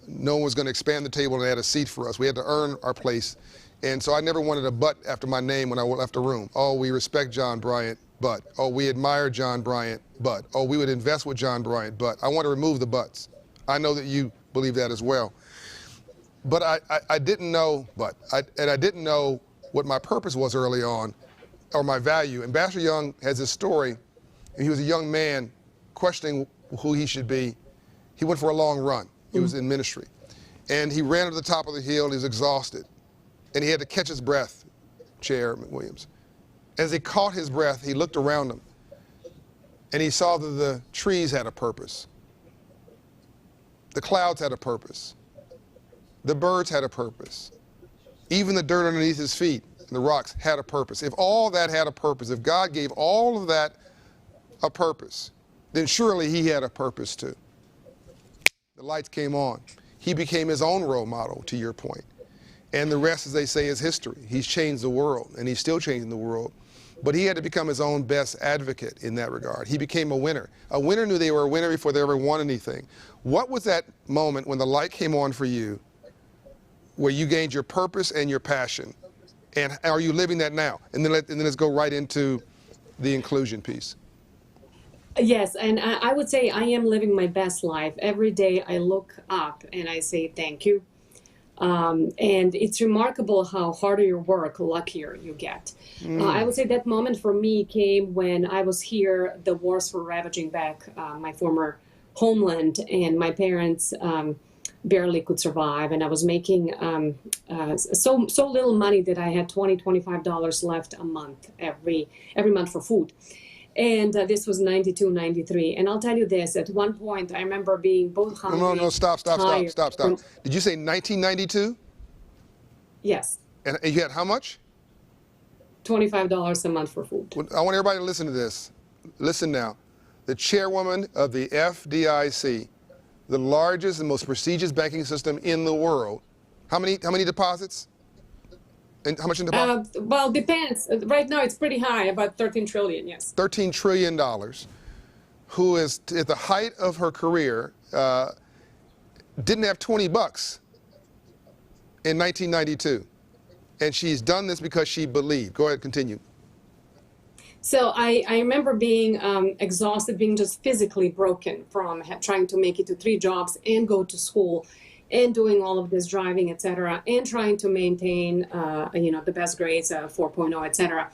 S4: No one was going to expand the table and add a seat for us. We had to earn our place. And so I never wanted a but after my name when I left the room. Oh, we respect John Bryant, but. Oh, we admire John Bryant, but. Oh, we would invest with John Bryant, but. I want to remove the buts. I know that you believe that as well. But I didn't know, and I didn't know what my purpose was early on, or my value. Ambassador Young has this story, and he was a young man questioning who he should be. He went for a long run. He was in ministry. And he ran to the top of the hill, he was exhausted. And he had to catch his breath, Chair McWilliams. As he caught his breath, he looked around him, and he saw that the trees had a purpose. The clouds had a purpose. The birds had a purpose. Even the dirt underneath his feet and the rocks had a purpose. If all that had a purpose, if God gave all of that a purpose, then surely he had a purpose too. The lights came on. He became his own role model, to your point. And the rest, as they say, is history. He's changed the world, and he's still changing the world. But he had to become his own best advocate in that regard. He became a winner. A winner knew they were a winner before they ever won anything. What was that moment when the light came on for you, where you gained your purpose and your passion? And are you living that now? And then let's go right into the inclusion piece.
S13: Yes, and I would say I am living my best life. Every day I look up and I say thank you. And it's remarkable how harder you work, luckier you get. I would say that moment for me came when I was here, the wars were ravaging back my former homeland, and my parents barely could survive. And I was making so little money that I had $20-$25 left a month, every month for food. And this was 92, 93. And I'll tell you this, at one point, I remember being both hungry.
S4: No, stop. Did you say 1992?
S13: Yes.
S4: And you had how much?
S13: $25 a month for food.
S4: I want everybody to listen to this. Listen now. The chairwoman of the FDIC, the largest and most prestigious banking system in the world. How many deposits? And how much in deposits?
S13: Well, depends. Right now, it's pretty high, about 13 trillion, yes.
S4: $13 trillion, who is at the height of her career, didn't have 20 bucks in 1992. And she's done this because she believed. Go ahead, continue.
S13: So I remember being exhausted, being just physically broken from trying to make it to 3 jobs and go to school and doing all of this driving, et cetera, and trying to maintain, the best grades, 4.0, et cetera.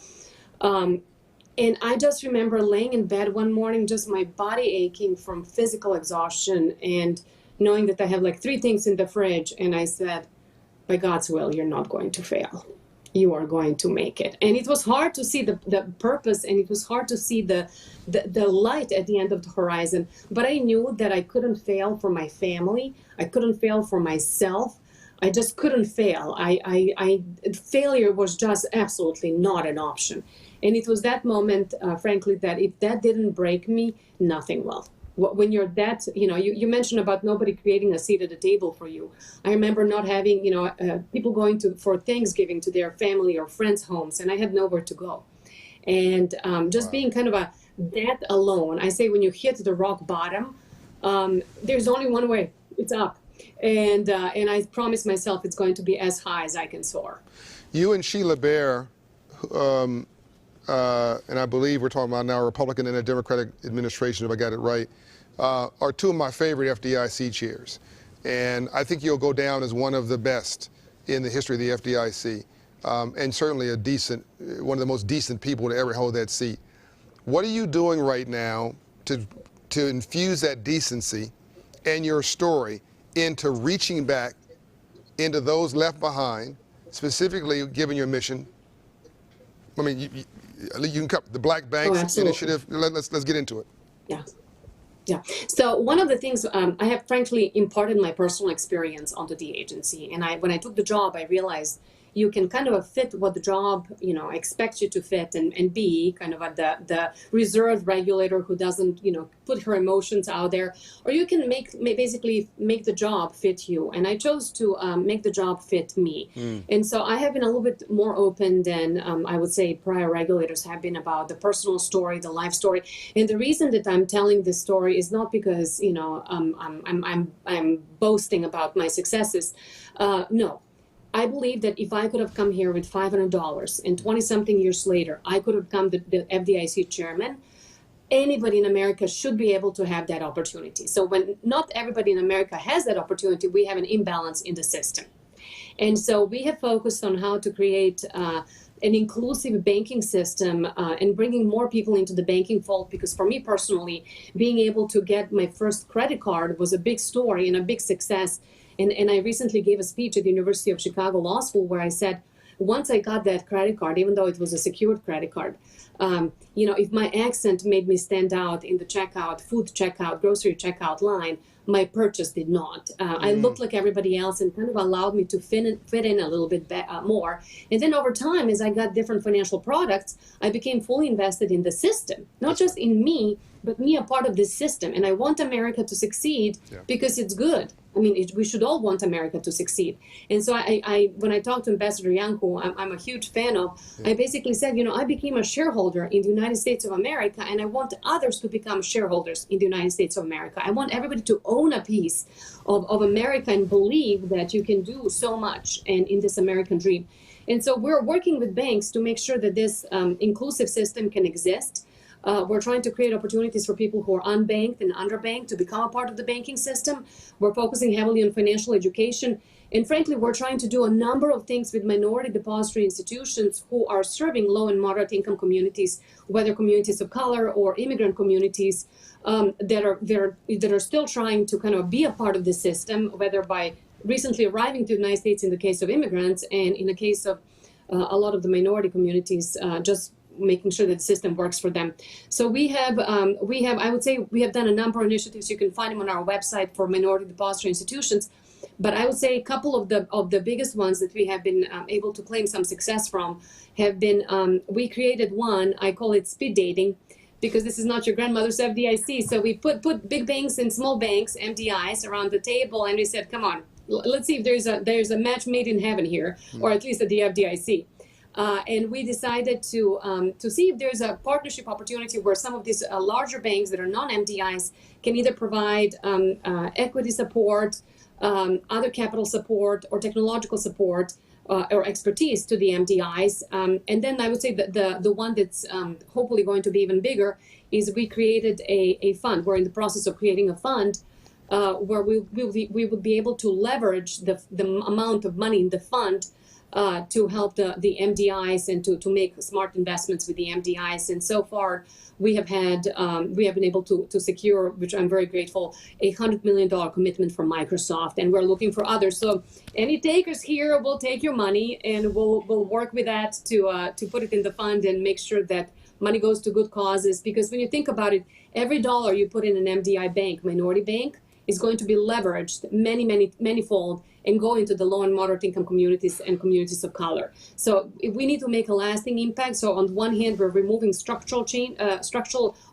S13: And I just remember laying in bed one morning, just my body aching from physical exhaustion and knowing that I have like 3 things in the fridge. And I said, by God's will, you're not going to fail. You are going to make it. And it was hard to see the purpose, and it was hard to see the light at the end of the horizon. But I knew that I couldn't fail for my family. I couldn't fail for myself. I just couldn't fail. Failure was just absolutely not an option. And it was that moment, frankly, that if that didn't break me, nothing will. When you're that, you mentioned about nobody creating a seat at the table for you. I remember not having, people going for Thanksgiving to their family or friends' homes, and I had nowhere to go. And just being kind of that alone, I say when you hit the rock bottom, there's only one way, it's up. And I promised myself it's going to be as high as I can soar.
S4: You and Sheila Bair, and I believe we're talking about now a Republican and a Democratic administration, if I got it right, are two of my favorite FDIC chairs. And I think you'll go down as one of the best in the history of the FDIC, and certainly one of the most decent people to ever hold that seat. What are you doing right now to infuse that decency and your story into reaching back into those left behind, specifically given your mission? I mean, you can cover the Black Banks Initiative. Let's get into it.
S13: Yeah. Yeah. So one of the things I have frankly imparted my personal experience onto the agency. And when I took the job, I realized you can kind of fit what the job, expects you to fit and be kind of the reserved regulator who doesn't, put her emotions out there, or you can basically make the job fit you. And I chose to make the job fit me. And so I have been a little bit more open than I would say prior regulators have been about the personal story, the life story. And the reason that I'm telling this story is not because, I'm boasting about my successes. No. I believe that if I could have come here with $500 and 20-something years later, I could have become the FDIC chairman, anybody in America should be able to have that opportunity. So when not everybody in America has that opportunity, we have an imbalance in the system. And so we have focused on how to create an inclusive banking system and bringing more people into the banking fold, because for me personally, being able to get my first credit card was a big story and a big success. And I recently gave a speech at the University of Chicago Law School where I said, once I got that credit card, even though it was a secured credit card, if my accent made me stand out in the checkout, food checkout, grocery checkout line, my purchase did not. I looked like everybody else and kind of allowed me to fit in a little bit more. And then over time, as I got different financial products, I became fully invested in the system, not just in me, but me a part of this system. And I want America to succeed because it's good. I mean, we should all want America to succeed. And so when I talked to Ambassador Young, who I'm a huge fan of, I basically said, I became a shareholder in the United States of America, and I want others to become shareholders in the United States of America. I want everybody to own a piece of America and believe that you can do so much and in this American dream. And so we're working with banks to make sure that this inclusive system can exist. We're trying to create opportunities for people who are unbanked and underbanked to become a part of the banking system. We're focusing heavily on financial education. And frankly, we're trying to do a number of things with minority depository institutions who are serving low and moderate income communities, whether communities of color or immigrant communities that are still trying to kind of be a part of the system, whether by recently arriving to the United States in the case of immigrants, and in the case of a lot of the minority communities, just making sure that the system works for them. So we have done a number of initiatives. You can find them on our website for minority depository institutions. But I would say a couple of the biggest ones that we have been able to claim some success from have been, we created one, I call it speed dating, because this is not your grandmother's FDIC. So we put big banks and small banks, MDIs, around the table, and we said, come on, let's see if there's a match made in heaven here, or at least at the FDIC. And we decided to see if there's a partnership opportunity where some of these larger banks that are non-MDIs can either provide equity support, other capital support, or technological support or expertise to the MDIs. And then I would say that the one that's hopefully going to be even bigger is we created a fund. We're in the process of creating a fund where we would be able to leverage the amount of money in the fund to help the MDIs and to make smart investments with the MDIs. And so far, we have been able to secure, which I'm very grateful, a $100 million commitment from Microsoft, and we're looking for others. So any takers here will take your money, and we'll work with that to put it in the fund and make sure that money goes to good causes. Because when you think about it, every dollar you put in an MDI bank, minority bank, is going to be leveraged many-fold and go into the low and moderate income communities and communities of color. So we need to make a lasting impact. So on one hand, we're removing structural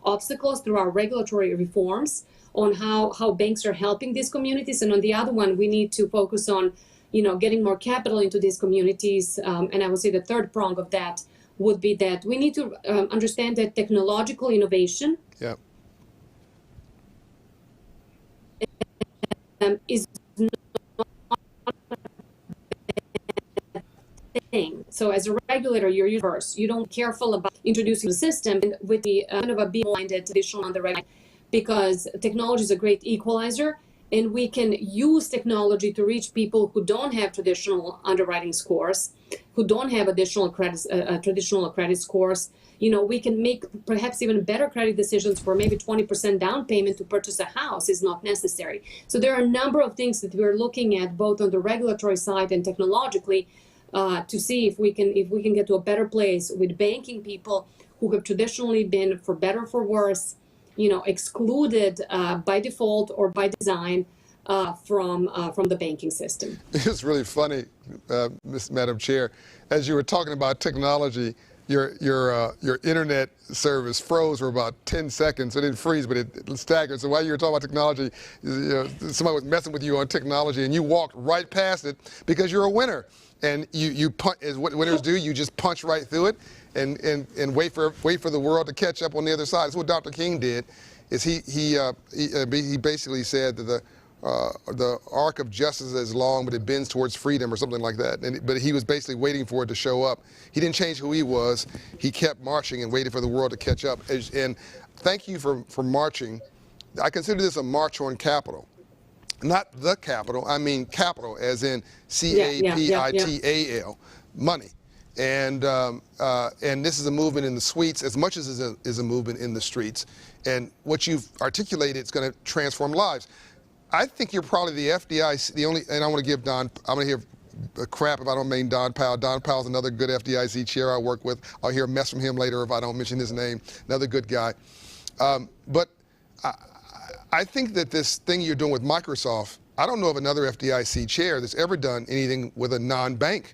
S13: obstacles through our regulatory reforms on how banks are helping these communities. And on the other one, we need to focus on, getting more capital into these communities. And I would say the third prong of that would be that we need to understand that technological innovation is not a thing. So as a regulator, you're first. You don't be careful about, introducing the system and with the kind of a being-minded traditional underwriting, because technology is a great equalizer, and we can use technology to reach people who don't have traditional underwriting scores, who don't have additional traditional credit scores. You know, we can make perhaps even better credit decisions where maybe 20% down payment to purchase a house is not necessary. So there are a number of things that we're looking at both on the regulatory side and technologically to see if we can get to a better place with banking people who have traditionally been, for better or for worse, you know, excluded by default or by design from the banking system.
S4: It's really funny, Madam Chair, as you were talking about technology, your internet service froze for about 10 seconds. It didn't freeze, but it staggered. So while you were talking about technology, you know, somebody was messing with you on technology, and you walked right past it because you're a winner. And you punch, as what winners do, you just punch right through it and wait for the world to catch up on the other side. That's what Dr. King did. Is he basically said that the arc of justice is long, but it bends towards freedom or something like that. But he was basically waiting for it to show up. He didn't change who he was. He kept marching and waited for the world to catch up. And thank you for marching. I consider this a march on capital. Not the capital, I mean capital, as in C-A-P-I-T-A-L, money. And this is a movement in the suites as much as it is a movement in the streets. And what you've articulated is going to transform lives. I think you're probably the FDIC, and I want to give Don, I'm going to hear crap if I don't mean Don Powell. Don Powell's another good FDIC chair I work with. I'll hear a mess from him later if I don't mention his name. Another good guy. But I think that this thing you're doing with Microsoft, I don't know of another FDIC chair that's ever done anything with a non-bank.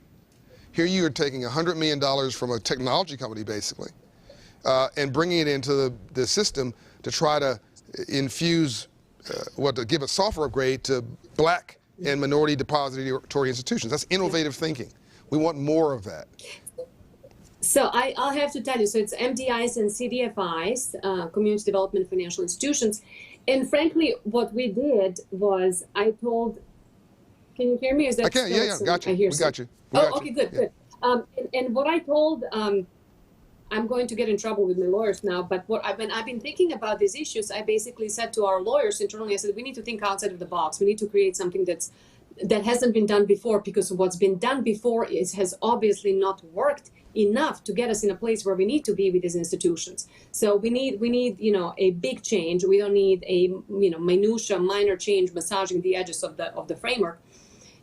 S4: Here you are taking $100 million from a technology company, basically, and bringing it into the system to try to infuse, to give a software upgrade to black and minority depository institutions. That's innovative thinking. We want more of that.
S13: So I'll have to tell you, so it's MDIs and CDFIs, Community Development Financial Institutions. And frankly, what we did was I told, can you hear me? Is that
S4: I can, yeah, got you. We got you.
S13: Okay, good. And what I told, I'm going to get in trouble with my lawyers now, but when I've been thinking about these issues, I basically said to our lawyers internally, I said, we need to think outside of the box. We need to create something that hasn't been done before, because what's been done before has obviously not worked enough to get us in a place where we need to be with these institutions. So we need a big change. We don't need a minor change massaging the edges of the framework.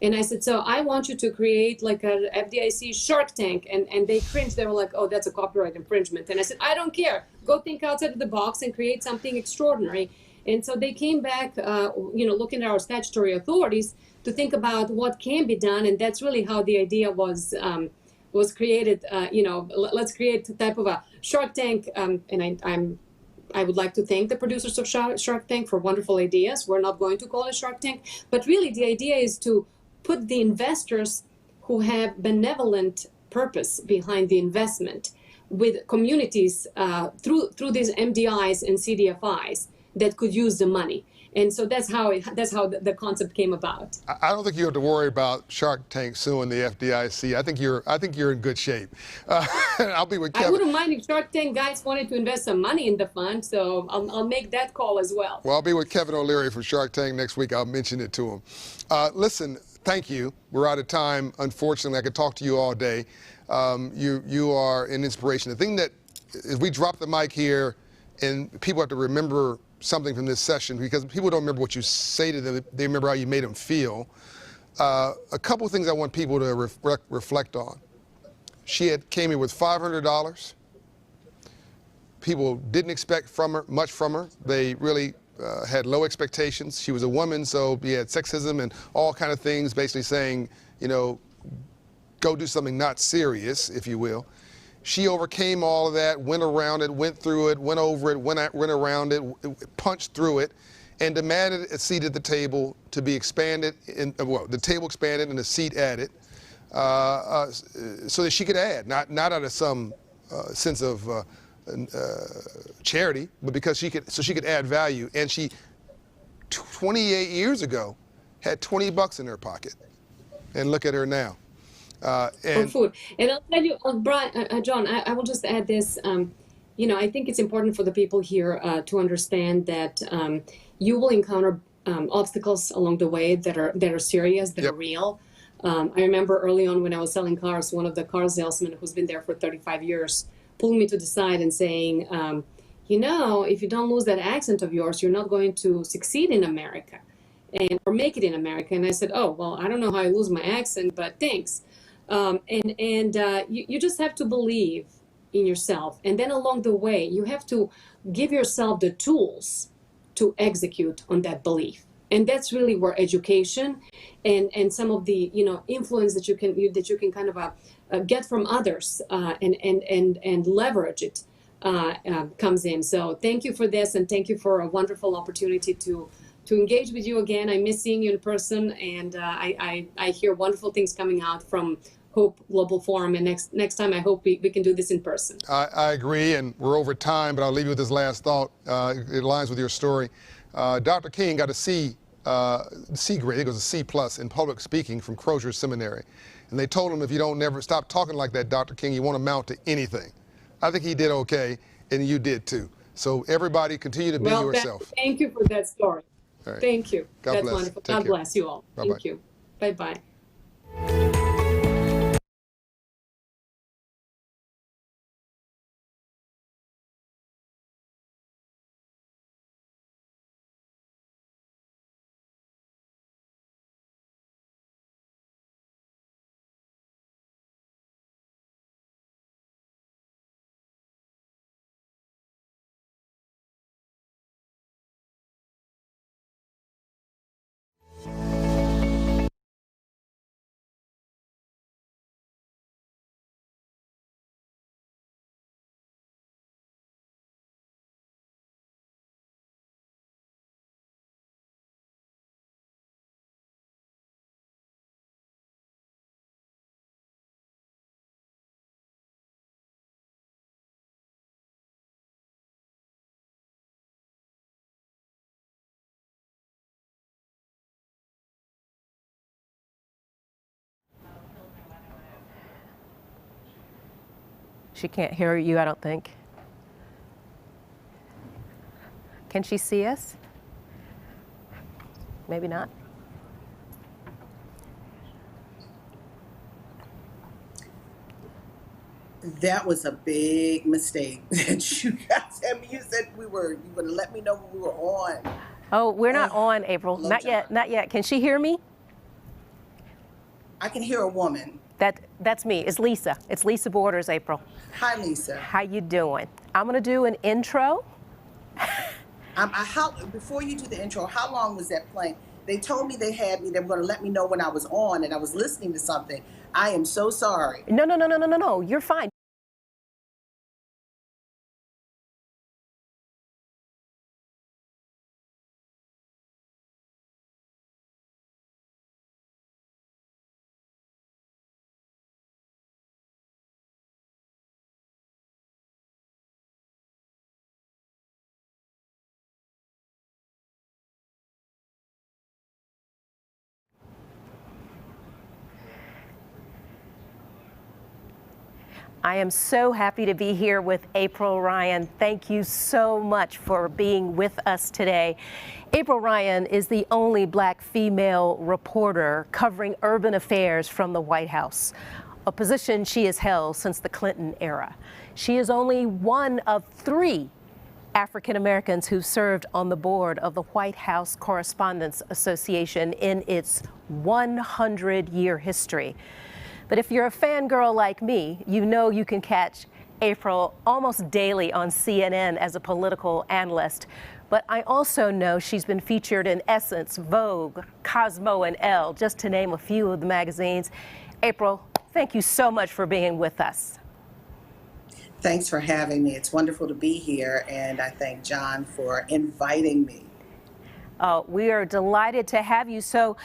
S13: And I said, so I want you to create like a FDIC Shark Tank. And they cringed. They were like, oh, that's a copyright infringement. And I said, I don't care. Go think outside of the box and create something extraordinary. And so they came back, looking at our statutory authorities to think about what can be done. And that's really how the idea was created. Let's create a type of a Shark Tank. And I would like to thank the producers of Shark Tank for wonderful ideas. We're not going to call it Shark Tank, but really the idea is to put the investors who have benevolent purpose behind the investment with communities through these MDIs and CDFIs that could use the money. And so that's how the concept came about.
S4: I don't think you have to worry about Shark Tank suing the FDIC. I think you're in good shape. I'll be with Kevin.
S13: I wouldn't mind if Shark Tank guys wanted to invest some money in the fund, so I'll make that call as well.
S4: Well, I'll be with Kevin O'Leary from Shark Tank next week. I'll mention it to him. Listen, thank you. We're out of time. Unfortunately, I could talk to you all day. You are an inspiration. The thing that, if we drop the mic here, and people have to remember something from this session, because people don't remember what you say to them, they remember how you made them feel. A couple of things I want people to reflect on. She came here with $500. People didn't expect much from her. They really had low expectations. She was a woman, so we had sexism and all kind of things, basically saying, go do something not serious, if you will. She overcame all of that, went around it, went through it, went over it, went around it, punched through it, and demanded a seat at the table to be expanded, the table expanded and a seat added, so that she could add, not out of some sense of charity, but because she could add value. And she, 28 years ago, had $20 in her pocket, and look at her now.
S13: For food. And I'll tell you, Brian, John, I will just add this. You know, I think it's important for the people here to understand that you will encounter obstacles along the way that are serious, that are real. I remember early on when I was selling cars, one of the car salesmen who's been there for 35 years pulled me to the side and saying, you know, if you don't lose that accent of yours, you're not going to succeed in America or make it in America. And I said, oh, well, I don't know how I lose my accent, but thanks. You just have to believe in yourself. And then along the way, you have to give yourself the tools to execute on that belief. And that's really where education and some of the, you know, influence that you can kind of get from others and leverage it comes in. So thank you for this, and thank you for a wonderful opportunity to engage with you again. I miss seeing you in person, and I hear wonderful things coming out from Hope Global Forum, and next time I hope we can do this in person.
S4: I agree, and we're over time, but I'll leave you with this last thought. It aligns with your story. Dr. King got a C grade, I think it was a C+ in public speaking from Crozier Seminary. And they told him, if you don't never stop talking like that, Dr. King, you won't amount to anything. I think he did okay, and you did too. So everybody continue to be yourself.
S13: Thank you for that story.
S4: All right.
S13: Thank you.
S4: God
S13: That's
S4: bless.
S13: wonderful.
S4: Take
S13: God
S4: care.
S13: bless you all.
S4: Bye-bye.
S13: Thank you. Bye-bye.
S6: She can't hear you, I don't think. Can she see us? Maybe not.
S14: That was a big mistake that you guys had me. You said you were going to let me know when we were on.
S6: Oh, we're not on, April. Not yet, not yet. Can she hear me?
S14: I can hear a woman.
S6: That's me. It's Lisa. It's Lisa Borders, April.
S14: Hi, Lisa.
S6: How you doing? I'm going to do an intro.
S14: Before you do the intro, how long was that playing? They told me they had me. They were going to let me know when I was on, and I was listening to something. I am so sorry.
S6: No. You're fine. I am so happy to be here with April Ryan. Thank you so much for being with us today. April Ryan is the only Black female reporter covering urban affairs from the White House, a position she has held since the Clinton era. She is only one of 3 African Americans who served on the board of the White House Correspondents Association in its 100-year history. But if you're a fangirl like me, you know you can catch April almost daily on CNN as a political analyst. But I also know she's been featured in Essence, Vogue, Cosmo, and Elle, just to name a few of the magazines. April, thank you so much for being with us.
S14: Thanks for having me. It's wonderful to be here, and I thank John for inviting me.
S6: We are delighted to have you. So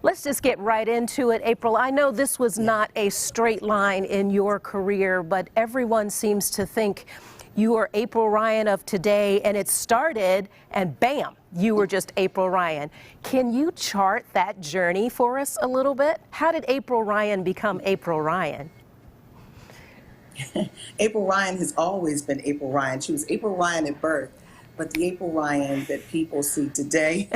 S6: let's just get right into it. April, I know this was not a straight line in your career, but everyone seems to think you are April Ryan of today, and it started, and bam, you were just April Ryan. Can you chart that journey for us a little bit? How did April Ryan become April Ryan?
S14: April Ryan has always been April Ryan. She was April Ryan at birth, but the April Ryan that people see today,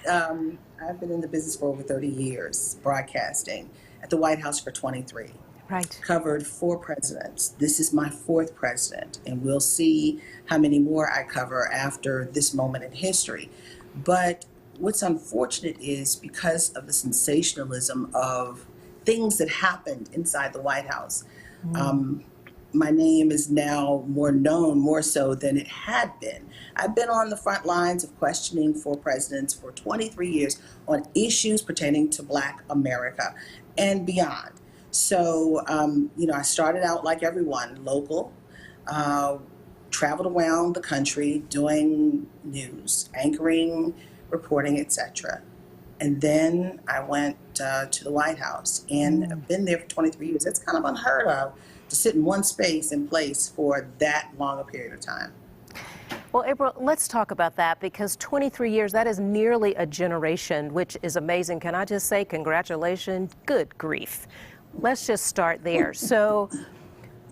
S14: I've been in the business for over 30 years, broadcasting at the White House for 23.
S6: Right.
S14: Covered 4 presidents. This is my 4th president, and we'll see how many more I cover after this moment in history. But what's unfortunate is because of the sensationalism of things that happened inside the White House, my name is now more known, more so than it had been. I've been on the front lines of questioning 4 presidents for 23 years on issues pertaining to Black America and beyond. So, I started out like everyone, local, traveled around the country doing news, anchoring, reporting, etc. And then I went to the White House, and I've been there for 23 years. It's kind of unheard of to sit in one space and place for that long a period of time.
S6: Well, April, let's talk about that, because 23 years, that is nearly a generation, which is amazing. Can I just say congratulations? Good grief. Let's just start there. So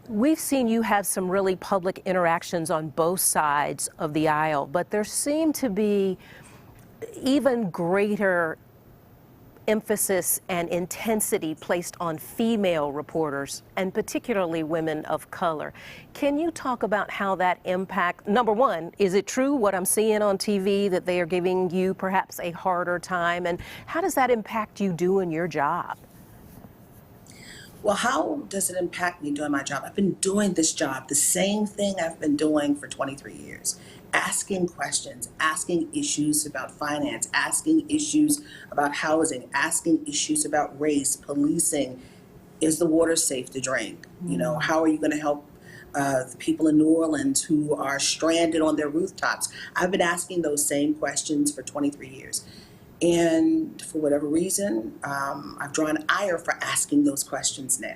S6: we've seen you have some really public interactions on both sides of the aisle, but there seem to be even greater emphasis and intensity placed on female reporters, and particularly women of color. Can you talk about how that impacts, number one, is it true what I'm seeing on TV that they are giving you perhaps a harder time, and how does that impact you doing your job?
S14: Well, how does it impact me doing my job? I've been doing this job, the same thing I've been doing for 23 years. Asking questions, asking issues about finance, asking issues about housing, asking issues about race, policing. Is the water safe to drink? You know, how are you going to help the people in New Orleans who are stranded on their rooftops? I've been asking those same questions for 23 years. And for whatever reason, I've drawn ire for asking those questions now.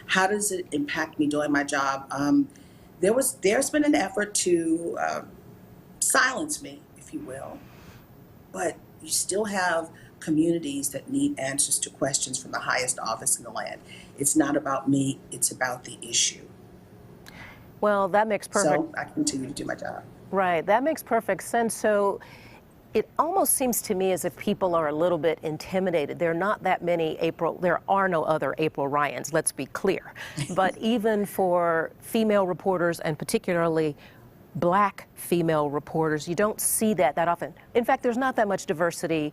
S14: How does it impact me doing my job? There's been an effort to silence me, if you will, but you still have communities that need answers to questions from the highest office in the land. It's not about me, it's about the issue.
S6: Well, that makes perfect.
S14: So I continue to do my job.
S6: Right, that makes perfect sense. So it almost seems to me as if people are a little bit intimidated. There are not that many there are no other April Ryans, let's be clear. But even for female reporters, and particularly Black female reporters, you don't see that often. In fact, there's not that much diversity,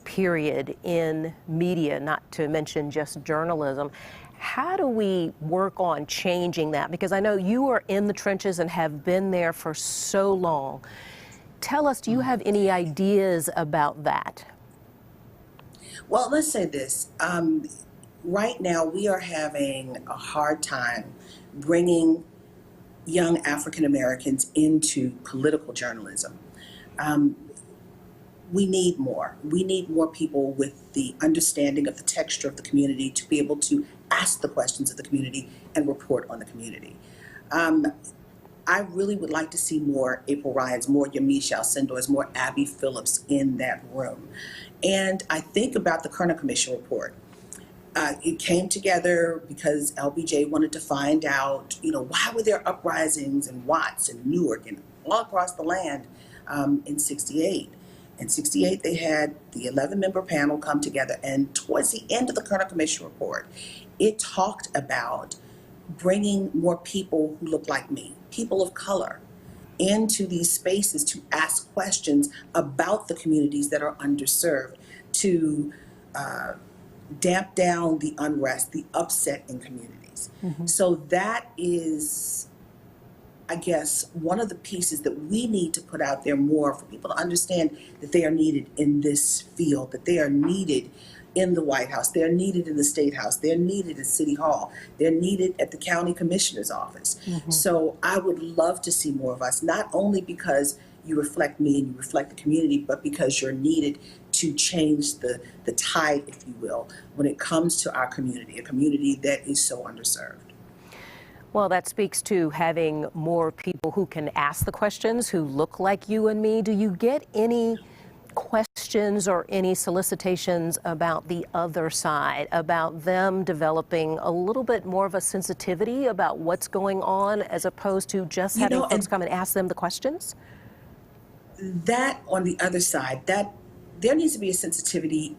S6: period, in media, not to mention just journalism. How do we work on changing that? Because I know you are in the trenches and have been there for so long. Tell us, do you have any ideas about that?
S14: Well, let's say this. Right now, we are having a hard time bringing young African Americans into political journalism. We need more. We need more people with the understanding of the texture of the community to be able to ask the questions of the community and report on the community. I really would like to see more April Ryans, more Yamiche Alcindors, more Abby Phillips in that room. And I think about the Kerner Commission report. It came together because LBJ wanted to find out, why were there uprisings in Watts and Newark and all across the land in 68. In 68, they had the 11-member panel come together, and towards the end of the Kerner Commission report, it talked about bringing more people who look like me, people of color, into these spaces to ask questions about the communities that are underserved, to damp down the unrest, the upset in communities. So that is, I guess, one of the pieces that we need to put out there more for people to understand that they are needed in this field, that they are needed in the White House, they're needed in the State House, they're needed at City Hall, they're needed at the County Commissioner's Office. So I would love to see more of us, not only because you reflect me and you reflect the community, but because you're needed to change the tide, if you will, when it comes to our community, a community that is so underserved.
S6: Well, that speaks to having more people who can ask the questions, who look like you and me. Do you get any questions or any solicitations about the other side, about them developing a little bit more of a sensitivity about what's going on, as opposed to just having folks come and ask them the questions?
S14: That on the other side, that there needs to be a sensitivity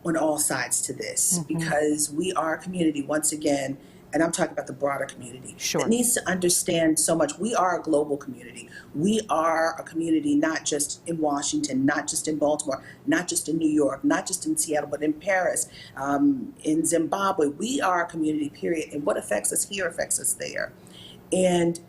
S14: on all sides to this, because we are a community, once again, and I'm talking about the broader community, that needs to understand so much. We are a global community. We are a community not just in Washington, not just in Baltimore, not just in New York, not just in Seattle, but in Paris, in Zimbabwe. We are a community, period. And what affects us here affects us there. And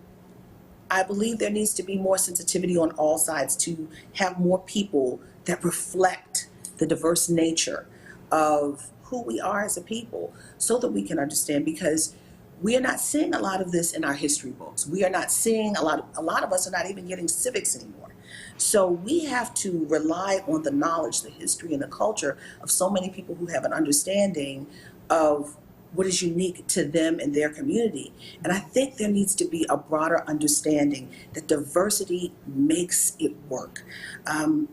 S14: I believe there needs to be more sensitivity on all sides to have more people that reflect the diverse nature of who we are as a people, so that we can understand, because we are not seeing a lot of this in our history books. We are not seeing a lot of us are not even getting civics anymore. So we have to rely on the knowledge, the history, and the culture of so many people who have an understanding of what is unique to them and their community. And I think there needs to be a broader understanding that diversity makes it work.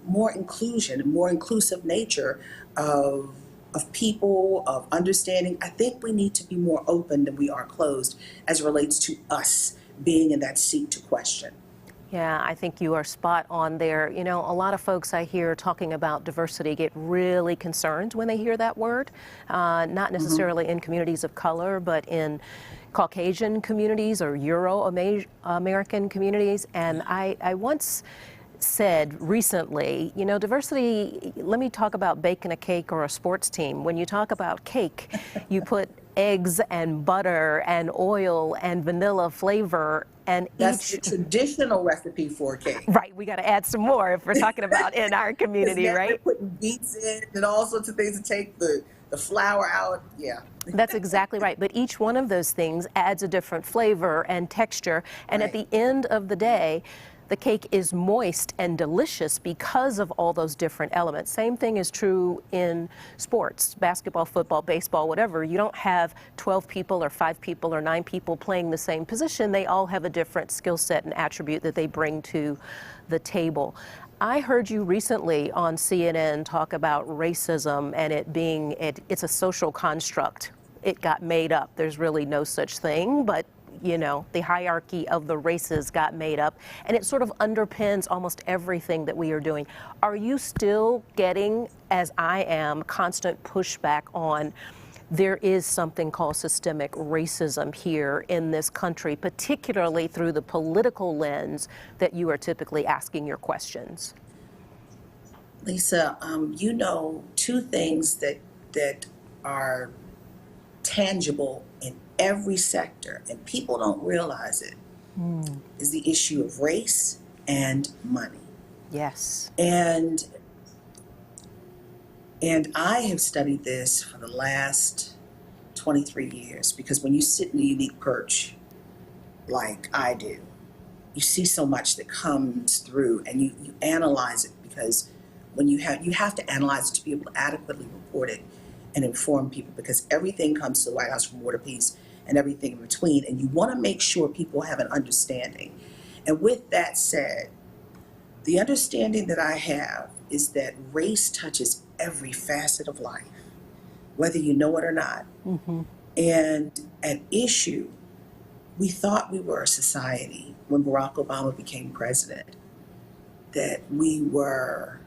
S14: More inclusion, more inclusive nature of people, of understanding. I think we need to be more open than we are closed as it relates to us being in that seat to question.
S6: Yeah, I think you are spot on there. You know, a lot of folks I hear talking about diversity get really concerned when they hear that word, not necessarily in communities of color, but in Caucasian communities or Euro-American communities. And I once said recently, you know, diversity, let me talk about baking a cake or a sports team. When you talk about cake, you put eggs and butter and oil and vanilla flavor, and
S14: that's the traditional recipe for a cake.
S6: Right, we got to add some more if we're talking about in our community, right?
S14: They're putting beets in and all sorts of things to take the flour out. Yeah.
S6: That's exactly right. But each one of those things adds a different flavor and texture. And at the end of the day, the cake is moist and delicious because of all those different elements. Same thing is true in sports, basketball, football, baseball, whatever. You don't have 12 people or 5 people or 9 people playing the same position. They all have a different skill set and attribute that they bring to the table. I heard you recently on CNN talk about racism and it being, it's a social construct. It got made up. There's really no such thing, but you know, the hierarchy of the races got made up, and it sort of underpins almost everything that we are doing. Are you still getting, as I am, constant pushback on there is something called systemic racism here in this country, particularly through the political lens that you are typically asking your questions?
S14: Lisa, you know, 2 things that are tangible in every sector, and people don't realize it, is the issue of race and money.
S6: Yes.
S14: And I have studied this for the last 23 years, because when you sit in a unique perch like I do, you see so much that comes through, and you analyze it, because when you have to analyze it to be able to adequately report it and inform people, because everything comes to the White House from War to Peace and everything in between, and you want to make sure people have an understanding. And with that said, the understanding that I have is that race touches every facet of life, whether you know it or not. And at issue, we thought we were a society when Barack Obama became president, that we were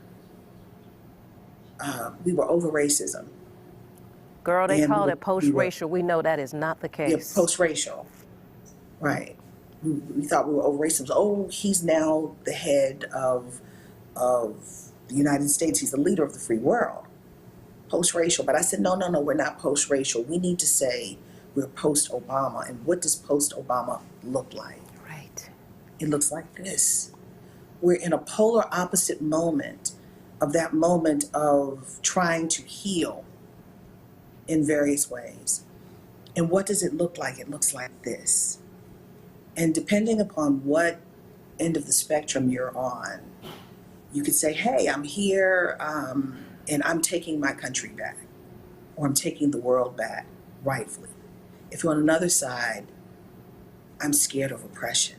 S14: over racism.
S6: Girl, they call it post-racial. We know that is not the case.
S14: Yeah, post-racial, right. We thought we were over racism. Oh, he's now the head of the United States. He's the leader of the free world. Post-racial. But I said, no, we're not post-racial. We need to say we're post-Obama. And what does post-Obama look like?
S6: Right.
S14: It looks like this. We're in a polar opposite moment of that moment of trying to heal in various ways. And what does it look like? It looks like this. And depending upon what end of the spectrum you're on, you could say, hey, I'm here and I'm taking my country back, or I'm taking the world back rightfully. If you're on another side, I'm scared of oppression.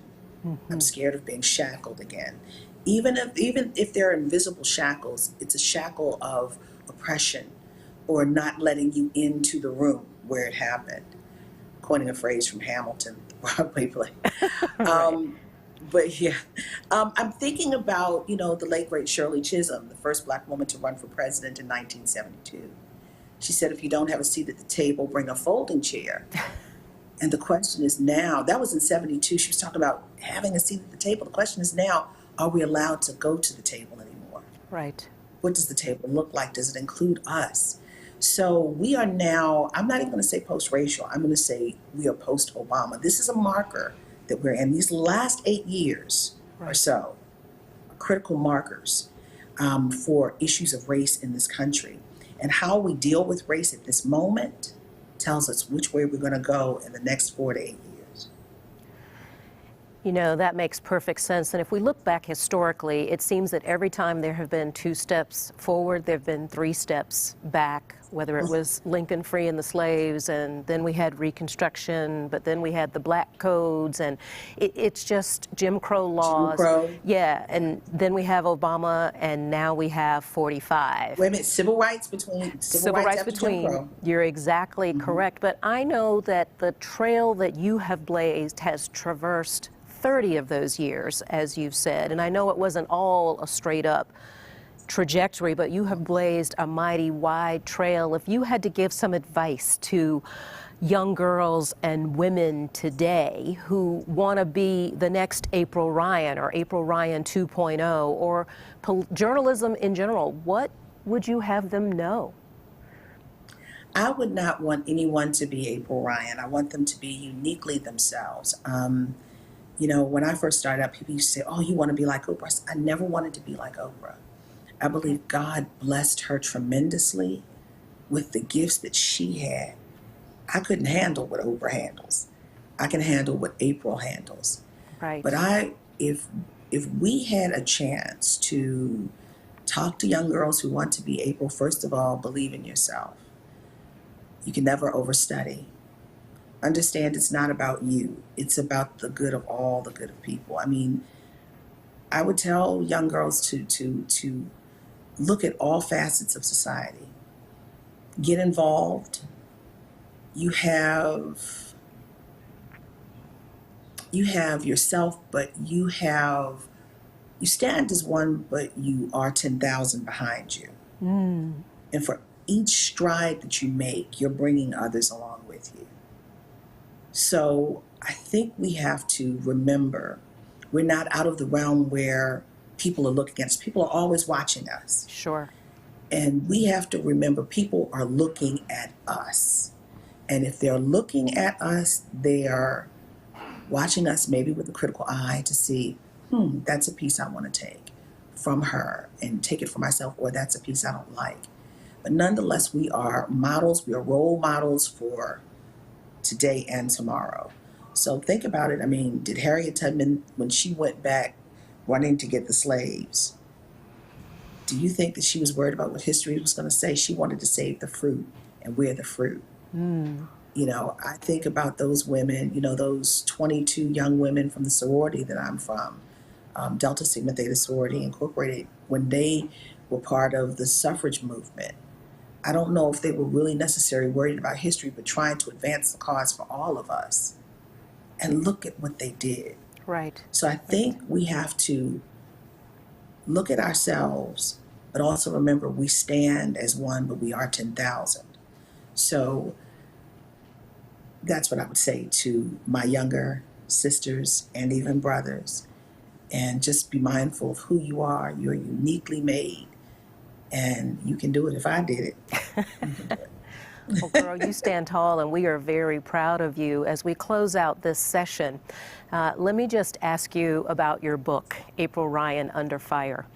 S14: I'm scared of being shackled again. Even if there are invisible shackles, it's a shackle of oppression or not letting you into the room where it happened. Coining a phrase from Hamilton, the Broadway play.
S6: Right.
S14: But yeah, I'm thinking about, the late great Shirley Chisholm, the first Black woman to run for president in 1972. She said, if you don't have a seat at the table, bring a folding chair. And the question is now, that was in 72, she was talking about having a seat at the table. The question is now, are we allowed to go to the table anymore?
S6: Right.
S14: What does the table look like? Does it include us? So we are now, I'm not even going to say post-racial, I'm going to say we are post-Obama. This is a marker that we're in. These last 8 years or so are critical markers for issues of race in this country. And how we deal with race at this moment tells us which way we're going to go in the next 4 to 8 years.
S6: That makes perfect sense. And if we look back historically, it seems that every time there have been 2 steps forward, there have been 3 steps back, whether it was Lincoln freeing the slaves, and then we had Reconstruction, but then we had the black codes, and it's just Jim Crow laws.
S14: Jim Crow.
S6: Yeah, and then we have Obama, and now we have 45.
S14: Wait a minute, civil rights between. Civil rights between. Jim Crow.
S6: You're exactly correct. But I know that the trail that you have blazed has traversed 30 of those years, as you've said. And I know it wasn't all a straight up trajectory, but you have blazed a mighty wide trail. If you had to give some advice to young girls and women today who want to be the next April Ryan or April Ryan 2.0 or journalism in general, what would you have them know?
S14: I would not want anyone to be April Ryan. I want them to be uniquely themselves. When I first started out, people used to say, oh, you want to be like Oprah? I said, I never wanted to be like Oprah. I believe God blessed her tremendously with the gifts that she had. I couldn't handle what Oprah handles. I can handle what April handles.
S6: Right.
S14: But if we had a chance to talk to young girls who want to be April, first of all, believe in yourself. You can never overstudy. Understand it's not about you. It's about the good of all, the good of people. I mean, I would tell young girls to look at all facets of society. Get involved. You have yourself, but you stand as one, but you are 10,000 behind you. And for each stride that you make, you're bringing others along with you. So I think we have to remember we're not out of the realm where people are looking at us. People are always watching us.
S6: Sure.
S14: And we have to remember people are looking at us. And if they're looking at us, they are watching us maybe with a critical eye to see, that's a piece I want to take from her and take it for myself, or that's a piece I don't like. But nonetheless, we are models. We are role models for today and tomorrow. So think about it. I mean, did Harriet Tubman, when she went back running to get the slaves, do you think that she was worried about what history was going to say? She wanted to save the fruit, and we're the fruit. I think about those women, those 22 young women from the sorority that I'm from, Delta Sigma Theta Sorority Incorporated, when they were part of the suffrage movement. I don't know if they were really necessarily worried about history, but trying to advance the cause for all of us. And look at what they did.
S6: Right.
S14: So I think we have to look at ourselves, but also remember we stand as one, but we are 10,000. So that's what I would say to my younger sisters and even brothers. And just be mindful of who you are. You're uniquely made. And you can do it. If I did it, you can do it.
S6: Well, girl, you stand tall, and we are very proud of you. As we close out this session, let me just ask you about your book, April Ryan Under Fire,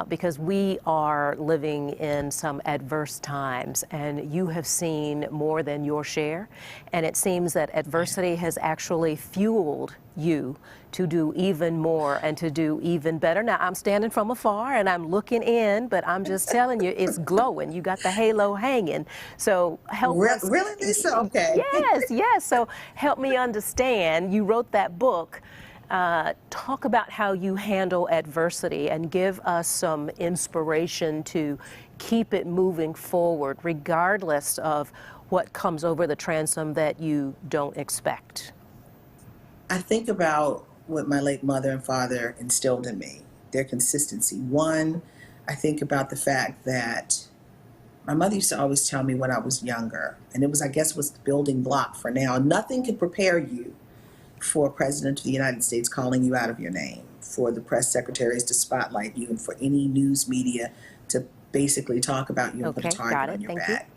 S6: because we are living in some adverse times, and you have seen more than your share, and it seems that adversity has actually fueled you to do even more and to do even better. Now, I'm standing from afar and I'm looking in, but I'm just telling you, it's glowing. You got the halo hanging. So help us.
S14: Really, Lisa? Okay.
S6: Yes. So help me understand. You wrote that book. Talk about how you handle adversity and give us some inspiration to keep it moving forward, regardless of what comes over the transom that you don't expect.
S14: I think about what my late mother and father instilled in me, their consistency. One, I think about the fact that my mother used to always tell me when I was younger, and it was, I guess, was the building block for now. Nothing can prepare you for a president of the United States calling you out of your name, for the press secretaries to spotlight you, and for any news media to basically talk about you and put a target on your back.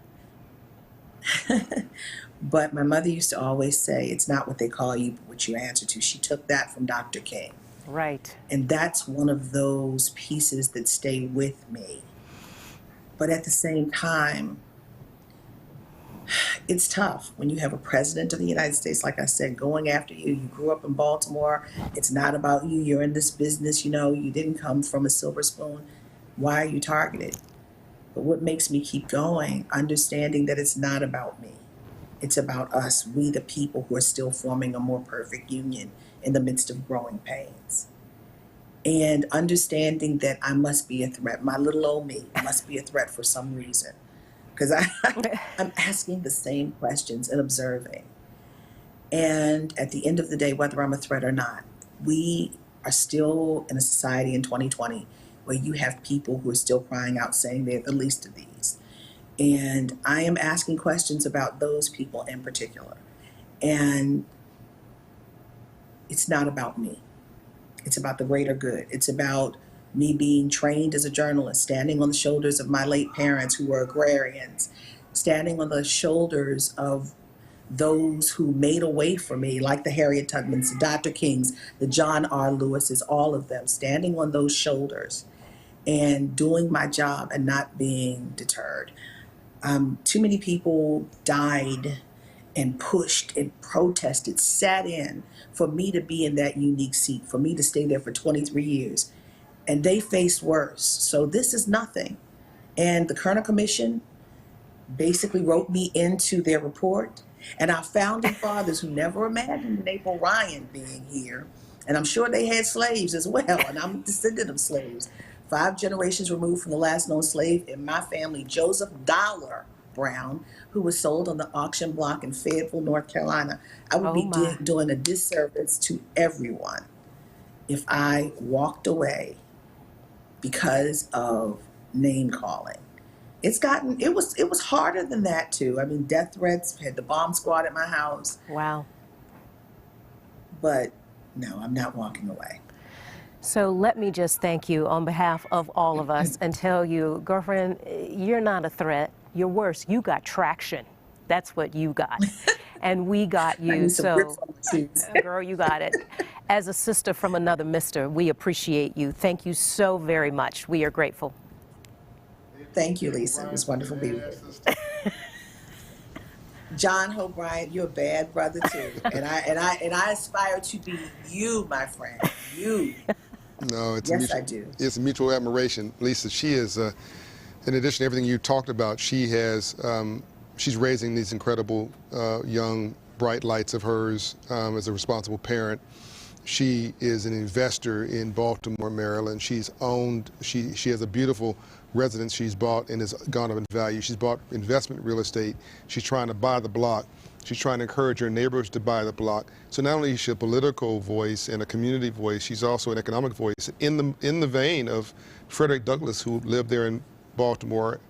S14: But my mother used to always say, it's not what they call you, but what you answer to. She took that from Dr. King.
S6: Right.
S14: And that's one of those pieces that stay with me. But at the same time, it's tough when you have a president of the United States, like I said, going after you. You grew up in Baltimore. It's not about you. You're in this business. You know, you didn't come from a silver spoon. Why are you targeted? But what makes me keep going, understanding that it's not about me. It's about us, we the people who are still forming a more perfect union in the midst of growing pains. And understanding that I must be a threat. My little old me must be a threat for some reason. Because I'm asking the same questions and observing. And at the end of the day, whether I'm a threat or not, we are still in a society in 2020 where you have people who are still crying out saying they're the least of these. And I am asking questions about those people in particular. And it's not about me. It's about the greater good. It's about me being trained as a journalist, standing on the shoulders of my late parents who were agrarians, standing on the shoulders of those who made a way for me, like the Harriet Tubmans, the Dr. Kings, the John R. Lewises, all of them, standing on those shoulders and doing my job and not being deterred. Too many people died and pushed and protested, sat in for me to be in that unique seat, for me to stay there for 23 years. And they faced worse. So this is nothing. And the Kerner Commission basically wrote me into their report. And our founding fathers, who never imagined April Ryan being here, and I'm sure they had slaves as well, and I'm a descendant of slaves. 5 generations removed from the last known slave in my family, Joseph Dollar Brown, who was sold on the auction block in Fayetteville, North Carolina. I would be doing a disservice to everyone if I walked away because of name calling. It was harder than that too. I mean, death threats, had the bomb squad at my house.
S6: Wow.
S14: But no, I'm not walking away.
S6: So let me just thank you on behalf of all of us and tell you, girlfriend, you're not a threat. You're worse. You got traction. That's what you got. And we got you. So, girl, you got it. As a sister from another mister, we appreciate you. Thank you so very much. We are grateful.
S14: Thank you, Lisa. It was wonderful being with you. John Hope Bryant, you're a bad brother too, and I aspire to be you, my friend. You.
S4: No, it's
S14: yes, I do.
S4: It's a mutual admiration, Lisa. She is, in addition to everything you talked about, she has. She's raising these incredible young bright lights of hers as a responsible parent. She is an investor in Baltimore, Maryland. She's owned. She has a beautiful residence she's bought and has gone up in value. She's bought investment real estate. She's trying to buy the block. She's trying to encourage her neighbors to buy the block. So not only is she a political voice and a community voice, she's also an economic voice in the vein of Frederick Douglass, who lived there in Baltimore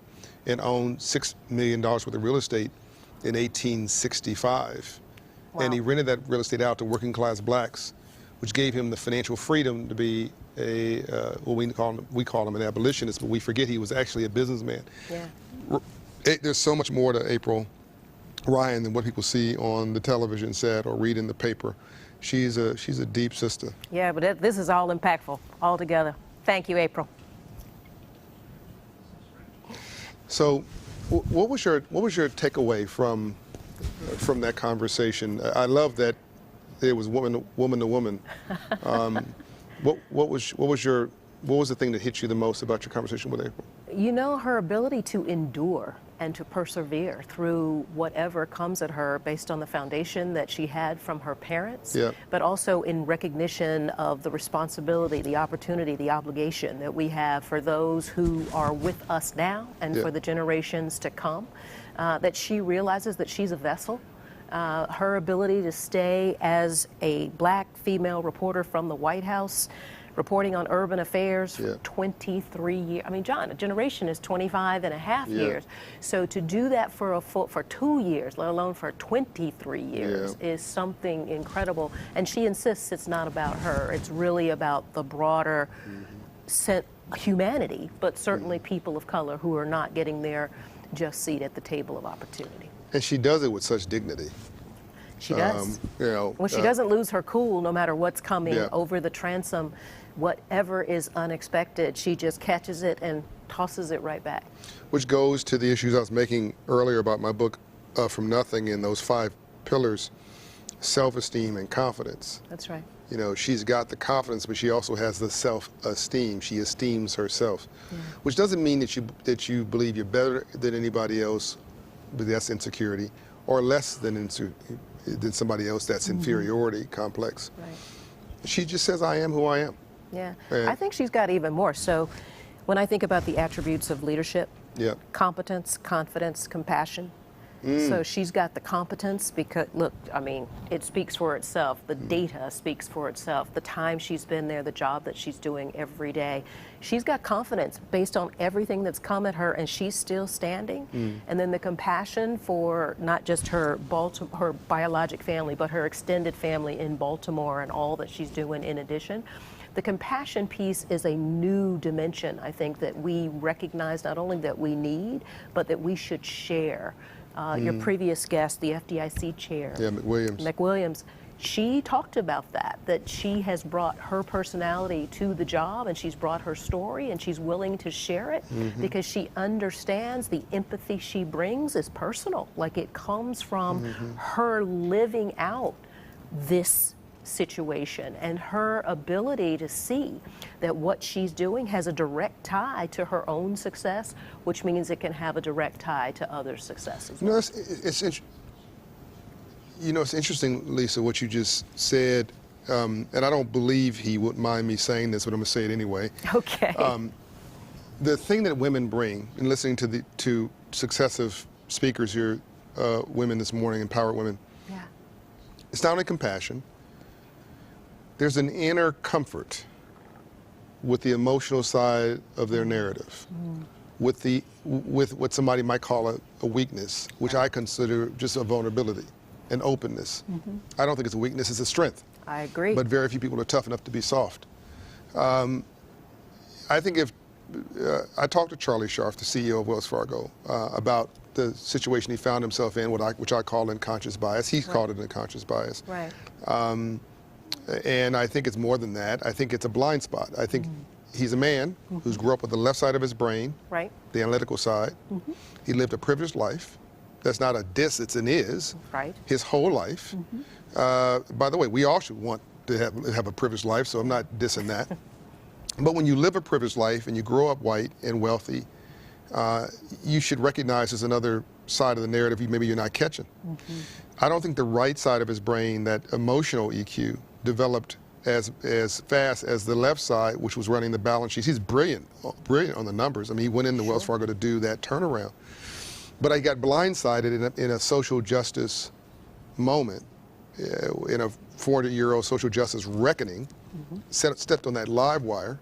S4: and owned $6 million worth of real estate in 1865. Wow. And he rented that real estate out to working class blacks, which gave him the financial freedom to be well, we call him an abolitionist, but we forget he was actually a businessman. Yeah. There's so much more to April Ryan than what people see on the television set or read in the paper. She's a deep sister.
S6: Yeah, but this is all impactful all together. Thank you, April.
S4: So, what was your takeaway from that conversation? I love that it was woman to woman. What was the thing that hit you the most about your conversation with April?
S6: You know, her ability to endure and to persevere through whatever comes at her based on the foundation that she had from her parents, but also in recognition of the responsibility, the opportunity, the obligation that we have for those who are with us now and for the generations to come, that she realizes that she's a vessel. Her ability to stay as a black female reporter from the White House, reporting on urban affairs for 23 years. I mean, John, a generation is 25 and a half years. So to do that for 2 years, let alone for 23 years, is something incredible. And she insists it's not about her. It's really about the broader humanity, but certainly people of color who are not getting their just seat at the table of opportunity.
S4: And she does it with such dignity.
S6: She does.
S4: You know,
S6: well, she doesn't lose her cool no matter what's coming over the transom. Whatever is unexpected, she just catches it and tosses it right back.
S4: Which goes to the issues I was making earlier about my book, From Nothing, and those 5 pillars: self-esteem and confidence.
S6: That's right.
S4: You know, she's got the confidence, but she also has the self-esteem. She esteems herself, which doesn't mean that you believe you're better than anybody else, but that's insecurity, or less than somebody else. That's inferiority complex.
S6: Right.
S4: She just says, I am who I am.
S6: Yeah, I think she's got even more. So when I think about the attributes of leadership, competence, confidence, compassion. So she's got the competence because, look, I mean, it speaks for itself. The data speaks for itself. The time she's been there, the job that she's doing every day. She's got confidence based on everything that's come at her, and she's still standing. And then the compassion for not just her biologic family, but her extended family in Baltimore and all that she's doing in addition. The compassion piece is a new dimension, I think, that we recognize not only that we need, but that we should share. Your previous guest, the FDIC chair, McWilliams, she talked about that she has brought her personality to the job, and she's brought her story, and she's willing to share it because she understands the empathy she brings is personal. Like, it comes from her living out this situation and her ability to see that what she's doing has a direct tie to her own success, which means it can have a direct tie to others' successes.
S4: You know, it's interesting, Lisa, what you just said, and I don't believe he would mind me saying this, but I'm going to say it anyway.
S6: Okay.
S4: The thing that women bring, in listening to successive speakers here, women this morning, empowered women, it's not only compassion. There's an inner comfort with the emotional side of their narrative, with what somebody might call a weakness, which I consider just a vulnerability, an openness. I don't think it's a weakness, it's a strength.
S6: I agree.
S4: But very few people are tough enough to be soft. I think if I talked to Charlie Scharf, the CEO of Wells Fargo, about the situation he found himself in, which I call unconscious bias. He called it unconscious bias.
S6: Right.
S4: And I think it's more than that. I think it's a blind spot. I think he's a man who's grew up with the left side of his brain, the analytical side. He lived a privileged life. That's not a diss, it's an is. His whole life. By the way, we all should want to have a privileged life, so I'm not dissing that. But when you live a privileged life and you grow up white and wealthy, you should recognize there's another side of the narrative maybe you're not catching. I don't think the right side of his brain, that emotional EQ, developed as fast as the left side, which was running the balance sheets. He's brilliant on the numbers. I mean, he went into Wells Fargo to do that turnaround. But I got blindsided in a social justice moment, in a 400-year-old social justice reckoning, stepped on that live wire,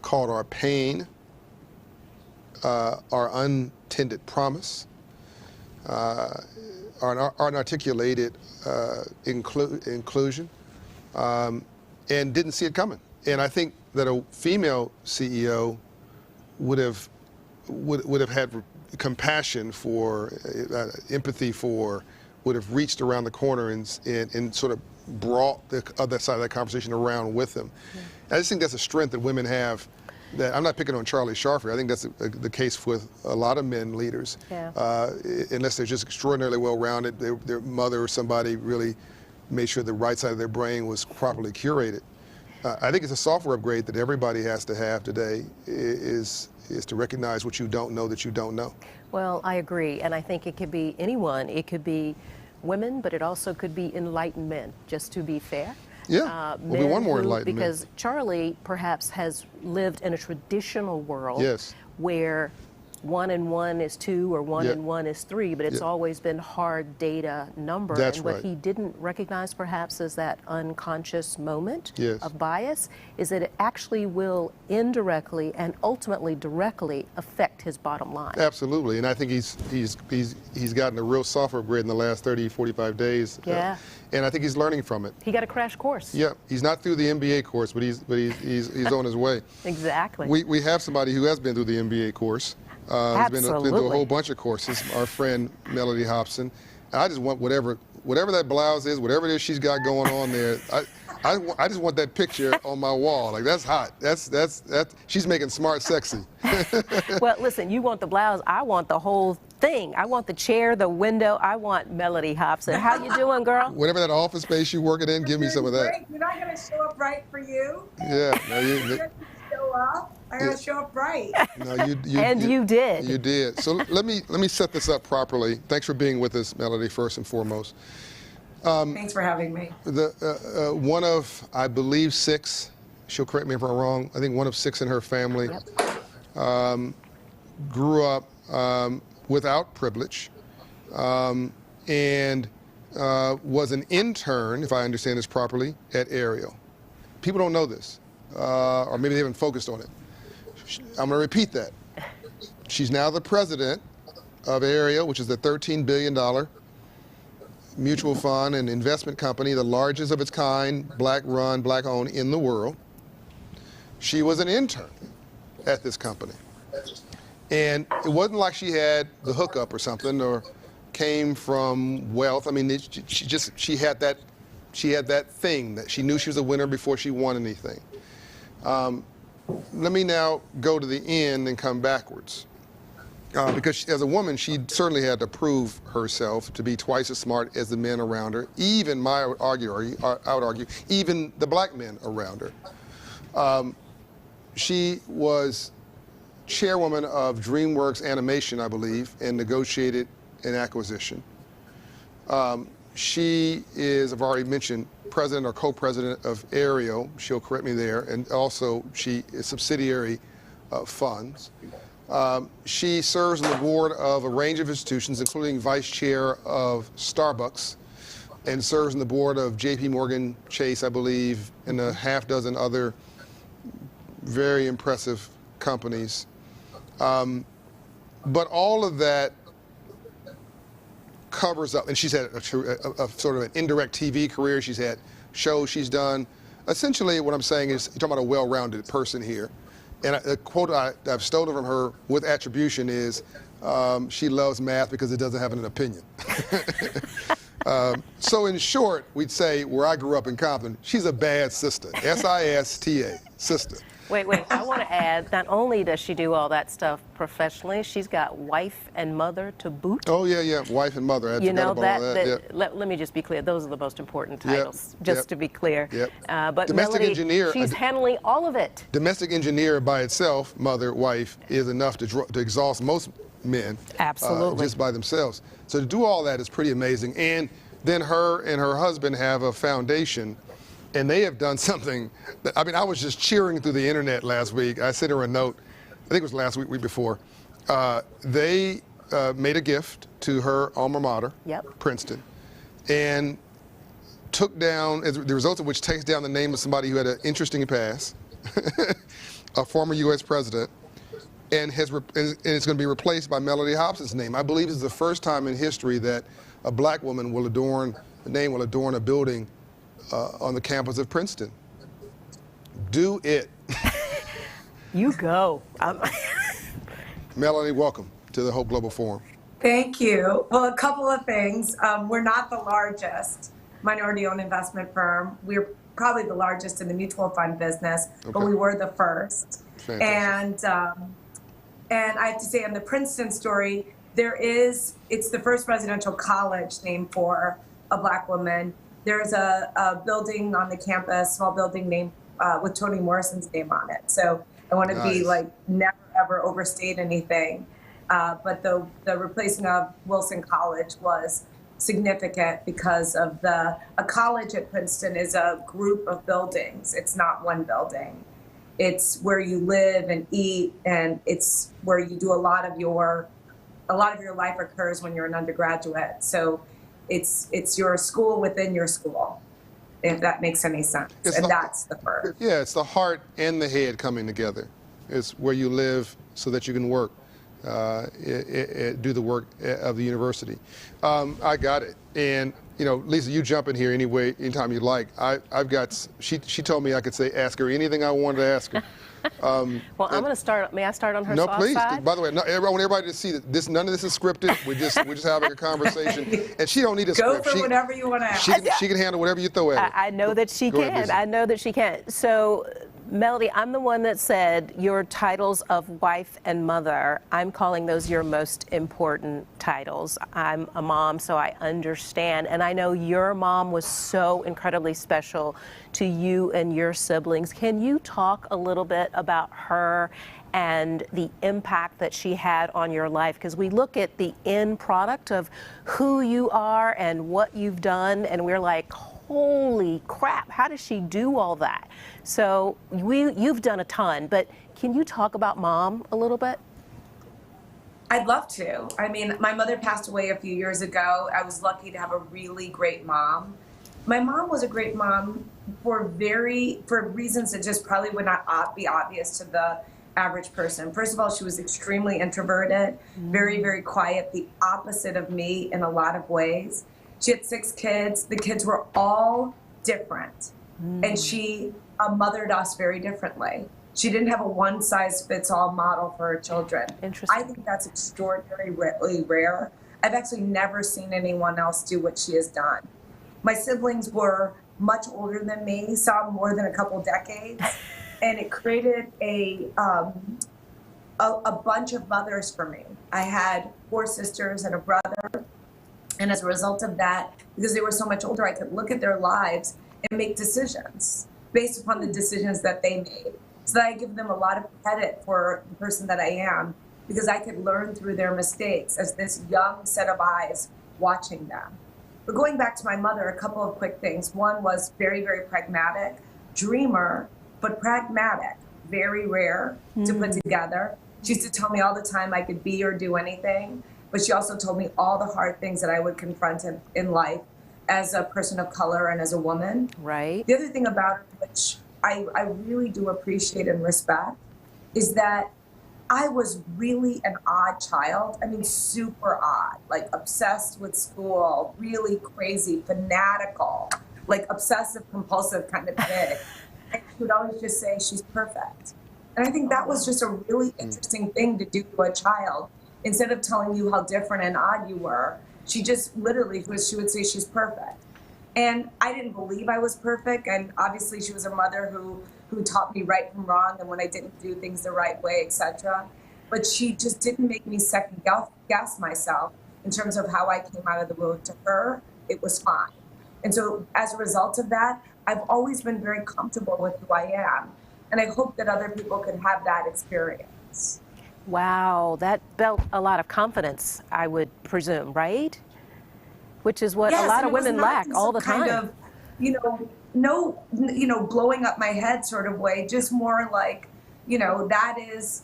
S4: called our pain, our untended promise, our unarticulated inclusion, and didn't see it coming. And I think that a female CEO would have had compassion for, empathy for, would have reached around the corner and sort of brought the other side of that conversation around with them. I just think that's a strength that women have. That I'm not picking on Charlie Scharf. I think that's the case with a lot of men leaders. Unless they're just extraordinarily well-rounded, their mother or somebody really made sure the right side of their brain was properly curated. I think it's a software upgrade that everybody has to have today is to recognize what you don't know that you don't know.
S6: Well, I agree, and I think it could be anyone. It could be women, but it also could be enlightened men, just to be fair.
S4: Yeah, well, we want more enlightened men.
S6: Because Charlie perhaps has lived in a traditional world where 1 and 1 is 2 or 1 and 1 is 3, but it's always been hard data number.
S4: That's
S6: and what
S4: right.
S6: he didn't recognize perhaps as that unconscious moment of bias is that it actually will indirectly and ultimately directly affect his bottom line.
S4: Absolutely, and I think he's gotten a real software upgrade in the last 30, 45 days.
S6: Yeah.
S4: And I think he's learning from it.
S6: He got a crash course.
S4: Yeah, he's not through the MBA course, but he's on his way.
S6: Exactly.
S4: We have somebody who has been through the MBA course. He's been through a whole bunch of courses, our friend Melody Hobson. And I just want whatever that blouse is, whatever it is she's got going on there, I just want that picture on my wall. Like, that's hot. That's she's making smart sexy.
S6: Well, listen, you want the blouse, I want the whole thing. I want the chair, the window, I want Melody Hobson. How you doing, girl?
S4: Whatever that office space you're working in, give me some of that.
S15: Great. You're not going to show up right for you.
S4: Yeah. No,
S15: you show up. I got to show up right.
S4: No, you
S6: did.
S4: You did. So let me set this up properly. Thanks for being with us, Melody, first and foremost.
S15: Thanks for having me.
S4: One of, I believe, 6, she'll correct me if I'm wrong, I think one of 6 in her family grew up without privilege and was an intern, if I understand this properly, at Ariel. People don't know this, or maybe they haven't focused on it. I'm going to repeat that. She's now the president of Ariel, which is the $13 billion mutual fund and investment company, the largest of its kind, black-run, black-owned in the world. She was an intern at this company. And it wasn't like she had the hookup or something or came from wealth. I mean, she had that thing that she knew she was a winner before she won anything. Let me now go to the end and come backwards. Because as a woman, she certainly had to prove herself to be twice as smart as the men around her, even, I would argue, even the black men around her. She was chairwoman of DreamWorks Animation, I believe, and negotiated an acquisition. She is, I've already mentioned, president or co-president of Ariel. She'll correct me there. And also, she is subsidiary of funds. She serves on the board of a range of institutions, including vice chair of Starbucks, and serves on the board of J.P. Morgan Chase, I believe, and a half dozen other very impressive companies. But all of that covers up, and she's had a sort of an indirect TV career. She's had shows she's done. Essentially, what I'm saying is, you're talking about a well-rounded person here. And a quote I've stolen from her with attribution is, she loves math because it doesn't have an opinion. So in short, we'd say, where I grew up in Compton, she's a bad sister, S-I-S-T-A, sister.
S6: Wait, I want to add, not only does she do all that stuff professionally, she's got wife and mother to boot.
S4: Oh, yeah, wife and mother.
S6: You know, let me just be clear, those are the most important titles, just to be clear. But
S4: domestic
S6: Melody,
S4: engineer,
S6: she's handling all of it.
S4: Domestic engineer by itself, mother, wife, is enough to exhaust most men.
S6: Absolutely.
S4: Just by themselves. So to do all that is pretty amazing. And then her and her husband have a foundation. And they have done something that, I mean, I was just cheering through the internet last week. I sent her a note, I think it was last week before. They made a gift to her alma mater, Princeton, and took down, the results of which takes down the name of somebody who had an interesting past, a former U.S. president, and it's going to be replaced by Melody Hobson's name. I believe it's the first time in history that a black woman will adorn a building on the campus of Princeton. Do it.
S6: You go.
S4: Melanie, welcome to the Hope Global Forum.
S15: Thank you. Well, a couple of things. We're not the largest minority-owned investment firm. We're probably the largest in the mutual fund business, but we were the first. Fantastic. And I have to say, on the Princeton story, it's the first residential college named for a black woman. there's a building on the campus, small building named with Toni Morrison's name on it. So I want to be like never ever overstate anything. But the replacing of Wilson College was significant because of a college at Princeton is a group of buildings. It's not one building. It's where you live and eat, and it's where you do a lot of your life occurs when you're an undergraduate. So it's your school within your school, if that makes any sense. That's the first.
S4: Yeah, it's the heart and the head coming together. It's where you live so that you can work, do the work of the university. I got it. And, you know, Lisa, you jump in here anytime you like. I've got, she told me I could ask her anything I wanted to ask her.
S6: Well, I'm going to start. May I start on her
S4: No,
S6: soft
S4: please.
S6: side?
S4: By the way, I want everybody to see that none of this is scripted. We're just having a conversation, and she don't need a script.
S15: Go for whatever you want to ask.
S4: She can handle whatever you throw at her.
S6: I know that she can. I know that she can. So, Melody, I'm the one that said your titles of wife and mother, I'm calling those your most important titles. I'm a mom, so I understand. And I know your mom was so incredibly special to you and your siblings. Can you talk a little bit about her and the impact that she had on your life? Because we look at the end product of who you are and what you've done, and we're like, holy crap, how does she do all that? So you've done a ton, but can you talk about Mom a little bit?
S15: I'd love to. I mean, my mother passed away a few years ago. I was lucky to have a really great mom. My mom was a great mom for reasons that just probably would not be obvious to the average person. First of all, she was extremely introverted, very, very quiet, the opposite of me in a lot of ways. She had 6 kids. The kids were all different. And she mothered us very differently. She didn't have a one-size-fits-all model for her children.
S6: Interesting.
S15: I think that's extraordinarily rare. I've actually never seen anyone else do what she has done. My siblings were much older than me, some more than a couple decades, and it created a bunch of mothers for me. I had 4 sisters and a brother. And as a result of that, because they were so much older, I could look at their lives and make decisions based upon the decisions that they made. So that I give them a lot of credit for the person that I am, because I could learn through their mistakes as this young set of eyes watching them. But going back to my mother, a couple of quick things. One was very, very pragmatic, dreamer, but pragmatic, very rare to put together. She used to tell me all the time I could be or do anything. But she also told me all the hard things that I would confront in life as a person of color and as a woman.
S6: Right.
S15: The other thing about her, which I really do appreciate and respect, is that I was really an odd child. I mean, super odd, like obsessed with school, really crazy, fanatical, like obsessive compulsive kind of kid. And she would always just say, she's perfect. And I think that was just a really interesting thing to do to a child. Instead of telling you how different and odd you were, she just literally, she would say she's perfect. And I didn't believe I was perfect. And obviously she was a mother who taught me right from wrong and when I didn't do things the right way, etc. But she just didn't make me second guess myself in terms of how I came out of the womb. To her, it was fine. And so as a result of that, I've always been very comfortable with who I am. And I hope that other people could have that experience.
S6: Wow, that built a lot of confidence, I would presume, right? Which is what a lot of women lack all the time.
S15: Kind of, no, blowing up my head sort of way, just more like, that is,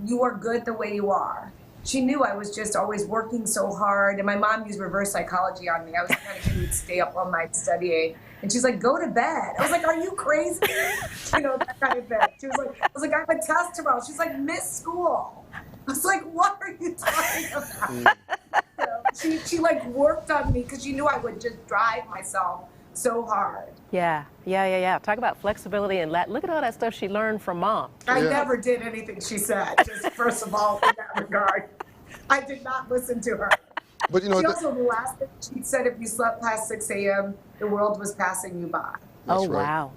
S15: you are good the way you are. She knew I was just always working so hard, and my mom used reverse psychology on me. I was the kind of kid who'd stay up all night studying, and she's like, go to bed. I was like, are you crazy? That kind of thing. I was like, I have a test tomorrow. She's like, miss school. I was like, what are you talking about? She like worked on me because she knew I would just drive myself so hard.
S6: Yeah. Talk about flexibility and look at all that stuff she learned from Mom.
S15: I never did anything she said, just first of all, in that regard. I did not listen to her.
S4: But
S15: she also, the last thing she said, if you slept past 6 a.m., the world was passing you by.
S6: That's right. Wow.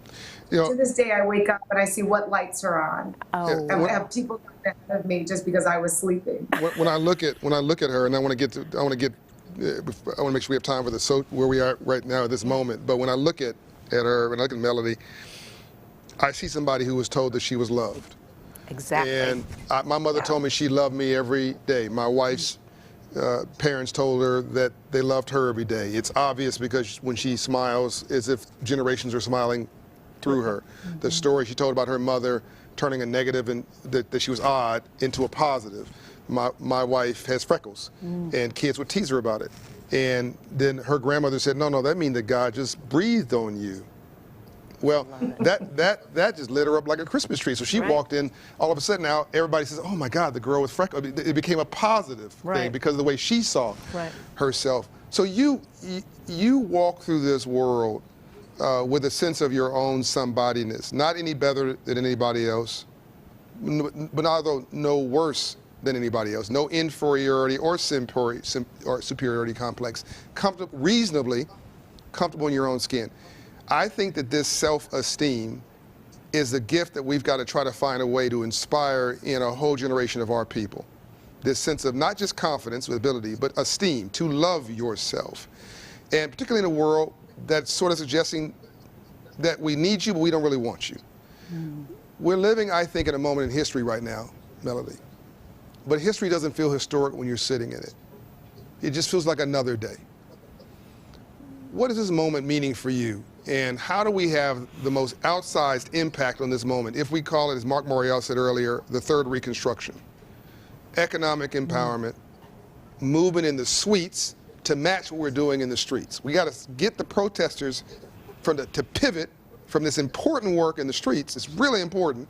S15: To this day, I wake up and I see what lights are on. And I have people ahead of me just because I was sleeping.
S4: When I look at her, and I want to get I want to make sure we have time for where we are right now at this moment. But when I look at her, when I look at Melody, I see somebody who was told that she was loved.
S6: Exactly.
S4: And my mother told me she loved me every day. My wife's parents told her that they loved her every day. It's obvious because when she smiles, as if generations are smiling through her. Mm-hmm. The story she told about her mother turning a negative and that she was odd into a positive. My wife has freckles, and kids would tease her about it. And then her grandmother said, no, that means that God just breathed on you. Well, that just lit her up like a Christmas tree. So she walked in, all of a sudden now everybody says, oh my God, the girl with freckles. It became a positive thing because of the way she saw herself. So you walk through this world with a sense of your own somebodiness, not any better than anybody else, but although no worse than anybody else, no inferiority or superiority complex, reasonably comfortable in your own skin. I think that this self-esteem is the gift that we've got to try to find a way to inspire in a whole generation of our people. This sense of not just confidence with ability, but esteem, to love yourself. And particularly in a world that's sort of suggesting that we need you, but we don't really want you. We're living, I think, in a moment in history right now, Melody. But history doesn't feel historic when you're sitting in it. It just feels like another day. What is this moment meaning for you? And how do we have the most outsized impact on this moment if we call it, as Mark Morial said earlier, the third Reconstruction? Economic empowerment, movement in the suites to match what we're doing in the streets. We got to get the protesters to pivot from this important work in the streets, it's really important,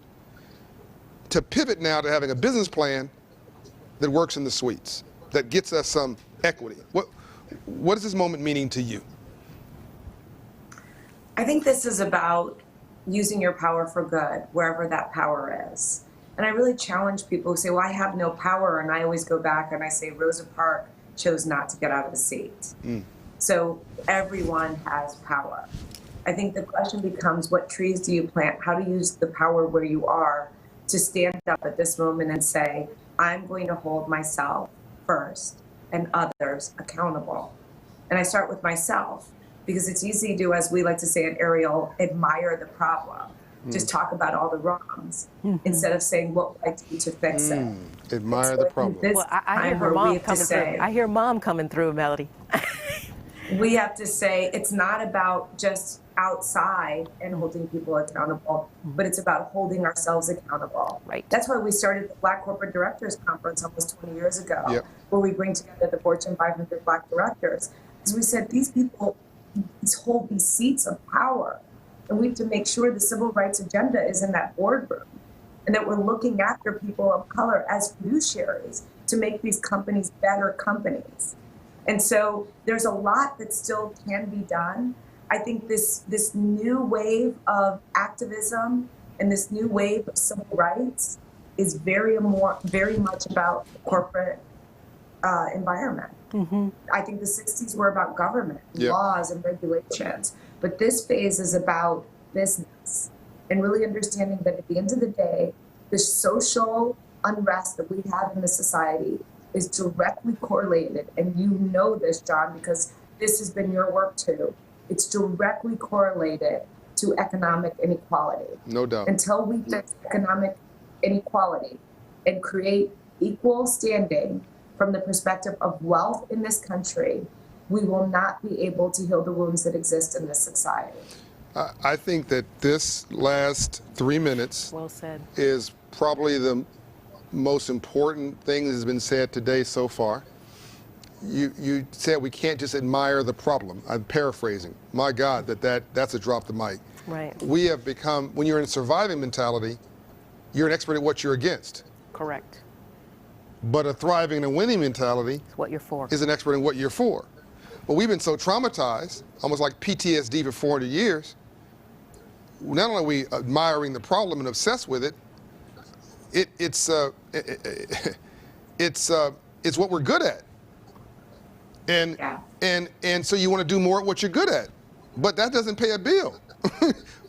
S4: to pivot now to having a business plan that works in the suites, that gets us some equity. What is this moment meaning to you?
S15: I think this is about using your power for good, wherever that power is. And I really challenge people who say, well, I have no power. And I always go back and I say, Rosa Parks chose not to get out of the seat. So everyone has power. I think the question becomes, what trees do you plant? How to use the power where you are to stand up at this moment and say, I'm going to hold myself first and others accountable. And I start with myself. Because it's easy to do, as we like to say at Ariel, admire the problem. Just talk about all the wrongs instead of saying what would I do to fix it.
S4: Admire the problem.
S6: Well, I hear her mom coming through. I hear mom coming through, Melody.
S15: We have to say it's not about just outside and holding people accountable, but it's about holding ourselves accountable.
S6: Right.
S15: That's why we started the Black Corporate Directors Conference almost 20 years ago, where we bring together the Fortune 500 Black directors. Because we said these people hold these seats of power, and we have to make sure the civil rights agenda is in that boardroom, and that we're looking after people of color as fiduciaries to make these companies better companies. And so there's a lot that still can be done. I think this new wave of activism and this new wave of civil rights is very much about the corporate environment. I think the 60s were about government, laws and regulations. But this phase is about business and really understanding that at the end of the day, the social unrest that we have in the society is directly correlated. And you know this, John, because this has been your work too. It's directly correlated to economic inequality.
S4: No doubt.
S15: Until we fix economic inequality and create equal standing from the perspective of wealth in this country, we will not be able to heal the wounds that exist in this society.
S4: I think that this last 3 minutes is probably the most important thing that has been said today so far. You said we can't just admire the problem. I'm paraphrasing. My God, that's a drop the mic.
S6: Right.
S4: We have become, when you're in a surviving mentality, you're an expert at what you're against.
S6: Correct.
S4: But a thriving and winning mentality
S6: what you're for.
S4: Is an expert in what you're for. But we've been so traumatized, almost like PTSD for 400 years. Not only are we admiring the problem and obsessed with it, it's what we're good at. And so you want to do more at what you're good at. But that doesn't pay a bill.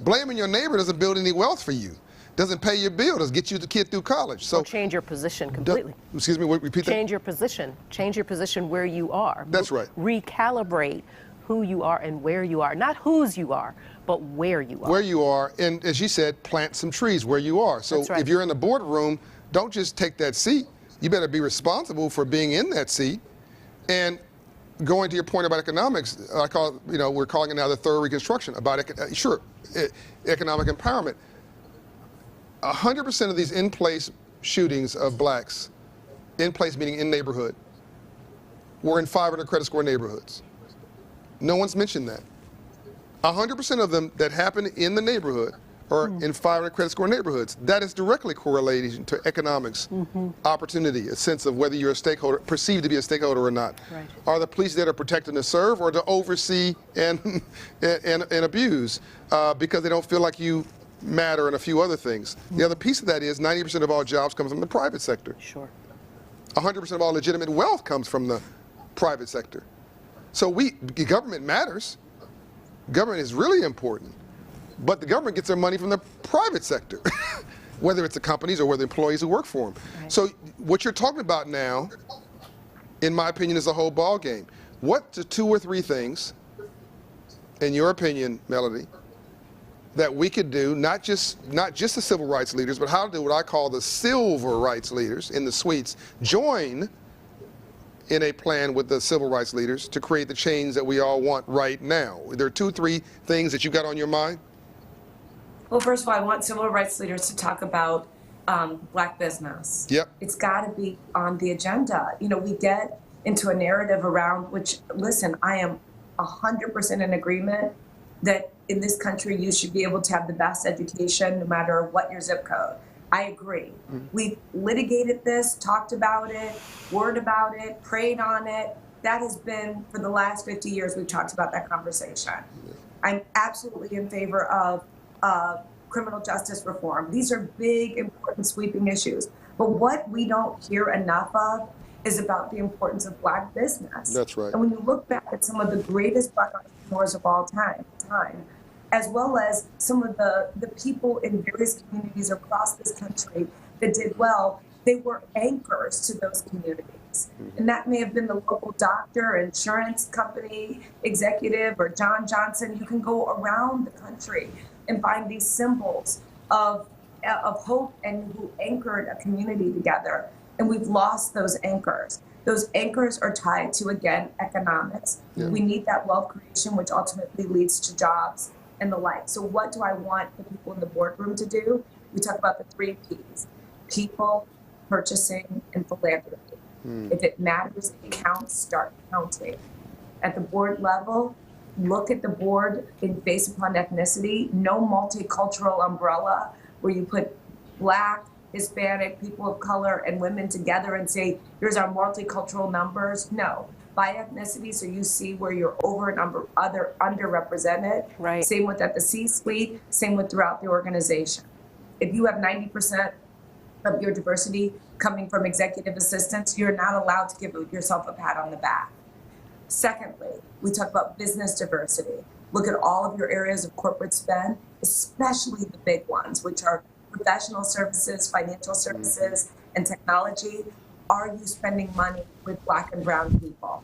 S4: Blaming your neighbor doesn't build any wealth for you. doesn't pay your bill, doesn't get you the kid through college. So
S6: or change your position completely.
S4: Excuse me, repeat that?
S6: Change your position. Change your position where you are.
S4: That's right.
S6: Recalibrate who you are and where you are. Not whose you are, but where you are.
S4: Where you are, and as you said, plant some trees where you are. So if you're in the boardroom, don't just take that seat. You better be responsible for being in that seat. And going to your point about economics, I call it, we're calling it now the third reconstruction, about economic empowerment. 100% of these in-place shootings of blacks, in-place meaning in neighborhood, were in 500 credit score neighborhoods. No one's mentioned that. 100% of them that happen in the neighborhood are in 500 credit score neighborhoods. That is directly correlated to economics, opportunity, a sense of whether you're a stakeholder, perceived to be a stakeholder or not.
S6: Right.
S4: Are the police there to protect and to serve, or to oversee and abuse because they don't feel like you matter and a few other things? The other piece of that is 90% of all jobs comes from the private sector.
S6: Sure.
S4: 100% of all legitimate wealth comes from the private sector. So government matters. Government is really important. But the government gets their money from the private sector, whether it's the companies or whether employees who work for them. Right. So what you're talking about now, in my opinion, is the whole ball game. What the 2 or 3 things, in your opinion, Melody, that we could do, not just the civil rights leaders, but how to do what I call the silver rights leaders in the suites, join in a plan with the civil rights leaders to create the change that we all want right now? There are 2 or 3 things that you got on your mind?
S15: Well, first of all, I want civil rights leaders to talk about black business.
S4: Yep.
S15: It's got to be on the agenda. We get into a narrative around which, listen, I am 100% in agreement that in this country you should be able to have the best education no matter what your zip code. I agree. We've litigated this, talked about it, worried about it, prayed on it. That has been, for the last 50 years, we've talked about that conversation. I'm absolutely in favor of criminal justice reform. These are big, important, sweeping issues. But what we don't hear enough of is about the importance of black business.
S4: That's right.
S15: And when you look back at some of the greatest black entrepreneurs of all time, as well as some of the people in various communities across this country that did well, they were anchors to those communities. And that may have been the local doctor, insurance company executive, or John Johnson. You can go around the country and find these symbols of hope and who anchored a community together. And we've lost those anchors. Those anchors are tied to, again, economics. Yeah. We need that wealth creation, which ultimately leads to jobs and the like. So what do I want the people in the boardroom to do? We talk about the 3 Ps: people, purchasing, and philanthropy. If it matters, it counts, start counting. At the board level, look at the board based upon ethnicity. No multicultural umbrella where you put Black, Hispanic, people of color, and women together and say, here's our multicultural numbers. No. By ethnicity, so you see where you're over and underrepresented. Right. Same with at the C-suite, same with throughout the organization. If you have 90% of your diversity coming from executive assistants, you're not allowed to give yourself a pat on the back. Secondly, we talk about business diversity. Look at all of your areas of corporate spend, especially the big ones, which are professional services, financial services, and technology. Are you spending money with Black and brown people?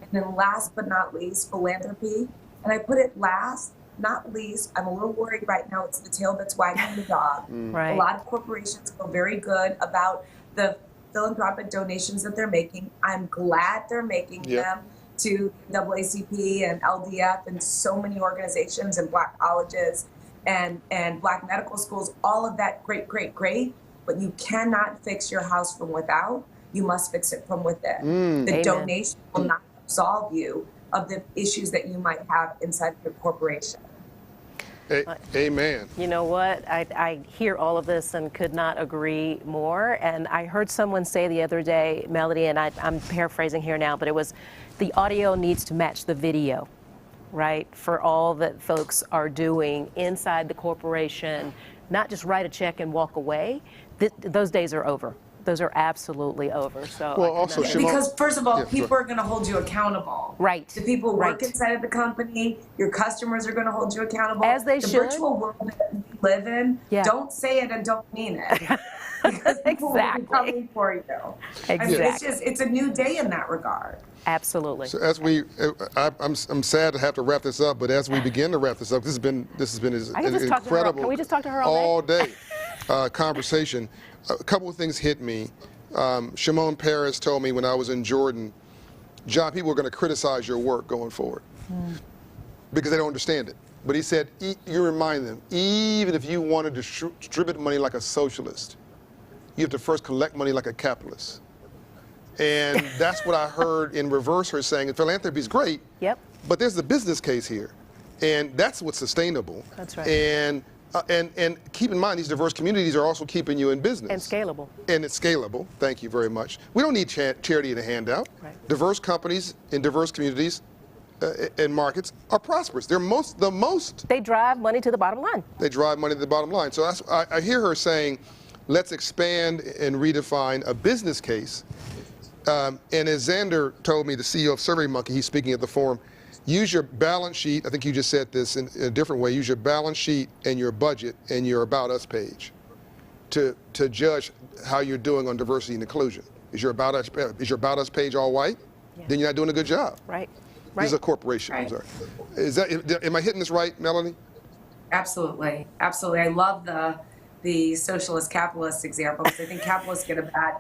S15: And then last but not least, philanthropy. And I put it last, not least. I'm a little worried right now. It's the tail that's wagging the dog. Right. A lot of corporations feel very good about the philanthropic donations that they're making. I'm glad they're making them to NAACP and LDF and so many organizations and Black colleges and Black medical schools. All of that, great, great, great. But you cannot fix your house from without. You must fix it from within. The donation will not absolve you of the issues that you might have inside your corporation.
S4: Amen.
S6: You know what? I hear all of this and could not agree more. And I heard someone say the other day, Melody, and I'm paraphrasing here now, but it was the audio needs to match the video, right? For all that folks are doing inside the corporation, not just write a check and walk away. Those days are over. Those are absolutely over. So
S4: well, also,
S15: because first of all, people are going to hold you accountable.
S6: Right.
S15: The people who work inside of the company, your customers are going to hold you accountable.
S6: As they
S15: should. The virtual world that we live in,
S6: Yeah.
S15: don't say it and don't mean it. Because people will be coming for you. I mean, it's a new day in that regard.
S6: Absolutely.
S4: So as I'm sad to have to wrap this up, but as we begin to wrap this up, this has been an incredible,
S6: can we just talk to her all
S4: day conversation. A couple of things hit me. Shimon Peres told me when I was in Jordan, John, people are going to criticize your work going forward because they don't understand it. But he said, you remind them, even if you wanted to distribute money like a socialist, you have to first collect money like a capitalist. And that's what I heard in reverse her saying, philanthropy is great, but there's the business case here. And that's what's sustainable.
S6: That's right.
S4: And keep in mind, these diverse communities are also keeping you in business.
S6: And scalable.
S4: And it's scalable. Thank you very much. We don't need charity in a handout.
S6: Right.
S4: Diverse companies in diverse communities and markets are prosperous. They're the most.
S6: They drive money to the bottom line.
S4: They drive money to the bottom line. So I hear her saying, let's expand and redefine a business case. And as Xander told me, the CEO of SurveyMonkey, he's speaking at the forum, use your balance sheet, I think you just said this in a different way, use your balance sheet and your budget and your About Us page to judge how you're doing on diversity and inclusion. Is your About Us page all white? Yeah. Then you're not doing a good job.
S6: Right.
S4: This is a corporation, I'm sorry. Am I hitting this right, Melanie?
S15: Absolutely. Absolutely. I love the socialist capitalist example because I think capitalists get a bad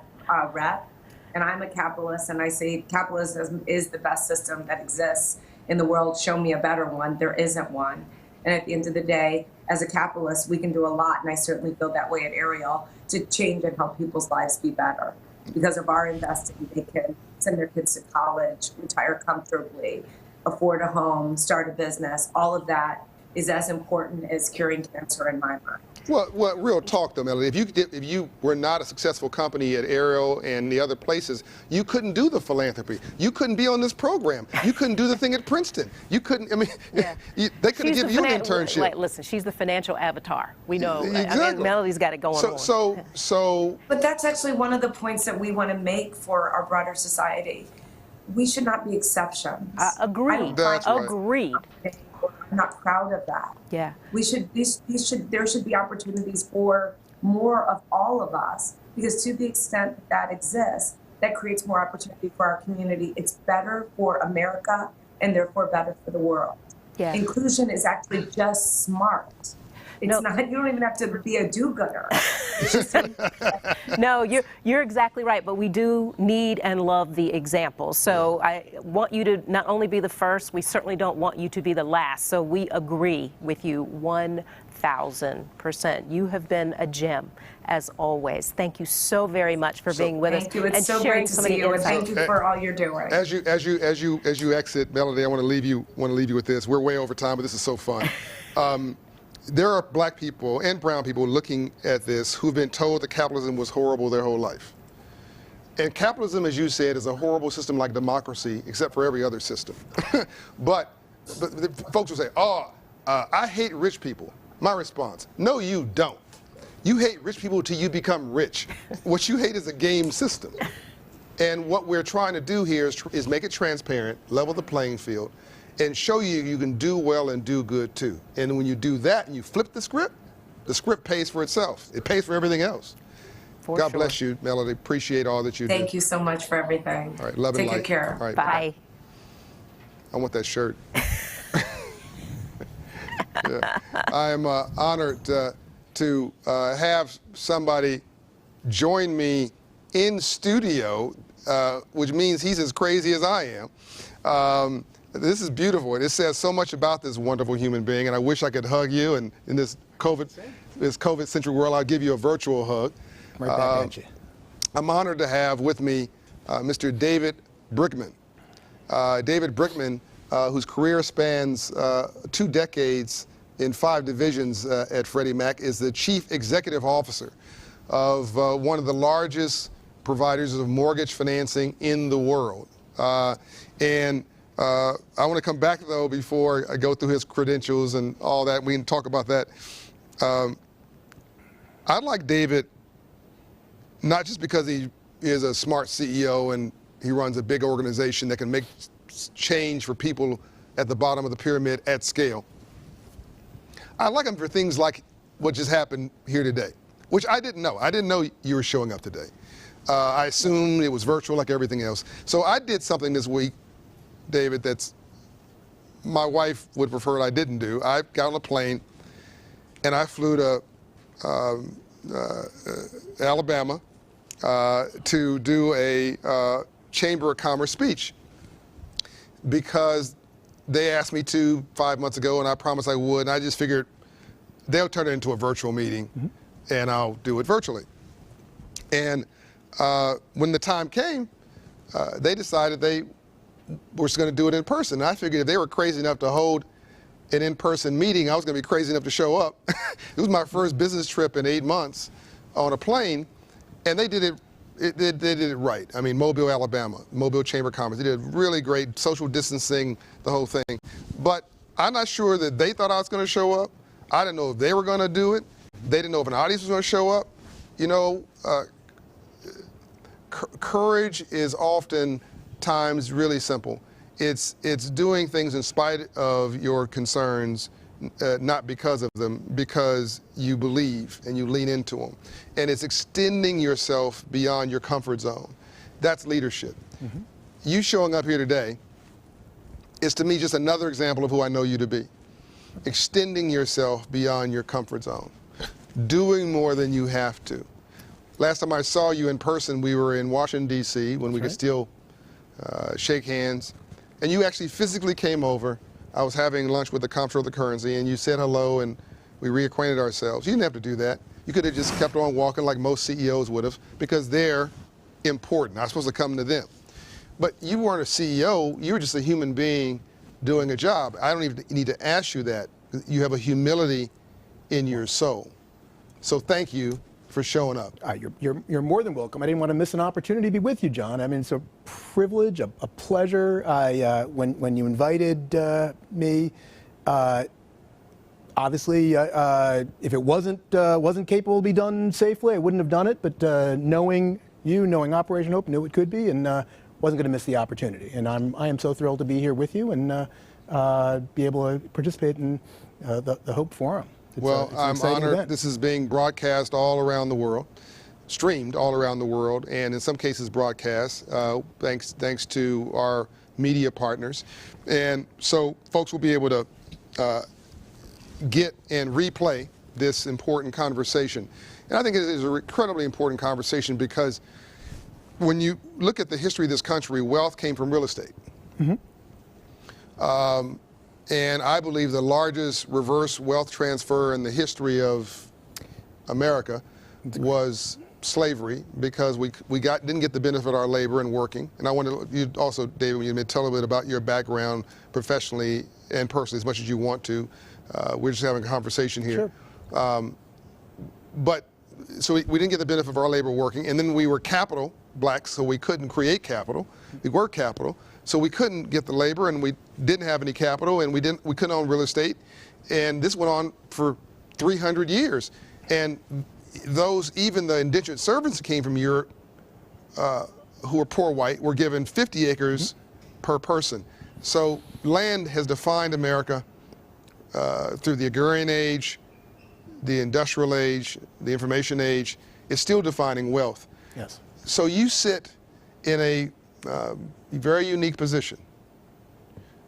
S15: rep. And I'm a capitalist, and I say capitalism is the best system that exists in the world. Show me a better one. There isn't one. And at the end of the day, as a capitalist, we can do a lot, and I certainly feel that way at Ariel, to change and help people's lives be better. Because of our investing, they can send their kids to college, retire comfortably, afford a home, start a business. All of that is as important as curing cancer in my mind.
S4: Well, real talk though, Melanie. If you were not a successful company at Ariel and the other places, you couldn't do the philanthropy. You couldn't be on this program. You couldn't do the thing at Princeton. You couldn't. I mean, they couldn't give you an internship.
S6: Listen, she's the financial avatar. We know.
S4: Exactly.
S6: I mean, Melody's got it going on.
S4: So.
S15: But that's actually one of the points that we want to make for our broader society. We should not be exceptions.
S6: Agreed. Agreed.
S15: I'm not proud of that.
S6: Yeah.
S15: There should be opportunities for more of all of us, because to the extent that exists, that creates more opportunity for our community. It's better for America and therefore better for the world.
S6: Yeah.
S15: Inclusion is actually just smart. It's not, you don't even have to be a do-gooder.
S6: No, you're exactly right, but we do need and love the examples. So I want you to not only be the first, we certainly don't want you to be the last. So we agree with you 1,000%. You have been a gem, as always. Thank you so very much for being with us.
S15: Thank you. It's so great to see you, and thank you for all you're doing.
S4: As you exit, Melody, I want to leave you with this. We're way over time, but this is so fun. There are black people and brown people looking at this who've been told that capitalism was horrible their whole life. And capitalism, as you said, is a horrible system like democracy, except for every other system. but folks will say, I hate rich people. My response, no, you don't. You hate rich people till you become rich. What you hate is a game system. And what we're trying to do here is make it transparent, level the playing field, and show you can do well and do good too. And when you do that and you flip the script pays for itself. It pays for everything else. God bless you, Melody. Appreciate all that you do.
S15: Thank you so much for everything.
S4: All right, love and light.
S15: Take good care.
S4: All right,
S6: bye.
S4: I want that shirt. Yeah. I am honored to have somebody join me in studio, which means he's as crazy as I am. This is beautiful, and it says so much about this wonderful human being, and I wish I could hug you, and in this COVID-centric world, I'll give you a virtual hug.
S16: Right back at you.
S4: I'm honored to have with me Mr. David Brickman. David Brickman, whose career spans 2 decades in 5 divisions at Freddie Mac, is the Chief Executive Officer of one of the largest providers of mortgage financing in the world. I want to come back, though, before I go through his credentials and all that. We can talk about that. I like David, not just because he is a smart CEO and he runs a big organization that can make change for people at the bottom of the pyramid at scale. I like him for things like what just happened here today, which I didn't know. I didn't know you were showing up today. I assumed it was virtual like everything else. So I did something this week, David, that's my wife would prefer I didn't do. I got on a plane and I flew to Alabama to do a Chamber of Commerce speech because they asked me to 5 months ago and I promised I would, and I just figured they'll turn it into a virtual meeting and I'll do it virtually. And when the time came, they decided they were just going to do it in person. And I figured if they were crazy enough to hold an in-person meeting, I was going to be crazy enough to show up. It was my first business trip in 8 months on a plane, and they did it right. I mean, Mobile, Alabama, Mobile Chamber of Commerce. They did really great social distancing, the whole thing. But I'm not sure that they thought I was going to show up. I didn't know if they were going to do it. They didn't know if an audience was going to show up. You know, courage is often times really simple. It's doing things in spite of your concerns, not because of them, because you believe and you lean into them. And it's extending yourself beyond your comfort zone. That's leadership. You showing up here today is to me just another example of who I know you to be. Extending yourself beyond your comfort zone. Doing more than you have to. Last time I saw you in person, we were in Washington, D.C., when we could still shake hands. And you actually physically came over. I was having lunch with the comptroller of the currency, and you said hello, and we reacquainted ourselves. You didn't have to do that. You could have just kept on walking like most CEOs would have, because they're important. I'm supposed to come to them. But you weren't a CEO. You were just a human being doing a job. I don't even need to ask you that. You have a humility in your soul. So thank you for showing up.
S16: You're more than welcome. I didn't want to miss an opportunity to be with you, John. I mean, it's a privilege, a pleasure. When you invited me, obviously, if it wasn't capable to be done safely, I wouldn't have done it. But knowing you, knowing Operation Hope, knew it could be, and wasn't going to miss the opportunity. And I am so thrilled to be here with you and be able to participate in the Hope Forum.
S4: Well, I'm honored.
S16: Event.
S4: This is being broadcast all around the world, streamed all around the world, and in some cases broadcast, thanks to our media partners. And so folks will be able to get and replay this important conversation. And I think it is an incredibly important conversation because when you look at the history of this country, wealth came from real estate. And I believe the largest reverse wealth transfer in the history of America was slavery, because we didn't get the benefit of our labor and working. And I wanted you also, David, when you tell a little bit about your background professionally and personally as much as you want to. We're just having a conversation here. Sure. But so we didn't get the benefit of our labor working, and then we were capital blacks, so we couldn't create capital. We were capital. So we couldn't get the labor, and we didn't have any capital, and we couldn't own real estate, and this went on for 300 years. And even the indentured servants that came from Europe, who were poor white, were given 50 acres per person. So land has defined America through the agrarian age, the industrial age, the information age. It's still defining wealth.
S16: Yes.
S4: So you sit in a very unique position.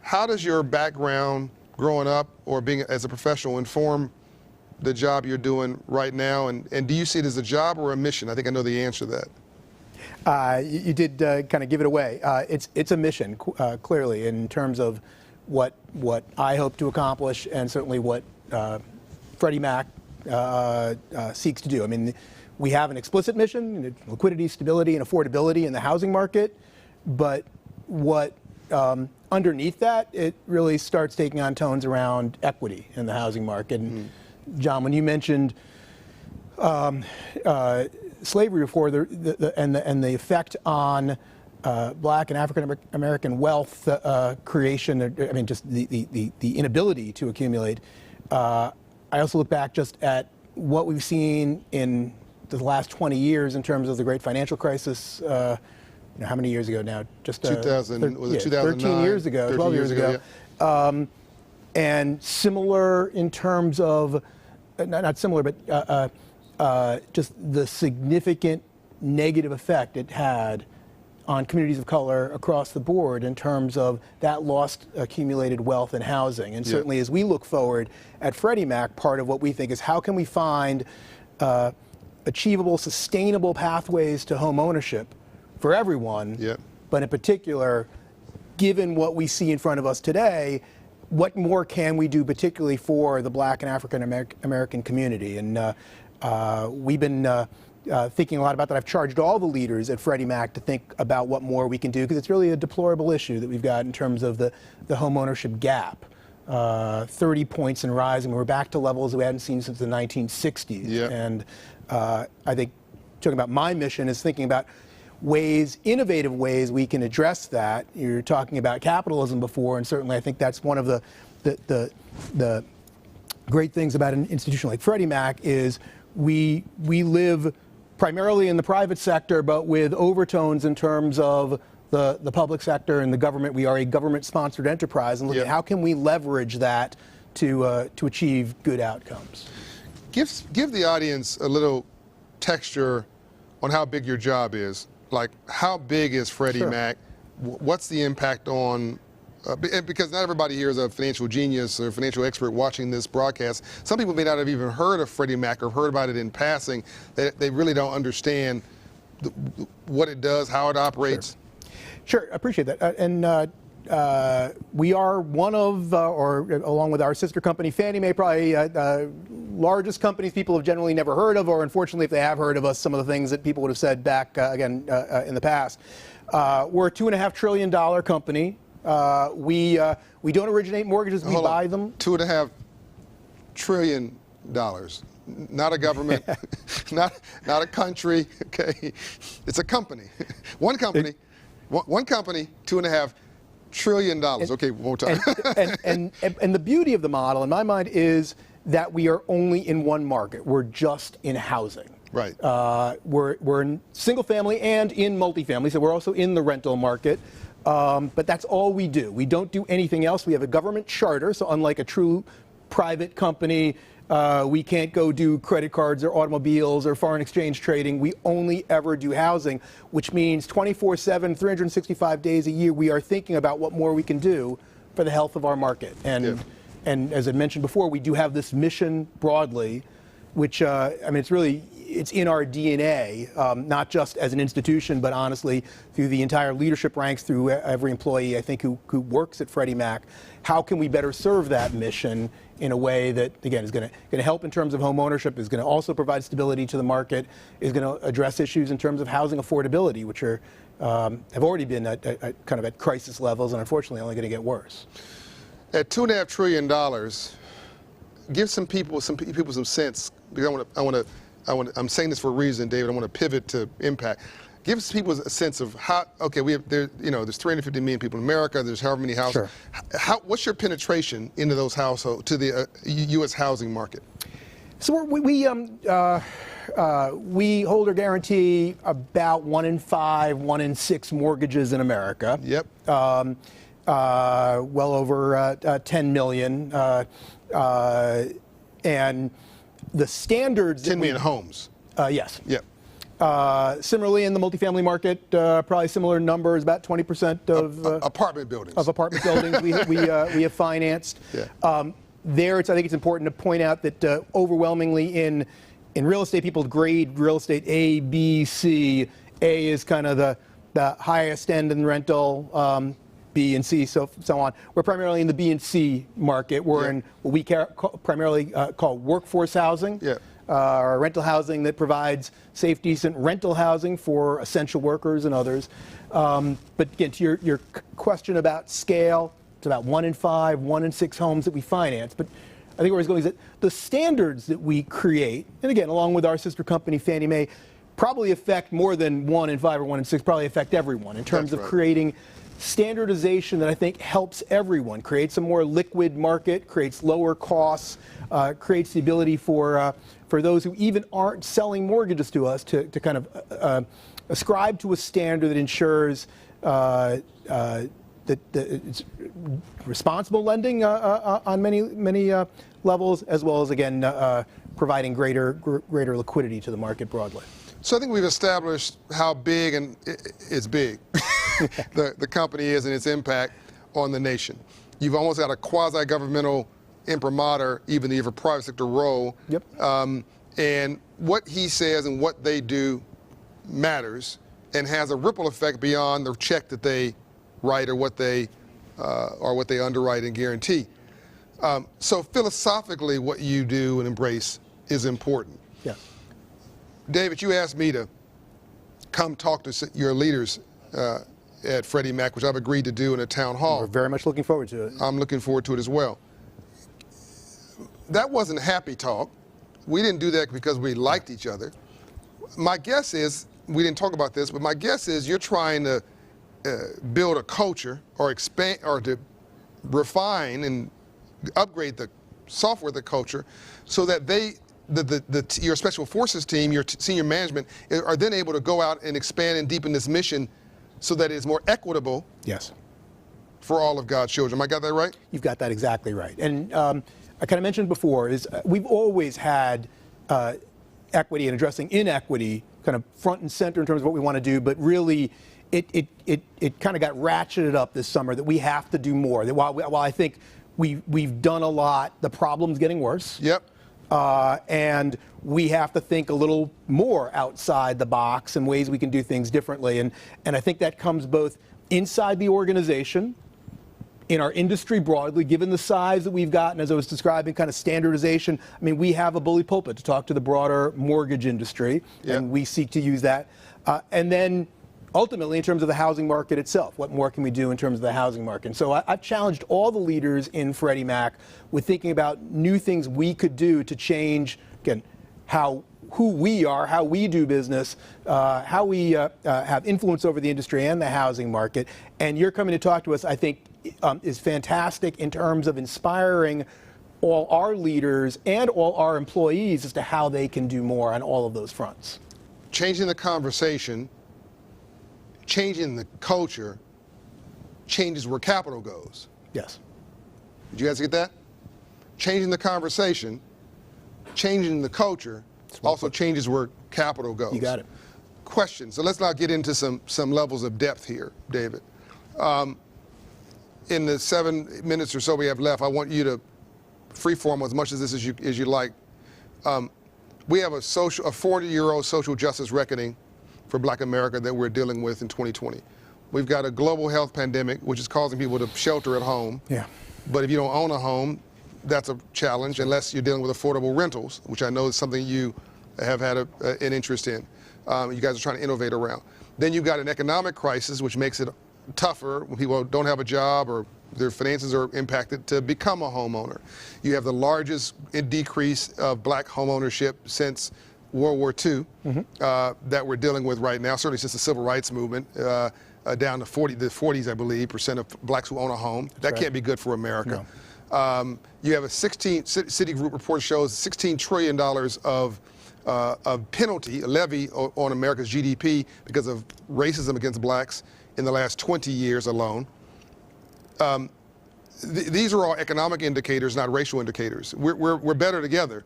S4: How does your background growing up or being as a professional inform the job you're doing right now? And do you see it as a job or a mission? I think I know the answer to that.
S16: You did kind of give it away. It's a mission, clearly, in terms of what I hope to accomplish, and certainly what Freddie Mac seeks to do. I mean, we have an explicit mission: liquidity, stability, and affordability in the housing market. But what underneath that, it really starts taking on tones around equity in the housing market. And John, when you mentioned slavery before, and the effect on Black and African American wealth creation, I mean, just the inability to accumulate. I also look back just at what we've seen in the last 20 years in terms of the great financial crisis. How many years ago now? Just
S4: 2000, was it 2009?
S16: 13 years ago, 12 years ago.
S4: Yeah.
S16: And similar in terms of not similar, but just the significant negative effect it had on communities of color across the board in terms of that lost accumulated wealth and housing. And certainly as we look forward at Freddie Mac, part of what we think is how can we find achievable, sustainable pathways to home ownership for everyone, but in particular, given what we see in front of us today, what more can we do particularly for the Black and African American community? And we've been thinking a lot about that. I've charged all the leaders at Freddie Mac to think about what more we can do, because it's really a deplorable issue that we've got in terms of the home ownership gap. 30 points and rising. We're back to levels that we hadn't seen since the 1960s. And I think talking about my mission is thinking about ways, innovative ways we can address that. You're talking about capitalism before, and certainly I think that's one of the great things about an institution like Freddie Mac is we live primarily in the private sector, but with overtones in terms of the public sector and the government. We are a government-sponsored enterprise, and look at how can we leverage that to achieve good outcomes.
S4: Give the audience a little texture on how big your job is. Like, how big is Freddie Mac? What's the impact on? Because not everybody here is a financial genius or financial expert watching this broadcast. Some people may not have even heard of Freddie Mac or heard about it in passing. They really don't understand what it does, how it operates.
S16: Sure, I appreciate that. And we are one of, or along with our sister company, Fannie Mae, probably largest companies people have generally never heard of, or unfortunately, if they have heard of us, some of the things that people would have said back, in the past. We're a $2.5 trillion company. We don't originate mortgages, we buy them.
S4: $2.5 trillion. Not a government, not a country, okay? It's a company. One company, $2.5 trillion. Okay, one more time.
S16: And the beauty of the model, in my mind, is that we are only in one market. We're just in housing.
S4: Right.
S16: We're in single family and in multifamily, so we're also in the rental market. But that's all we do. We don't do anything else. We have a government charter, so unlike a true private company, we can't go do credit cards or automobiles or foreign exchange trading. We only ever do housing, which means 24/7, 365 days a year, we are thinking about what more we can do for the health of our market. And as I mentioned before, we do have this mission broadly, which, I mean, it's in our DNA, not just as an institution, but honestly through the entire leadership ranks, through every employee, I think, who works at Freddie Mac. How can we better serve that mission in a way that, again, is going to help in terms of home ownership, is going to also provide stability to the market, is going to address issues in terms of housing affordability, which are have already been at kind of at crisis levels and unfortunately only going to get worse.
S4: At $2.5 trillion, give some people some sense, because I'm saying this for a reason, David. I want to pivot to impact. Give people a sense of how. Okay, there's 350 million people in America. There's however many households. Sure. What's your penetration into those households to the U.S. housing market?
S16: So we hold or guarantee about 1 in 5, 1 in 6 mortgages in America.
S4: Yep.
S16: Well over 10 million, and the standards.
S4: 10 million homes.
S16: Yes.
S4: Yep.
S16: Similarly, in the multifamily market, probably similar numbers, about 20% of
S4: apartment buildings.
S16: Of apartment buildings we have financed.
S4: Yeah.
S16: I think it's important to point out that overwhelmingly in real estate, people grade real estate A, B, C. A is kind of the highest end in rental. B and C, so on. We're primarily in the B and C market. We're in what we primarily call workforce housing.
S4: Yeah.
S16: Or rental housing that provides safe, decent rental housing for essential workers and others. But again, to your question about scale, it's about 1 in 5, 1 in 6 homes that we finance. But I think where it's going is that the standards that we create, and again, along with our sister company, Fannie Mae, probably affect more than 1 in 5 or 1 in 6, probably affect everyone in terms of creating standardization that I think helps everyone, creates a more liquid market, creates lower costs, creates the ability for those who even aren't selling mortgages to us to kind of ascribe to a standard that ensures it's responsible lending on many levels, as well as, again, providing greater liquidity to the market broadly.
S4: So I think we've established how big, and it's big, the company is and its impact on the nation. You've almost got a quasi-governmental imprimatur, even if a private sector role.
S16: Yep.
S4: And what he says and what they do matters and has a ripple effect beyond the check that they write or what they underwrite and guarantee. So philosophically, what you do and embrace is important.
S16: Yeah.
S4: David, you asked me to come talk to your leaders at Freddie Mac, which I've agreed to do in a town hall.
S16: We're very much looking forward to it.
S4: I'm looking forward to it as well. That wasn't happy talk. We didn't do that because we liked each other. My guess is, we didn't talk about this, but my guess is you're trying to build a culture or expand or to refine and upgrade the software of the culture so that your special forces team, your senior management, are then able to go out and expand and deepen this mission so that it's more equitable.
S16: Yes.
S4: For all of God's children. Am I got that right?
S16: You've got that exactly right. And I kind of mentioned before is we've always had equity and addressing inequity kind of front and center in terms of what we want to do, but really it kind of got ratcheted up this summer that we have to do more. That while I think we've done a lot, the problem's getting worse.
S4: Yep.
S16: And we have to think a little more outside the box and ways we can do things differently. And I think that comes both inside the organization, in our industry broadly, given the size that we've gotten, as I was describing, kind of standardization. I mean, we have a bully pulpit to talk to the broader mortgage industry, and we seek to use that. And then ultimately, in terms of the housing market itself, what more can we do in terms of the housing market? And so I've challenged all the leaders in Freddie Mac with thinking about new things we could do to change, again, who we are, how we do business, how we have influence over the industry and the housing market. And you're coming to talk to us, I think, is fantastic in terms of inspiring all our leaders and all our employees as to how they can do more on all of those fronts.
S4: Changing the conversation, changing the culture, changes where capital goes.
S16: Yes.
S4: Did you guys get that? Changing the conversation, changing the culture, also changes where capital goes.
S16: You got it.
S4: Question. So let's now get into some levels of depth here, David. In the 7 minutes or so we have left, I want you to freeform as much of this as you like. We have a 40-year-old social justice reckoning for Black America that we're dealing with in 2020. We've got a global health pandemic, which is causing people to shelter at home.
S16: Yeah.
S4: But if you don't own a home, that's a challenge unless you're dealing with affordable rentals, which I know is something you have had an interest in. You guys are trying to innovate around. Then you've got an economic crisis, which makes it tougher when people don't have a job or their finances are impacted to become a homeowner. You have the largest decrease of Black home ownership since World War II that we're dealing with right now, certainly since the Civil Rights Movement, down to the 40s, I believe, % of Blacks who own a home. That can't be good for America. No. You have a Citigroup report shows $16 trillion of penalty, a levy on America's GDP because of racism against Blacks in the last 20 years alone. These are all economic indicators, not racial indicators. We're better together.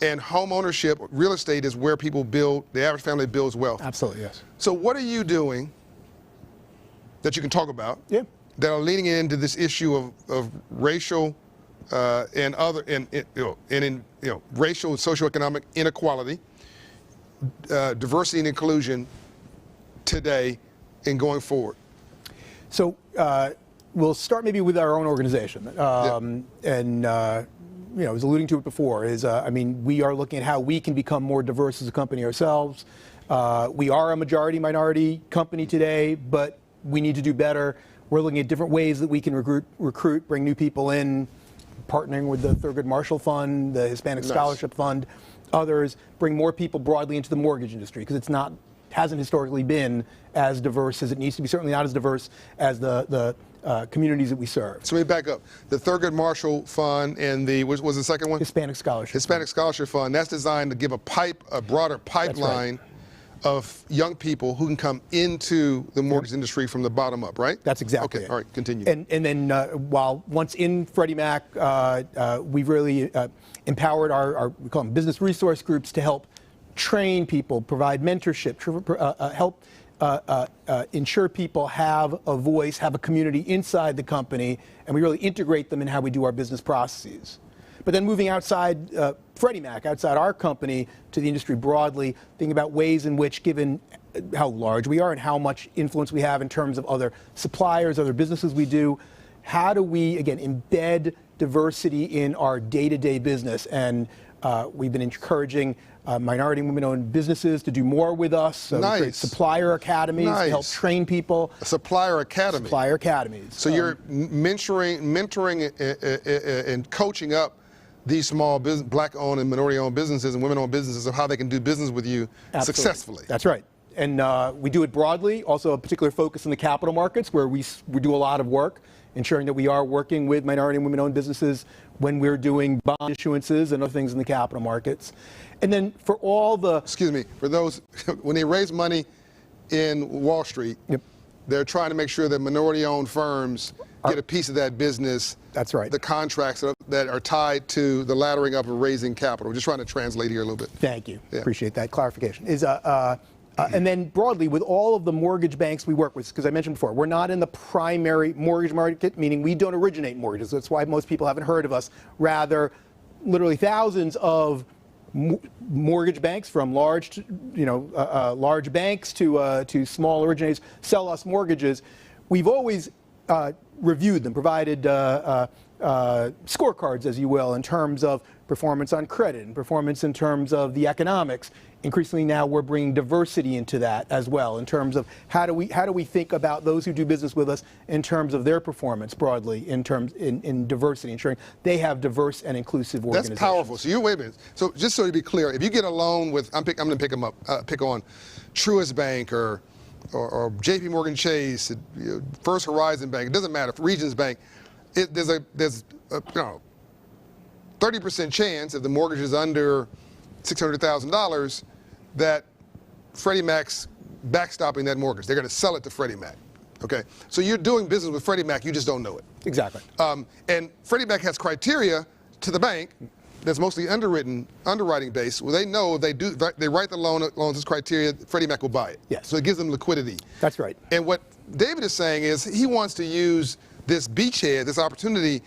S4: And home ownership, real estate is where people build, the average family builds wealth.
S16: Absolutely, yes.
S4: So what are you doing that you can talk about that are leading into this issue of racial and other, racial and socioeconomic inequality, diversity and inclusion today and going forward?
S16: So we'll start maybe with our own organization. And I was alluding to it before, we are looking at how we can become more diverse as a company ourselves. We are a majority-minority company today, but we need to do better. We're looking at different ways that we can recruit, bring new people in, partnering with the Thurgood Marshall Fund, the Hispanic Scholarship Fund, others, bring more people broadly into the mortgage industry, because hasn't historically been as diverse as it needs to be, certainly not as diverse as the communities that we serve.
S4: So let me back up. The Thurgood Marshall Fund and what was the second one?
S16: Hispanic Scholarship.
S4: Hispanic Scholarship Fund. That's designed to give a broader pipeline of young people who can come into the mortgage industry from the bottom up, right?
S16: That's exactly
S4: okay.
S16: it.
S4: All right, continue.
S16: And then while once in Freddie Mac, we've really empowered our we call them business resource groups to help train people, provide mentorship, help ensure people have a voice, have a community inside the company, and we really integrate them in how we do our business processes. But then moving outside Freddie Mac, outside our company, to the industry broadly, thinking about ways in which, given how large we are and how much influence we have in terms of other suppliers, other businesses we do, how do we, again, embed diversity in our day-to-day business? And we've been encouraging minority and women-owned businesses to do more with us.
S4: Nice.
S16: Create supplier academies to help train people.
S4: A supplier academy.
S16: Supplier academies.
S4: So you're mentoring and coaching up these small business, black-owned and minority-owned businesses and women-owned businesses of how they can do business with you successfully.
S16: That's right. And we do it broadly, also a particular focus in the capital markets where we do a lot of work, ensuring that we are working with minority and women-owned businesses when we're doing bond issuances and other things in the capital markets. And then for all the...
S4: Excuse me, for those, when they raise money in Wall Street, they're trying to make sure that minority-owned firms get a piece of that business.
S16: That's right.
S4: The contracts that are tied to the laddering up of raising capital. We're just trying to translate here a little bit.
S16: Thank you. Yeah. Appreciate that clarification. And then broadly, with all of the mortgage banks we work with, because I mentioned before, we're not in the primary mortgage market, meaning we don't originate mortgages. That's why most people haven't heard of us. Rather, literally thousands of mortgage banks, from large, large banks to small originators, sell us mortgages. We've always reviewed them, provided scorecards, as you will, in terms of performance on credit and performance in terms of the economics. Increasingly now we're bringing diversity into that as well, in terms of how do we think about those who do business with us in terms of their performance broadly, in diversity, ensuring they have diverse and inclusive organizations.
S4: That's powerful. So wait a minute. So just so to be clear, if you get a loan with, I'm going to pick them up, pick on Truist Bank or J.P. Morgan Chase, First Horizon Bank, it doesn't matter, Regions Bank, there's a 30% chance if the mortgage is under $600,000 that Freddie Mac's backstopping that mortgage. They're going to sell it to Freddie Mac. Okay, so you're doing business with Freddie Mac, you just don't know it.
S16: Exactly.
S4: And Freddie Mac has criteria to the bank that's mostly underwriting based, where they know they write the loans this criteria, Freddie Mac will buy it.
S16: Yes.
S4: So it gives them liquidity.
S16: That's right.
S4: And what David is saying is he wants to use this beachhead, this opportunity,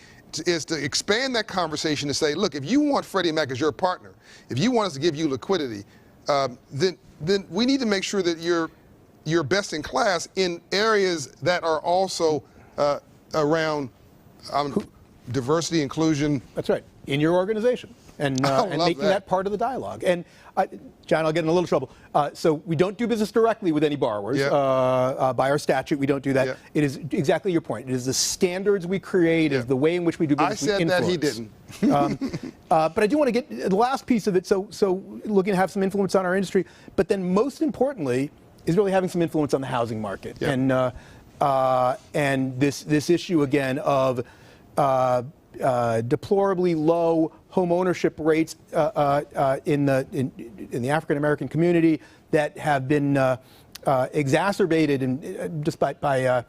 S4: is to expand that conversation to say, look, if you want Freddie Mac as your partner, if you want us to give you liquidity, then we need to make sure that you're best in class in areas that are also around diversity, inclusion.
S16: That's right, in your organization, and making that part of the dialogue. And John, I'll get in a little trouble. So we don't do business directly with any borrowers. By our statute, we don't do that. It is exactly your point. It is the standards we create, is the way in which we do business.
S4: I said that, he didn't.
S16: But I do want to get the last piece of it. So looking to have some influence on our industry, but then most importantly is really having some influence on the housing market. And this issue again of deplorably low home ownership rates in the African American community that have been exacerbated just by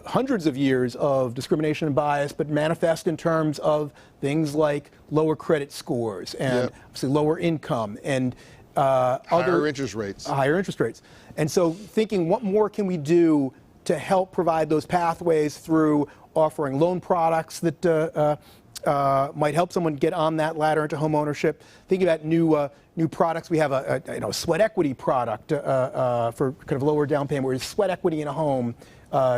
S16: hundreds of years of discrimination and bias, but manifest in terms of things like lower credit scores and obviously lower income and
S4: higher interest rates.
S16: Higher interest rates. And so thinking, what more can we do to help provide those pathways through offering loan products that might help someone get on that ladder into home ownership. Thinking about new products, we have a sweat equity product for kind of lower down payment, where sweat equity in a home,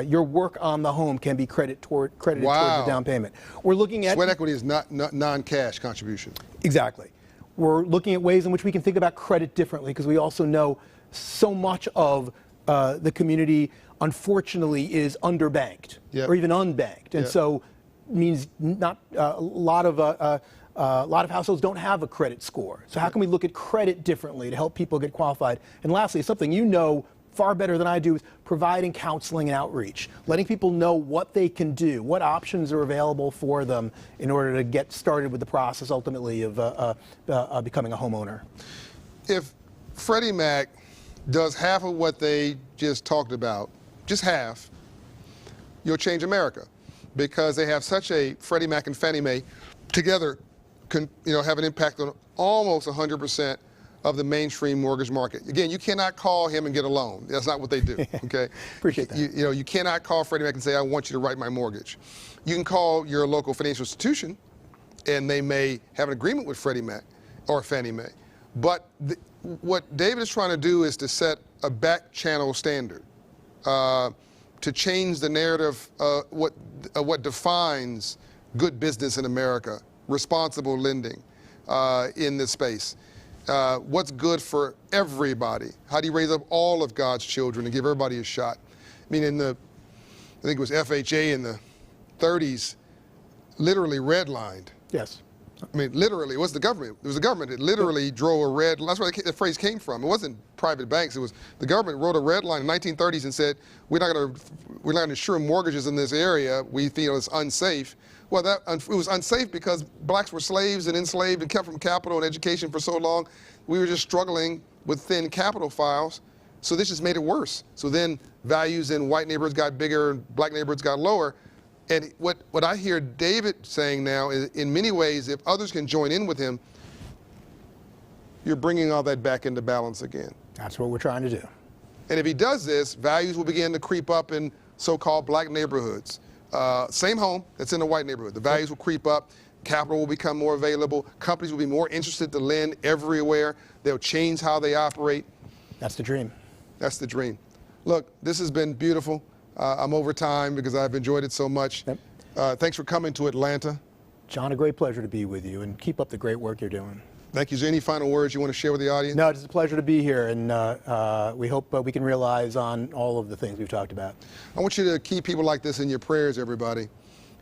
S16: your work on the home can be credited towards the down payment. We're looking at
S4: sweat equity is not non-cash contribution.
S16: Exactly. We're looking at ways in which we can think about credit differently, because we also know so much of the community, unfortunately, is underbanked or even unbanked, and so means not a lot of households don't have a credit score. So how can we look at credit differently to help people get qualified? And lastly, something you know far better than I do is providing counseling and outreach, letting people know what they can do, what options are available for them in order to get started with the process ultimately of becoming a homeowner.
S4: If Freddie Mac does half of what they just talked about, just half, you'll change America, because they have such a, Freddie Mac and Fannie Mae together can, have an impact on almost 100% of the mainstream mortgage market. Again, you cannot call him and get a loan. That's not what they do, okay?
S16: Appreciate that.
S4: You cannot call Freddie Mac and say, I want you to write my mortgage. You can call your local financial institution, and they may have an agreement with Freddie Mac or Fannie Mae. But what David is trying to do is to set a back channel standard, to change the narrative, what defines good business in America, responsible lending in this space. What's good for everybody? How do you raise up all of God's children and give everybody a shot? I mean, I think it was FHA in the 30s, literally redlined.
S16: Yes.
S4: I mean, literally, it was the government. It was the government that literally drove a red line. That's where the phrase came from. It wasn't private banks. It was the government wrote a red line in the 1930s and said, we're not going to insure mortgages in this area. We feel it's unsafe. Well, it was unsafe because blacks were slaves and enslaved and kept from capital and education for so long. We were just struggling with thin capital files. So this just made it worse. So then values in white neighborhoods got bigger and black neighborhoods got lower. And what I hear David saying now is, in many ways, if others can join in with him, you're bringing all that back into balance again.
S16: That's what we're trying to do.
S4: And if he does this, values will begin to creep up in so-called black neighborhoods. Same home that's in a white neighborhood. The values will creep up. Capital will become more available. Companies will be more interested to lend everywhere. They'll change how they operate.
S16: That's the dream.
S4: That's the dream. Look, this has been beautiful. I'm over time because I've enjoyed it so much. Yep. Thanks for coming to Atlanta.
S16: John, a great pleasure to be with you, and keep up the great work you're doing.
S4: Thank you. Is there any final words you want to share with the audience?
S16: No, it's a pleasure to be here, and we hope we can realize on all of the things we've talked about.
S4: I want you to keep people like this in your prayers, everybody.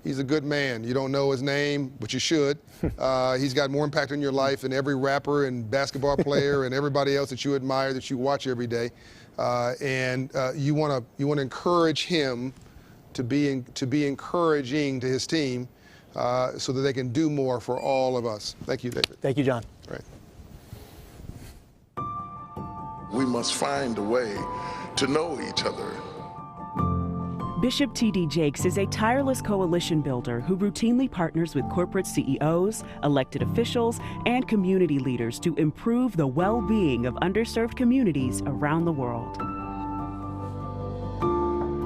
S4: He's a good man. You don't know his name, but you should. He's got more impact on your life than every rapper and basketball player and everybody else that you admire, that you watch every day. You want to encourage him to be encouraging to his team, so that they can do more for all of us. Thank you, David.
S16: Thank you, John.
S4: All
S17: right. We must find a way to know each other.
S18: Bishop T.D. Jakes is a tireless coalition builder who routinely partners with corporate CEOs, elected officials, and community leaders to improve the well-being of underserved communities around the world.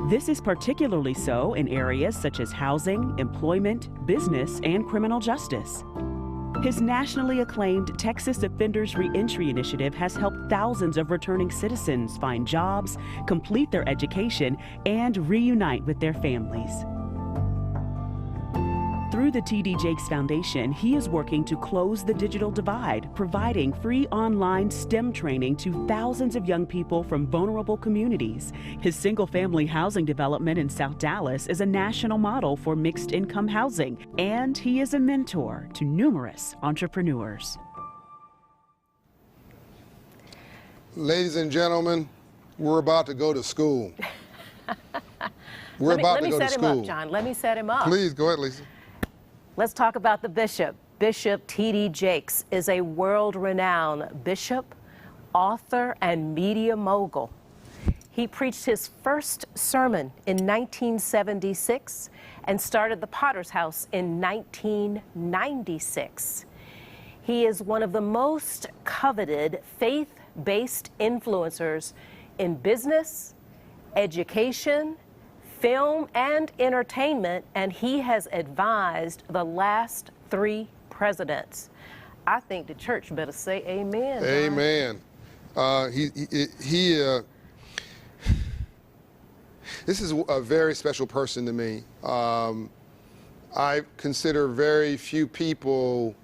S18: This is particularly so in areas such as housing, employment, business, and criminal justice. His nationally acclaimed Texas Offenders Reentry Initiative has helped thousands of returning citizens find jobs, complete their education, and reunite with their families. Through the T.D. Jakes Foundation, he is working to close the digital divide, providing free online STEM training to thousands of young people from vulnerable communities. His single-family housing development in South Dallas is a national model for mixed-income housing, and he is a mentor to numerous entrepreneurs.
S4: Ladies and gentlemen, we're about to go to school.
S6: Let me set him up, John. Let me set him up.
S4: Please, go ahead, Lisa.
S6: Let's talk about the bishop. Bishop T.D. Jakes is a world-renowned bishop, author, and media mogul. He preached his first sermon in 1976 and started the Potter's House in 1996. He is one of the most coveted faith-based influencers in business, education, film, and entertainment, and he has advised the last 3 presidents. I think the church better say amen.
S4: Amen. This is a very special person to me. I consider very few people,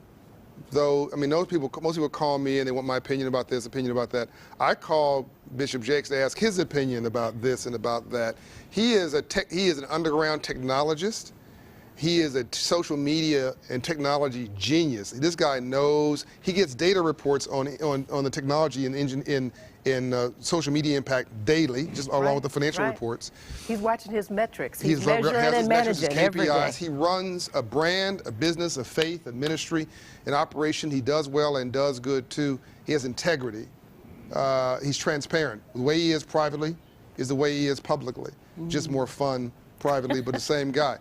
S4: though, I mean, most people call me and they want my opinion about this, opinion about that. I call Bishop Jakes to ask his opinion about this and about that. He is an underground technologist. He is a social media and technology genius. This guy knows. He gets data reports on the technology and social media impact daily, just along with the financial reports.
S6: He's watching his metrics. He's measuring and managing every day.
S4: He runs a brand, a business, a faith, a ministry, an operation. He does well and does good too. He has integrity. He's transparent. The way he is privately is the way he is publicly. Just more fun privately, but the same guy.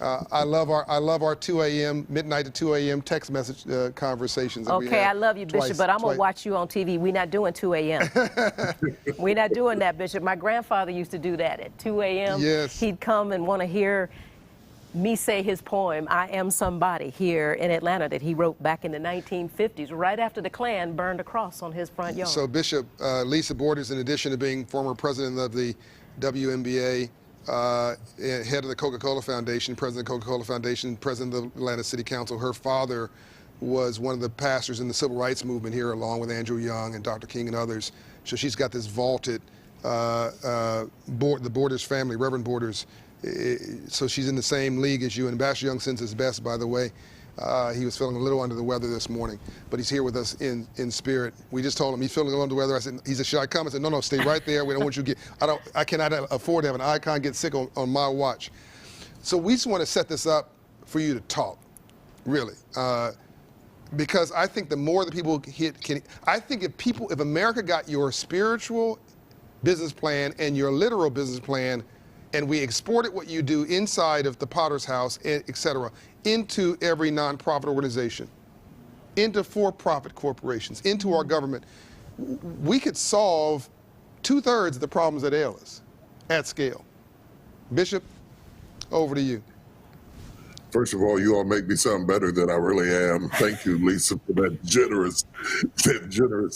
S4: I love our 2 a.m., midnight to 2 a.m. text message conversations. That we
S6: Okay,
S4: have
S6: I love you, Bishop, but I'm going to watch you on TV. We're not doing 2 a.m. We're not doing that, Bishop. My grandfather used to do that at 2 a.m.
S4: Yes.
S6: He'd come and want to hear me say his poem, I Am Somebody, here in Atlanta that he wrote back in the 1950s, right after the Klan burned a cross on his front yard.
S4: So Bishop, Lisa Borders, in addition to being former president of the WNBA, head of the Coca-Cola Foundation, president of the Coca-Cola Foundation, president of the Atlanta City Council. Her father was one of the pastors in the civil rights movement here, along with Andrew Young and Dr. King and others. So she's got this vaulted, the Borders family, Reverend Borders. So she's in the same league as you. And Ambassador Young sends his best, by the way. He was feeling a little under the weather this morning, but he's here with us in spirit. We just told him he's feeling a little under the weather. He said, should I come? I said, no, stay right there. We don't want you to get, I cannot afford to have an icon get sick on my watch. So we just want to set this up for you to talk, really. Because I think the more that people I think if America got your spiritual business plan and your literal business plan, and we exported what you do inside of the Potter's House, et cetera, into every nonprofit organization, into for-profit corporations, into our government, we could solve 2/3 of the problems that ail us at scale. Bishop, over to you.
S17: First of all, you all make me sound better than I really am. Thank you, Lisa, for that generous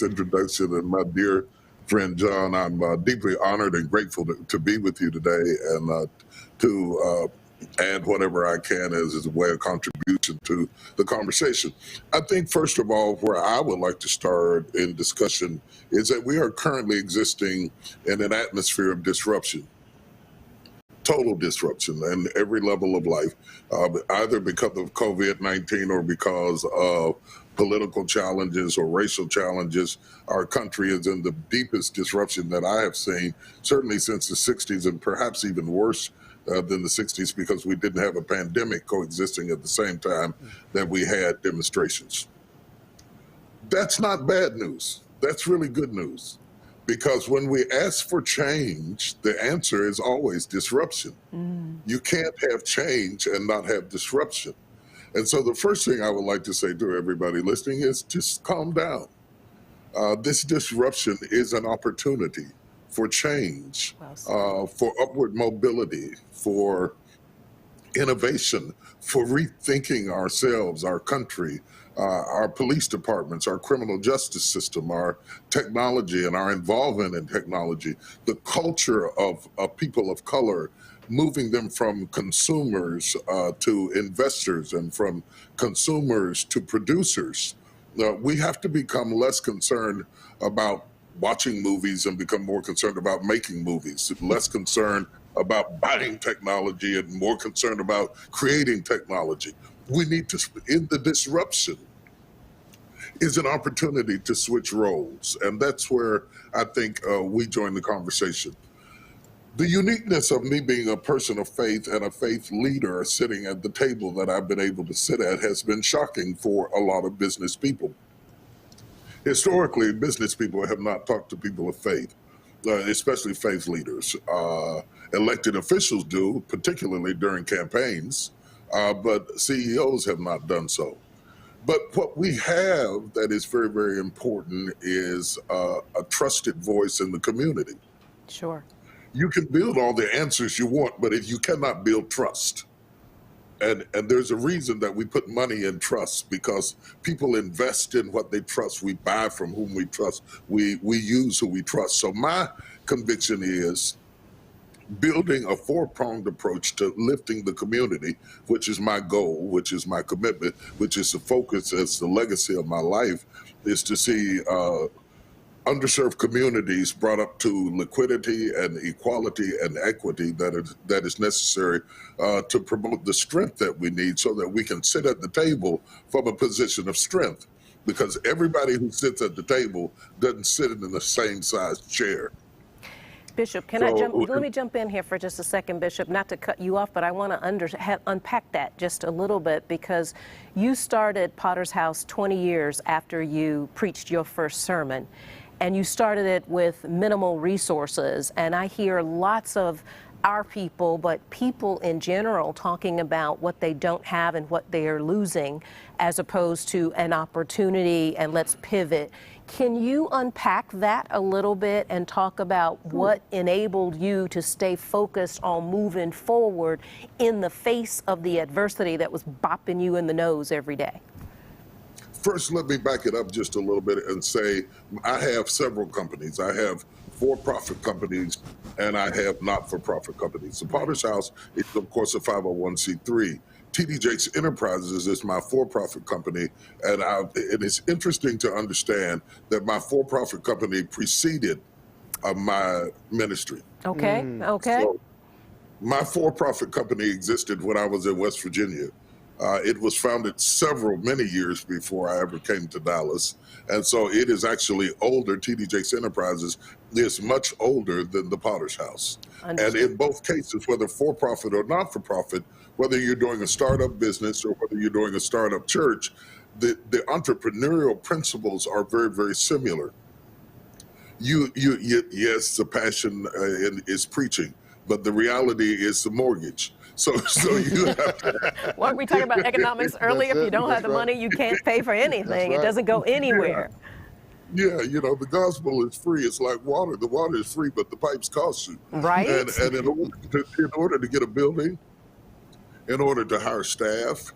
S17: introduction. And my dear friend John, I'm deeply honored and grateful to be with you today and to add whatever I can as a way of contribution to the conversation. I think, first of all, where I would like to start in discussion is that we are currently existing in an atmosphere of disruption. Total disruption in every level of life, either because of COVID-19 or because of political challenges or racial challenges. Our country is in the deepest disruption that I have seen, certainly since the 60s, and perhaps even worse than the 60s, because we didn't have a pandemic coexisting at the same time that we had demonstrations. That's not bad news. That's really good news. Because when we ask for change, the answer is always disruption. You can't have change and not have disruption. And so the first thing I would like to say to everybody listening is just calm down. This disruption is an opportunity for change, for upward mobility, for innovation, for rethinking ourselves, our country, our police departments, our criminal justice system, our technology and our involvement in technology, the culture of people of color, moving them from consumers to investors and from consumers to producers. We have to become less concerned about watching movies and become more concerned about making movies, less concerned about buying technology and more concerned about creating technology. We need to, in the disruption, is an opportunity to switch roles. And that's where I think we join the conversation. The uniqueness of me being a person of faith and a faith leader sitting at the table that I've been able to sit at has been shocking for a lot of business people. Historically, business people have not talked to people of faith, especially faith leaders. Elected officials do, particularly during campaigns, but CEOs have not done so. But what we have that is very, very important is a trusted voice in the community.
S6: Sure.
S17: You can build all the answers you want, but if you cannot build trust. And there's a reason that we put money in trust, because people invest in what they trust. We buy from whom we trust. We use who we trust. So my conviction is building a four-pronged approach to lifting the community, which is my goal, which is my commitment, which is the focus, as the legacy of my life, is to see underserved communities brought up to liquidity and equality and equity that is necessary to promote the strength that we need so that we can sit at the table from a position of strength. Because everybody who sits at the table doesn't sit in the same size chair.
S6: Bishop, let me jump in here for just a second, Bishop, not to cut you off, but I want to unpack that just a little bit, because you started Potter's House 20 years after you preached your first sermon. and you started it with minimal resources. And I hear lots of our people, but people in general, talking about what they don't have and what they are losing, as opposed to an opportunity and let's pivot. Can you unpack that a little bit and talk about what enabled you to stay focused on moving forward in the face of the adversity that was bopping you in the nose every day?
S17: First, let me back it up just a little bit and say I have several companies. I have for-profit companies and I have not-for-profit companies. The Potter's House is, of course, a 501c3. TD Jakes Enterprises is my for-profit company, and it is interesting to understand that my for-profit company preceded my ministry.
S6: Okay, okay.
S17: So my for-profit company existed when I was in West Virginia. It was founded many years before I ever came to Dallas. And so it is actually older. TD Jakes Enterprises is much older than the Potter's House.
S6: Understood.
S17: And in both cases, whether for-profit or not-for-profit, whether you're doing a startup business or whether you're doing a startup church, the entrepreneurial principles are very, very similar. Yes, the passion is preaching, but the reality is the mortgage. So you have to.
S6: Weren't we talking about economics earlier? If you don't have the money, you can't pay for anything. It doesn't go anywhere.
S17: Yeah, you know, the gospel is free. It's like water. The water is free, but the pipes cost you.
S6: Right.
S17: And in order to get a building, in order to hire staff,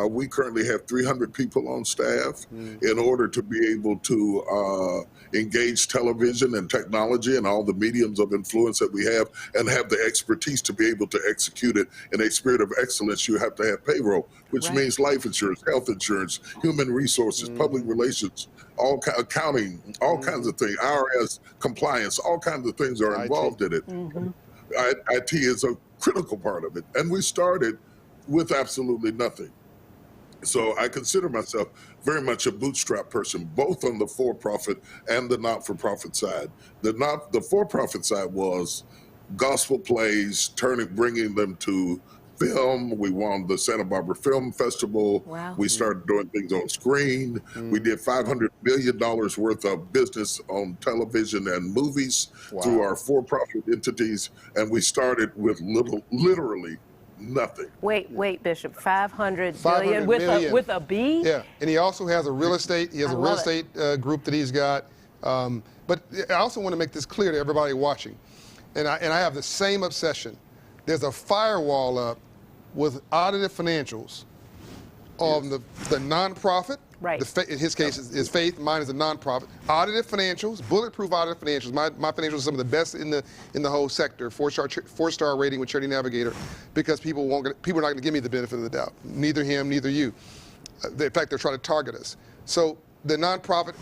S17: we currently have 300 people on staff. In order to be able to engage television and technology and all the mediums of influence that we have and have the expertise to be able to execute it in a spirit of excellence, you have to have payroll, which means life insurance, health insurance, human resources, public relations, accounting, all kinds of things, IRS compliance, all kinds of things are involved in it. IT is a critical part of it. And we started with absolutely nothing. So I consider myself very much a bootstrap person, both on the for-profit and the not-for-profit side. The for-profit side was gospel plays, bringing them to film. We won the Santa Barbara Film Festival.
S6: Wow.
S17: We started doing things on screen. We did $500 million worth of business on television and movies through our for-profit entities. And we started with literally nothing.
S6: Wait, Bishop, 500 billion with a B?
S4: Yeah, and he also has a real estate. He has a real estate group that he's got. But I also want to make this clear to everybody watching, and I have the same obsession. There's a firewall up with audited financials on the nonprofit. Right. In his case, is faith. Mine is a nonprofit. Audited financials, bulletproof audited financials. My financials are some of the best in the whole sector. Four-star rating with Charity Navigator, because people are not going to give me the benefit of the doubt. Neither him, neither you. In fact, they're trying to target us. So the nonprofit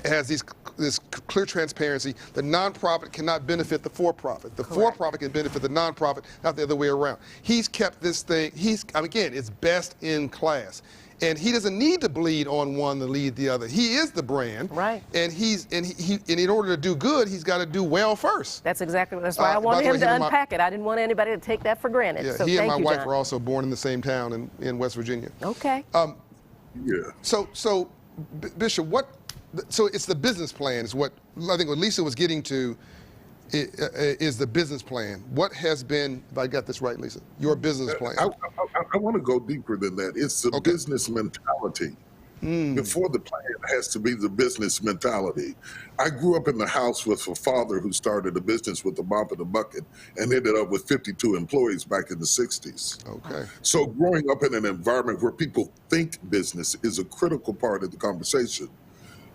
S4: has this clear transparency. The nonprofit cannot benefit the for-profit. The for-profit can benefit the nonprofit, not the other way around. He's kept this thing. Again, it's best in class. And he doesn't need to bleed on one to lead the other. He is the brand. Right. And in order to do good, he's got to do well first.
S6: That's why I wanted him to unpack it. I didn't want anybody to take that for granted.
S4: Yeah,
S6: so
S4: he and my wife
S6: John.
S4: were also born in the same town in West Virginia.
S6: Okay.
S4: So Bishop, so it's the business plan is what I think what Lisa was getting to is the business plan. What has been, if I got this right, Lisa, your business plan?
S17: I want to go deeper than that. It's the business mentality. Before the plan has to be the business mentality. I grew up in the house with a father who started a business with a mop and a bucket and ended up with 52 employees back in the 60s.
S4: Okay.
S17: So growing up in an environment where people think business is a critical part of the conversation.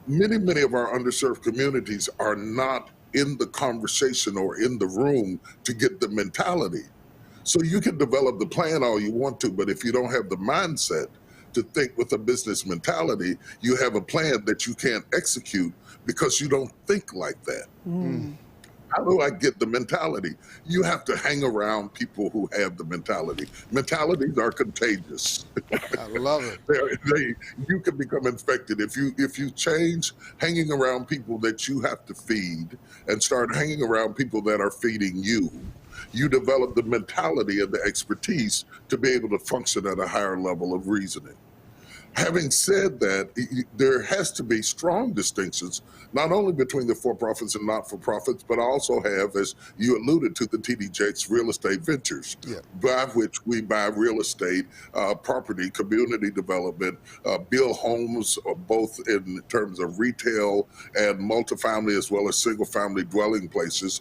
S17: Many of our underserved communities are not in the conversation or in the room to get the mentality. So you can develop the plan all you want to, but if you don't have the mindset to think with a business mentality, you have a plan that you can't execute because you don't think like that. How do I get the mentality? You have to hang around people who have the mentality. Mentalities are contagious.
S4: I love it.
S17: You can become infected if you change hanging around people that you have to feed and start hanging around people that are feeding you. You develop the mentality and the expertise to be able to function at a higher level of reasoning. Having said that, there has to be strong distinctions, not only between the for-profits and not-for-profits, but I also have, as you alluded to, the TD Jakes real estate ventures, by which we buy real estate, property, community development, build homes, both in terms of retail and multifamily, as well as single-family dwelling places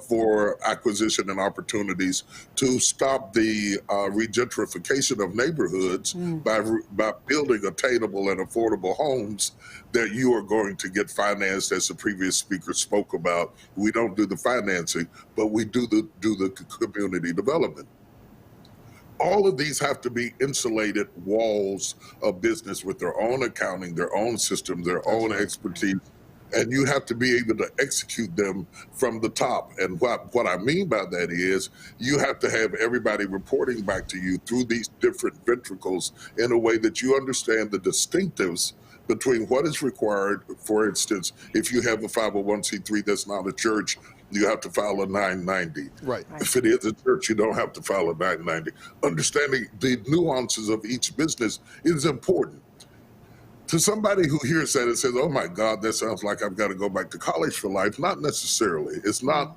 S17: for acquisition and opportunities to stop the regentrification of neighborhoods by building attainable and affordable homes that you are going to get financed, as the previous speaker spoke about. We don't do the financing, but we do the community development. All of these have to be insulated walls of business with their own accounting, their own system, their own expertise, and you have to be able to execute them from the top. And what I mean by that is you have to have everybody reporting back to you through these different ventricles in a way that you understand the distinctives between what is required. For instance, if you have a 501c3 that's not a church, you have to file a 990.
S4: Right.
S17: If it is a church, you don't have to file a 990. Understanding the nuances of each business is important. To somebody who hears that and says, oh my God, that sounds like I've got to go back to college for life, not necessarily. It's not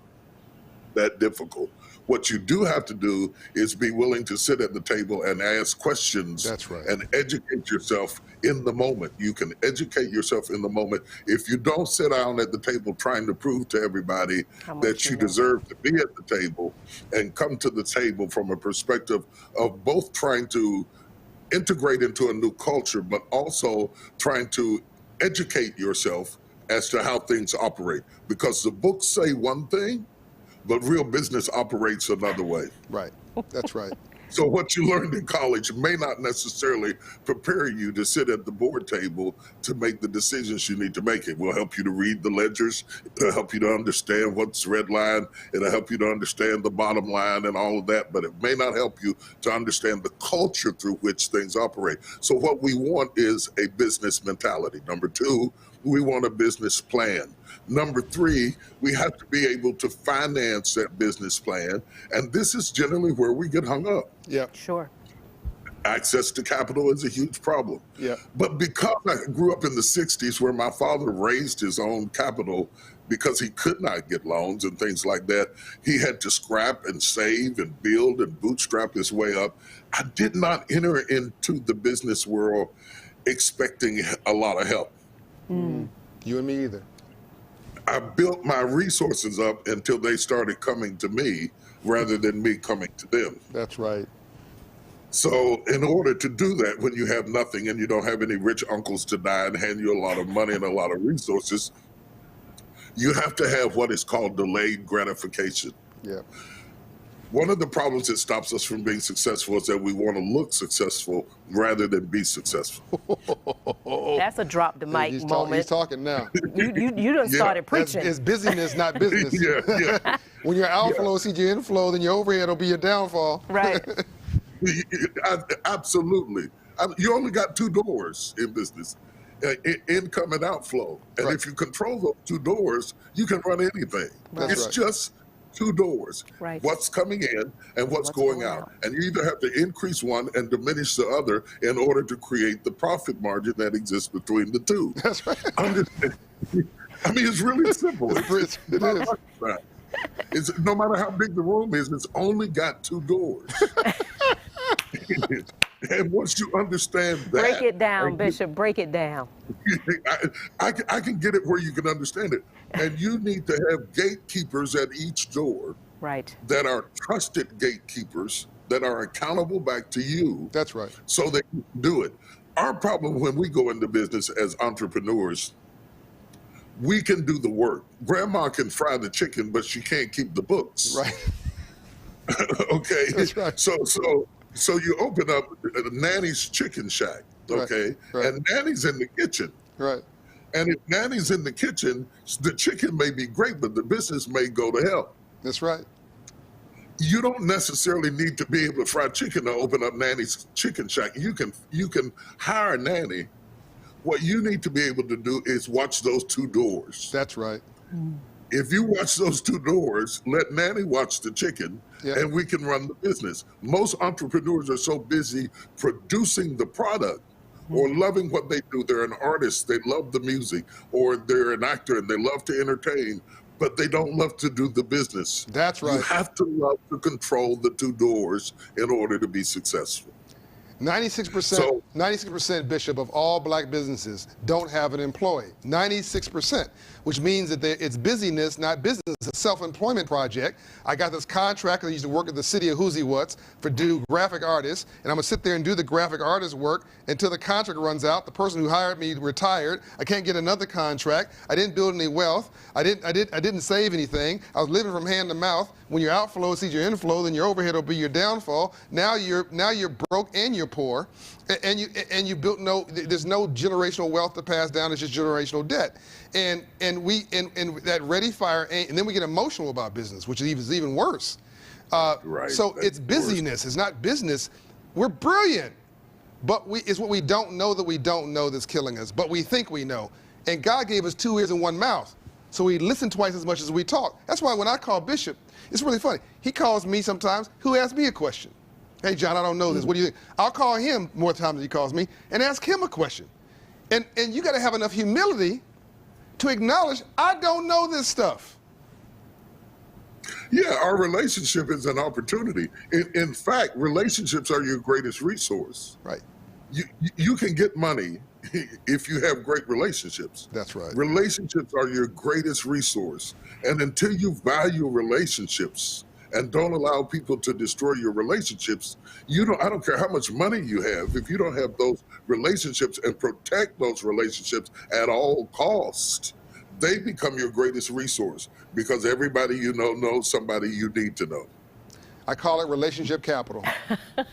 S17: that difficult. What you do have to do is be willing to sit at the table and ask questions.
S4: That's right.
S17: And educate yourself in the moment. You can educate yourself in the moment. If you don't sit down at the table trying to prove to everybody that you deserve to be at the table and come to the table from a perspective of both trying to integrate into a new culture, but also trying to educate yourself as to how things operate. Because the books say one thing, but real business operates another way.
S4: Right, that's right.
S17: So what you learned in college may not necessarily prepare you to sit at the board table to make the decisions you need to make. It will help you to read the ledgers. It'll help you to understand what's red line. It'll help you to understand the bottom line and all of that, but it may not help you to understand the culture through which things operate. So what we want is a business mentality. Number two, we want a business plan. Number three, we have to be able to finance that business plan. And this is generally where we get hung up.
S4: Yeah.
S6: Sure.
S17: Access to capital is a huge problem.
S4: Yeah.
S17: But because I grew up in the 60s where my father raised his own capital because he could not get loans and things like that, he had to scrap and save and build and bootstrap his way up. I did not enter into the business world expecting a lot of help.
S4: You and me either.
S17: I built my resources up until they started coming to me rather than me coming to them.
S4: That's right.
S17: So in order to do that, when you have nothing and you don't have any rich uncles to die and hand you a lot of money and a lot of resources, you have to have what is called delayed gratification.
S4: Yeah.
S17: One of the problems that stops us from being successful is that we want to look successful rather than be successful.
S6: That's a drop the mic moment.
S4: He's talking now.
S6: You done started preaching.
S4: It's busyness, not business.
S17: Yeah.
S4: When your outflow sees your inflow, then your overhead will be your downfall.
S6: Right.
S17: Absolutely. You only got two doors in business, income and outflow. And if you control those two doors, you can run anything.
S4: Right.
S17: It's just two doors.
S6: Right.
S17: What's coming in and what's going out. And you either have to increase one and diminish the other in order to create the profit margin that exists between the two.
S4: That's right.
S17: I mean, it's really simple.
S4: It is.
S17: It's, no matter how big the room is, it's only got two doors. And once you understand that...
S6: Break it down, Bishop, break it down.
S17: I can get it where you can understand it. And you need to have gatekeepers at each door.
S6: Right.
S17: That are trusted gatekeepers that are accountable back to you.
S4: That's right.
S17: So they can do it. Our problem when we go into business as entrepreneurs, we can do the work. Grandma can fry the chicken, but she can't keep the books.
S4: Right.
S17: Okay.
S4: That's right.
S17: So you open up Nanny's Chicken Shack, okay?
S4: Right.
S17: And Nanny's in the kitchen.
S4: Right.
S17: And if Nanny's in the kitchen, the chicken may be great, but the business may go to hell.
S4: That's right.
S17: You don't necessarily need to be able to fry chicken to open up Nanny's Chicken Shack. You can hire a nanny. What you need to be able to do is watch those two doors.
S4: That's right.
S17: If you watch those two doors, let Nanny watch the chicken, and we can run the business. Most entrepreneurs are so busy producing the product or loving what they do. They're an artist, they love the music, or they're an actor and they love to entertain, but they don't love to do the business.
S4: That's right.
S17: You have to love to control the two doors in order to be successful.
S4: 96%, Bishop, of all black businesses don't have an employee. 96%, which means that it's busyness, not business. It's a self-employment project. I got this contract. I used to work at the city of Whoosie What's for do graphic artists, and I'm gonna sit there and do the graphic artist work until the contract runs out. The person who hired me retired. I can't get another contract. I didn't build any wealth. I didn't save anything. I was living from hand to mouth. When your outflow exceeds your inflow, then your overhead will be your downfall. Now you're broke and you're poor, and you built there's no generational wealth to pass down. It's just generational debt, and that Redefining, and then we get emotional about business, which is even worse.
S17: Right.
S4: So it's busyness. It's not business. We're brilliant, but it's what we don't know that we don't know that's killing us. But we think we know, and God gave us 2 ears and 1 mouth, so we listen twice as much as we talk. That's why when I call Bishop, it's really funny. He calls me sometimes. Who asks me a question? Hey, John, I don't know this. What do you think? I'll call him more times than he calls me and ask him a question. And you got to have enough humility to acknowledge, I don't know this stuff.
S17: Yeah, our relationship is an opportunity. In fact, relationships are your greatest resource.
S4: Right.
S17: You can get money if you have great relationships.
S4: That's right.
S17: Relationships are your greatest resource. And until you value relationships and don't allow people to destroy your relationships, I don't care how much money you have, if you don't have those relationships and protect those relationships at all costs, they become your greatest resource, because everybody you know knows somebody you need to know.
S4: I call it relationship capital.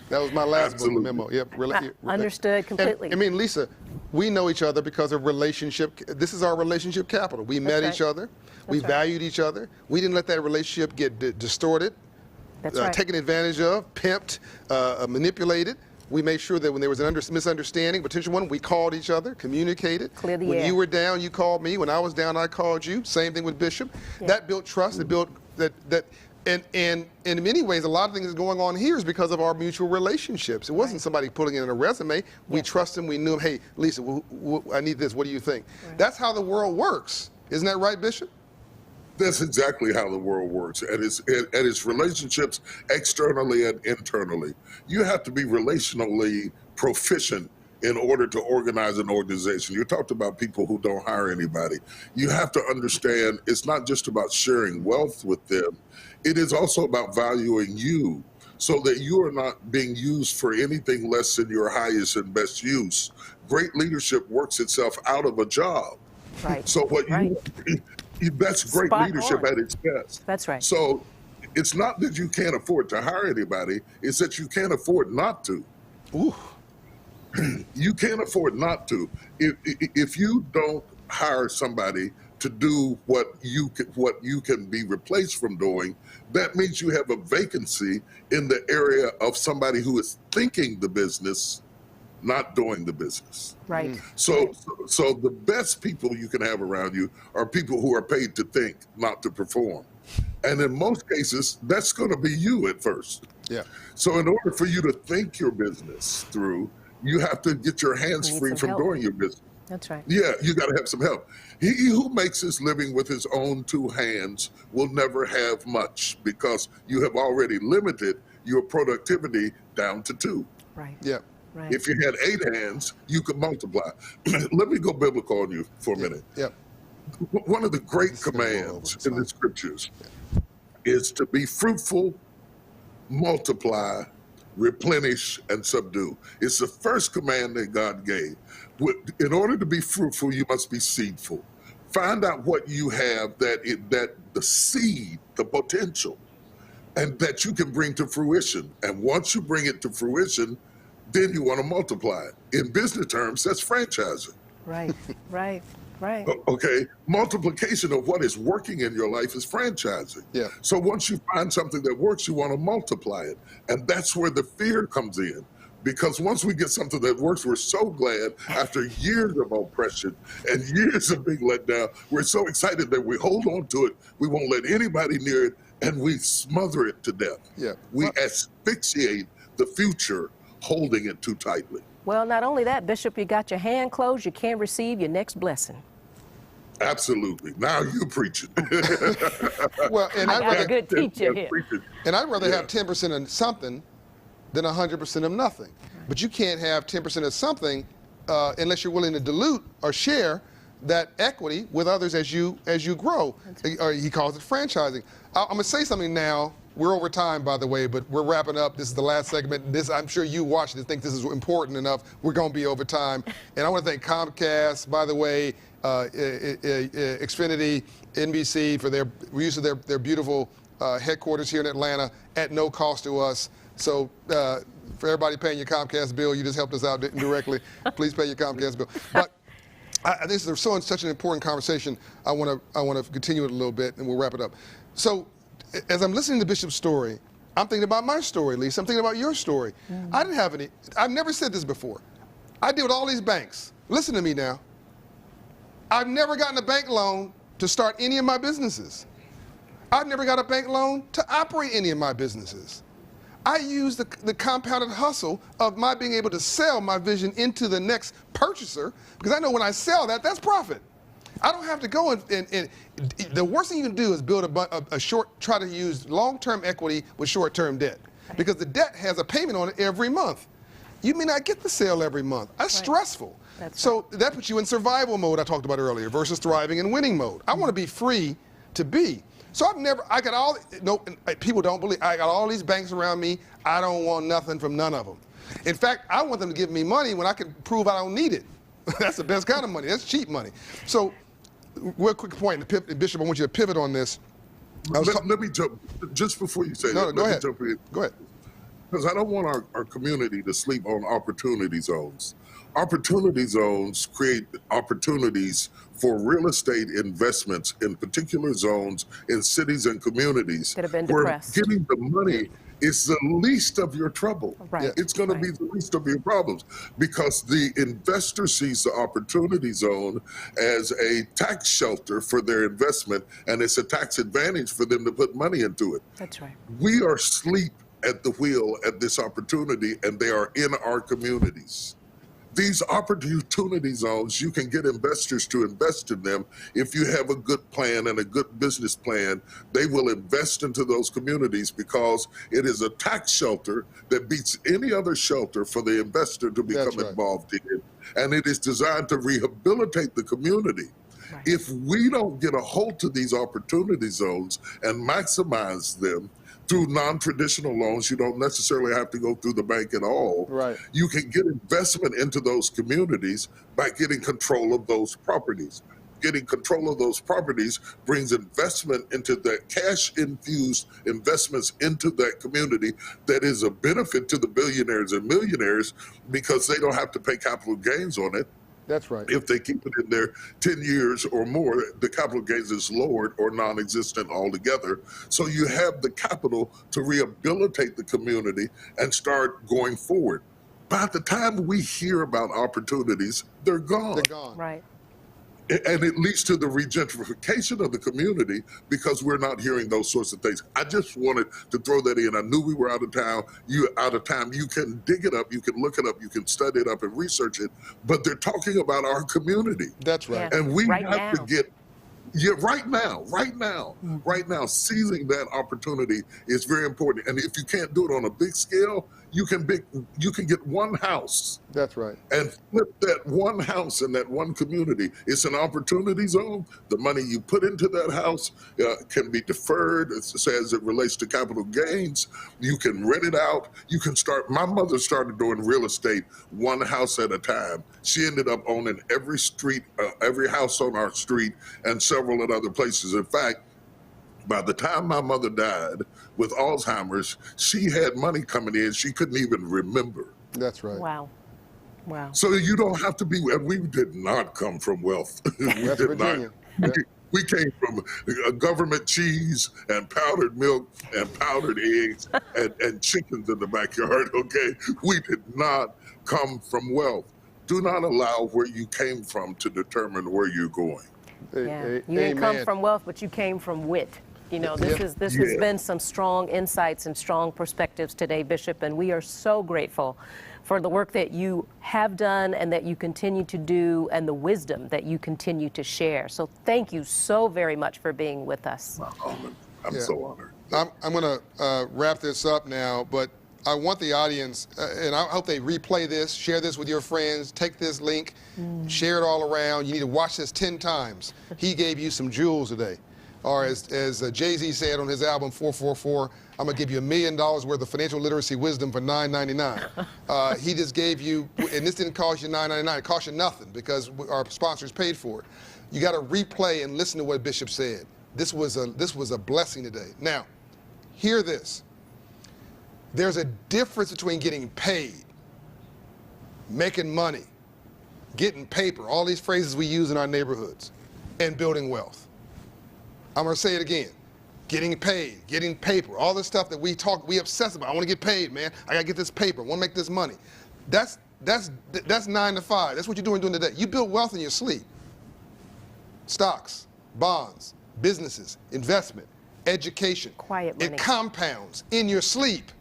S4: That was my last book memo. Yep.
S6: Understood completely.
S4: I mean, Lisa, we know each other because of relationship. This is our relationship capital. We met each other. We valued each other. We didn't let that relationship get distorted, taken advantage of, pimped, manipulated. We made sure that when there was an misunderstanding, potential one, we called each other, communicated.
S6: Clear the
S4: when
S6: air.
S4: you were down, you called me. When I was down, I called you. Same thing with Bishop. Yeah. That built trust. It built that. And in many ways, a lot of things going on here is because of our mutual relationships. It wasn't somebody putting it in a resume. We trust him. We knew him. Hey, Lisa, I need this. What do you think? Right. That's how the world works. Isn't that right, Bishop?
S17: That's exactly how the world works. And it's relationships externally and internally. You have to be relationally proficient in order to organize an organization. You talked about people who don't hire anybody. You have to understand it's not just about sharing wealth with them. It is also about valuing you, so that you are not being used for anything less than your highest and best use. Great leadership works itself out of a job.
S6: Right.
S17: So that's great leadership at its best.
S6: That's right.
S17: So it's not that you can't afford to hire anybody, it's that you can't afford not to.
S4: Ooh.
S17: You can't afford not to. If you don't hire somebody to do what you can be replaced from doing, that means you have a vacancy in the area of somebody who is thinking the business, not doing the business.
S6: Right.
S17: So the best people you can have around you are people who are paid to think, not to perform. And in most cases, that's going to be you at first.
S4: Yeah.
S17: So in order for you to think your business through, you have to get your hands free from doing your business.
S6: That's right.
S17: Yeah, you got to have some help. He who makes his living with his own 2 hands will never have much, because you have already limited your productivity down to 2.
S6: Right.
S4: Yeah.
S6: Right.
S17: If you had 8 hands, you could multiply. Let me go biblical on you for a minute.
S4: Yeah.
S17: One of the great commands in the scriptures is to be fruitful, multiply, replenish, and subdue. It's the first command that God gave. In order to be fruitful, you must be seedful. Find out what you have that the seed, the potential, and that you can bring to fruition. And once you bring it to fruition, then you want to multiply it. In business terms, that's franchising.
S6: Right, right, right.
S17: Okay, multiplication of what is working in your life is franchising.
S4: Yeah.
S17: So once you find something that works, you want to multiply it. And that's where the fear comes in. Because once we get something that works, we're so glad, after years of oppression and years of being let down, we're so excited that we hold on to it. We won't let anybody near it, and we smother it to death.
S4: Yeah.
S17: We asphyxiate the future, holding it too tightly.
S6: Well, not only that, Bishop, you got your hand closed, you can't receive your next blessing.
S17: Absolutely. Now you preaching.
S4: Well, and
S6: I got a good teacher here.
S4: And I'd rather have 10% of something than 100% of nothing. But you can't have 10% of something unless you're willing to dilute or share that equity with others as you grow. Or he calls it franchising. I'm going to say something now. We're over time, by the way, but we're wrapping up. This is the last segment. This, I'm sure you watched it, think this is important enough. We're going to be over time. And I want to thank Comcast, by the way, Xfinity, NBC for their use of their beautiful headquarters here in Atlanta at no cost to us. So for everybody paying your Comcast bill, you just helped us out indirectly. Please pay your Comcast bill. But this is such an important conversation. I want to continue it a little bit, and we'll wrap it up. So as I'm listening to Bishop's story, I'm thinking about my story, Lisa. I'm thinking about your story. I didn't have any. I've never said this before. I deal with all these banks. Listen to me now. I've never gotten a bank loan to start any of my businesses. I've never got a bank loan to operate any of my businesses. I use the compounded hustle of my being able to sell my vision into the next purchaser, because I know when I sell that, that's profit. I don't have to go and the worst thing you can do is build try to use long-term equity with short-term debt, because the debt has a payment on it every month. You may not get the sale every month. That's stressful. So that puts you in survival mode I talked about earlier versus thriving and winning mode. I want to be free to be. So people don't believe, I got all these banks around me. I don't want nothing from none of them. In fact, I want them to give me money when I can prove I don't need it. That's the best kind of money. That's cheap money. So real quick point, Bishop, I want you to pivot on this.
S17: Let me jump, just before you say that,
S4: go ahead.
S17: Me jump in.
S4: Go ahead.
S17: Because I don't want our community to sleep on opportunity zones. Opportunity zones create opportunities for real estate investments in particular zones in cities and communities
S6: that have been
S17: where
S6: depressed.
S17: getting the money is the least of your trouble.
S6: Right.
S17: It's going to be the least of your problems, because the investor sees the opportunity zone as a tax shelter for their investment, and it's a tax advantage for them to put money into it.
S6: That's right.
S17: We are asleep at the wheel at this opportunity, and they are in our communities. These opportunity zones, you can get investors to invest in them. If you have a good plan and a good business plan, they will invest into those communities, because it is a tax shelter that beats any other shelter for the investor to become involved in. And it is designed to rehabilitate the community. Right. If we don't get a hold to these opportunity zones and maximize them through non-traditional loans, you don't necessarily have to go through the bank at all.
S4: Right.
S17: You can get investment into those communities by getting control of those properties. Getting control of those properties brings investment into that, cash-infused investments into that community that is a benefit to the billionaires and millionaires, because they don't have to pay capital gains on it.
S4: That's right.
S17: If they keep it in there 10 years or more, the capital gains is lowered or non-existent altogether. So you have the capital to rehabilitate the community and start going forward. By the time we hear about opportunities, they're gone.
S4: They're gone.
S6: Right.
S17: And it leads to the regentrification of the community, because we're not hearing those sorts of things. I just wanted to throw that in. I knew we were out of town. You can dig it up, you can look it up, you can study it up and research it. But they're talking about our community.
S4: That's right.
S17: And we
S6: Right
S17: have to get right now, seizing that opportunity is very important. And if you can't do it on a big scale, you can get one house.
S4: That's right.
S17: And flip that one house in that one community. It's an opportunity zone. The money you put into that house can be deferred as it relates to capital gains. You can rent it out. You can start. My mother started doing real estate one house at a time. She ended up owning every street, every house on our street, and several at other places. In fact, by the time my mother died with Alzheimer's, she had money coming in she couldn't even remember.
S4: That's right.
S6: Wow. Wow.
S17: So you don't have to be, and we did not come from wealth. We did not. We came from government cheese and powdered milk and powdered eggs and chickens in the backyard, okay? We did not come from wealth. Do not allow where you came from to determine where you're going.
S6: Yeah. You didn't come from wealth, but you came from wit. You know, this has been some strong insights and strong perspectives today, Bishop, and we are so grateful for the work that you have done and that you continue to do and the wisdom that you continue to share. So thank you so very much for being with us.
S17: I'm so honored.
S4: I'm going to wrap this up now, but I want the audience, and I hope they replay this, share this with your friends, take this link, share it all around. You need to watch this 10 times. He gave you some jewels today. Or as Jay-Z said on his album 444, I'm going to give you $1 million worth of financial literacy wisdom for $9.99. He just gave you, and this didn't cost you $9.99, it cost you nothing because our sponsors paid for it. You got to replay and listen to what Bishop said. This was a blessing today. Now, hear this. There's a difference between getting paid, making money, getting paper, all these phrases we use in our neighborhoods, and building wealth. I'm going to say it again. Getting paid, getting paper, all this stuff that we obsess about. I want to get paid, man. I got to get this paper. I want to make this money. That's 9 to 5. That's what you're doing today. You build wealth in your sleep. Stocks, bonds, businesses, investment, education.
S6: Quiet money.
S4: It compounds in your sleep.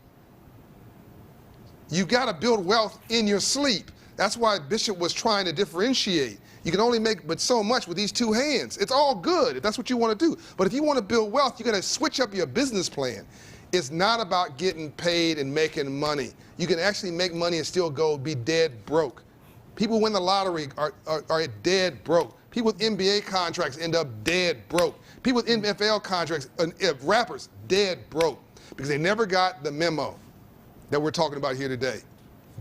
S4: You got to build wealth in your sleep. That's why Bishop was trying to differentiate. You can only make but so much with these two hands. It's all good if that's what you want to do. But if you want to build wealth, you got to switch up your business plan. It's not about getting paid and making money. You can actually make money and still be dead broke. People who win the lottery are dead broke. People with NBA contracts end up dead broke. People with NFL contracts, rappers, dead broke because they never got the memo that we're talking about here today.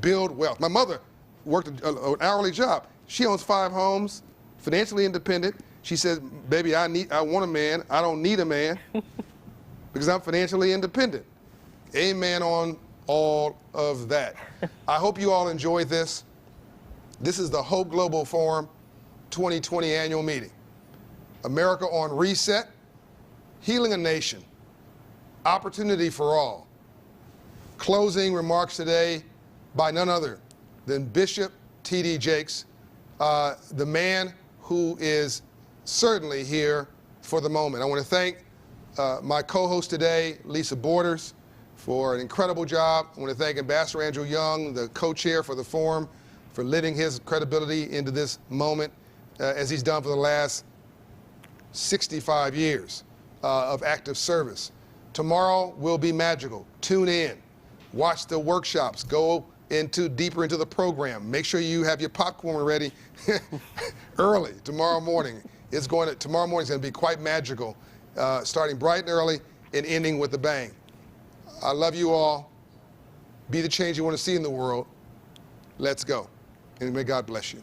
S4: Build wealth. My mother worked an hourly job. She owns 5 homes, financially independent. She says, baby, I want a man. I don't need a man because I'm financially independent. Amen on all of that. I hope you all enjoyed this. This is the Hope Global Forum 2020 annual meeting. America on Reset, Healing a Nation, Opportunity for All. Closing remarks today by none other than Bishop T.D. Jakes, the man who is certainly here for the moment. I want to thank my co-host today, Lisa Borders, for an incredible job. I want to thank Ambassador Andrew Young, the co-chair for the forum, for lending his credibility into this moment, as he's done for the last 65 years of active service. Tomorrow will be magical. Tune in. Watch the workshops. Go deeper into the program. Make sure you have your popcorn ready early tomorrow morning. Tomorrow morning is going to be quite magical, starting bright and early and ending with a bang. I love you all. Be the change you want to see in the world. Let's go. And may God bless you.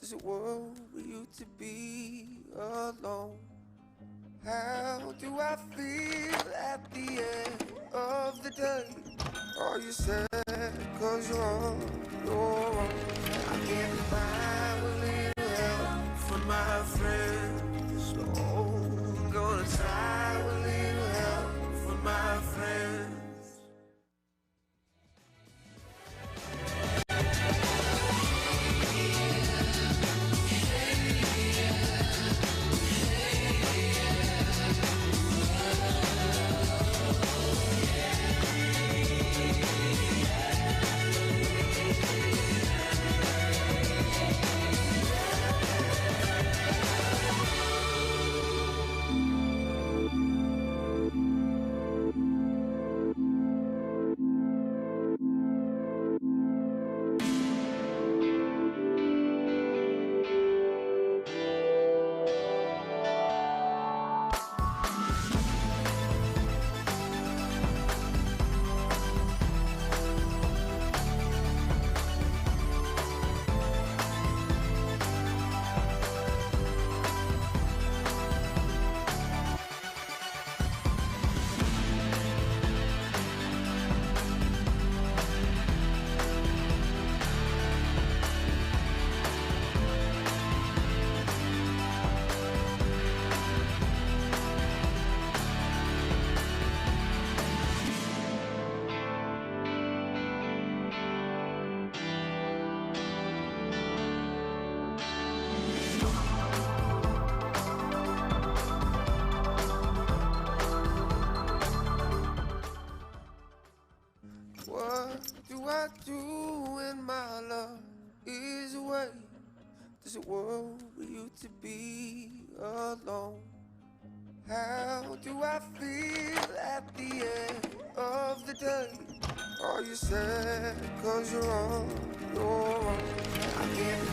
S1: There's a world where you to be alone. How do I feel at the end of the day? Are you sad cause you're on your own? I can't find a little help from my friends. Oh, I'm gonna try a little help from my friends. What do I do when my love is away? There's a world where you to be alone. How do I feel at the end of the day? Are you sad cause you're on your own? I can't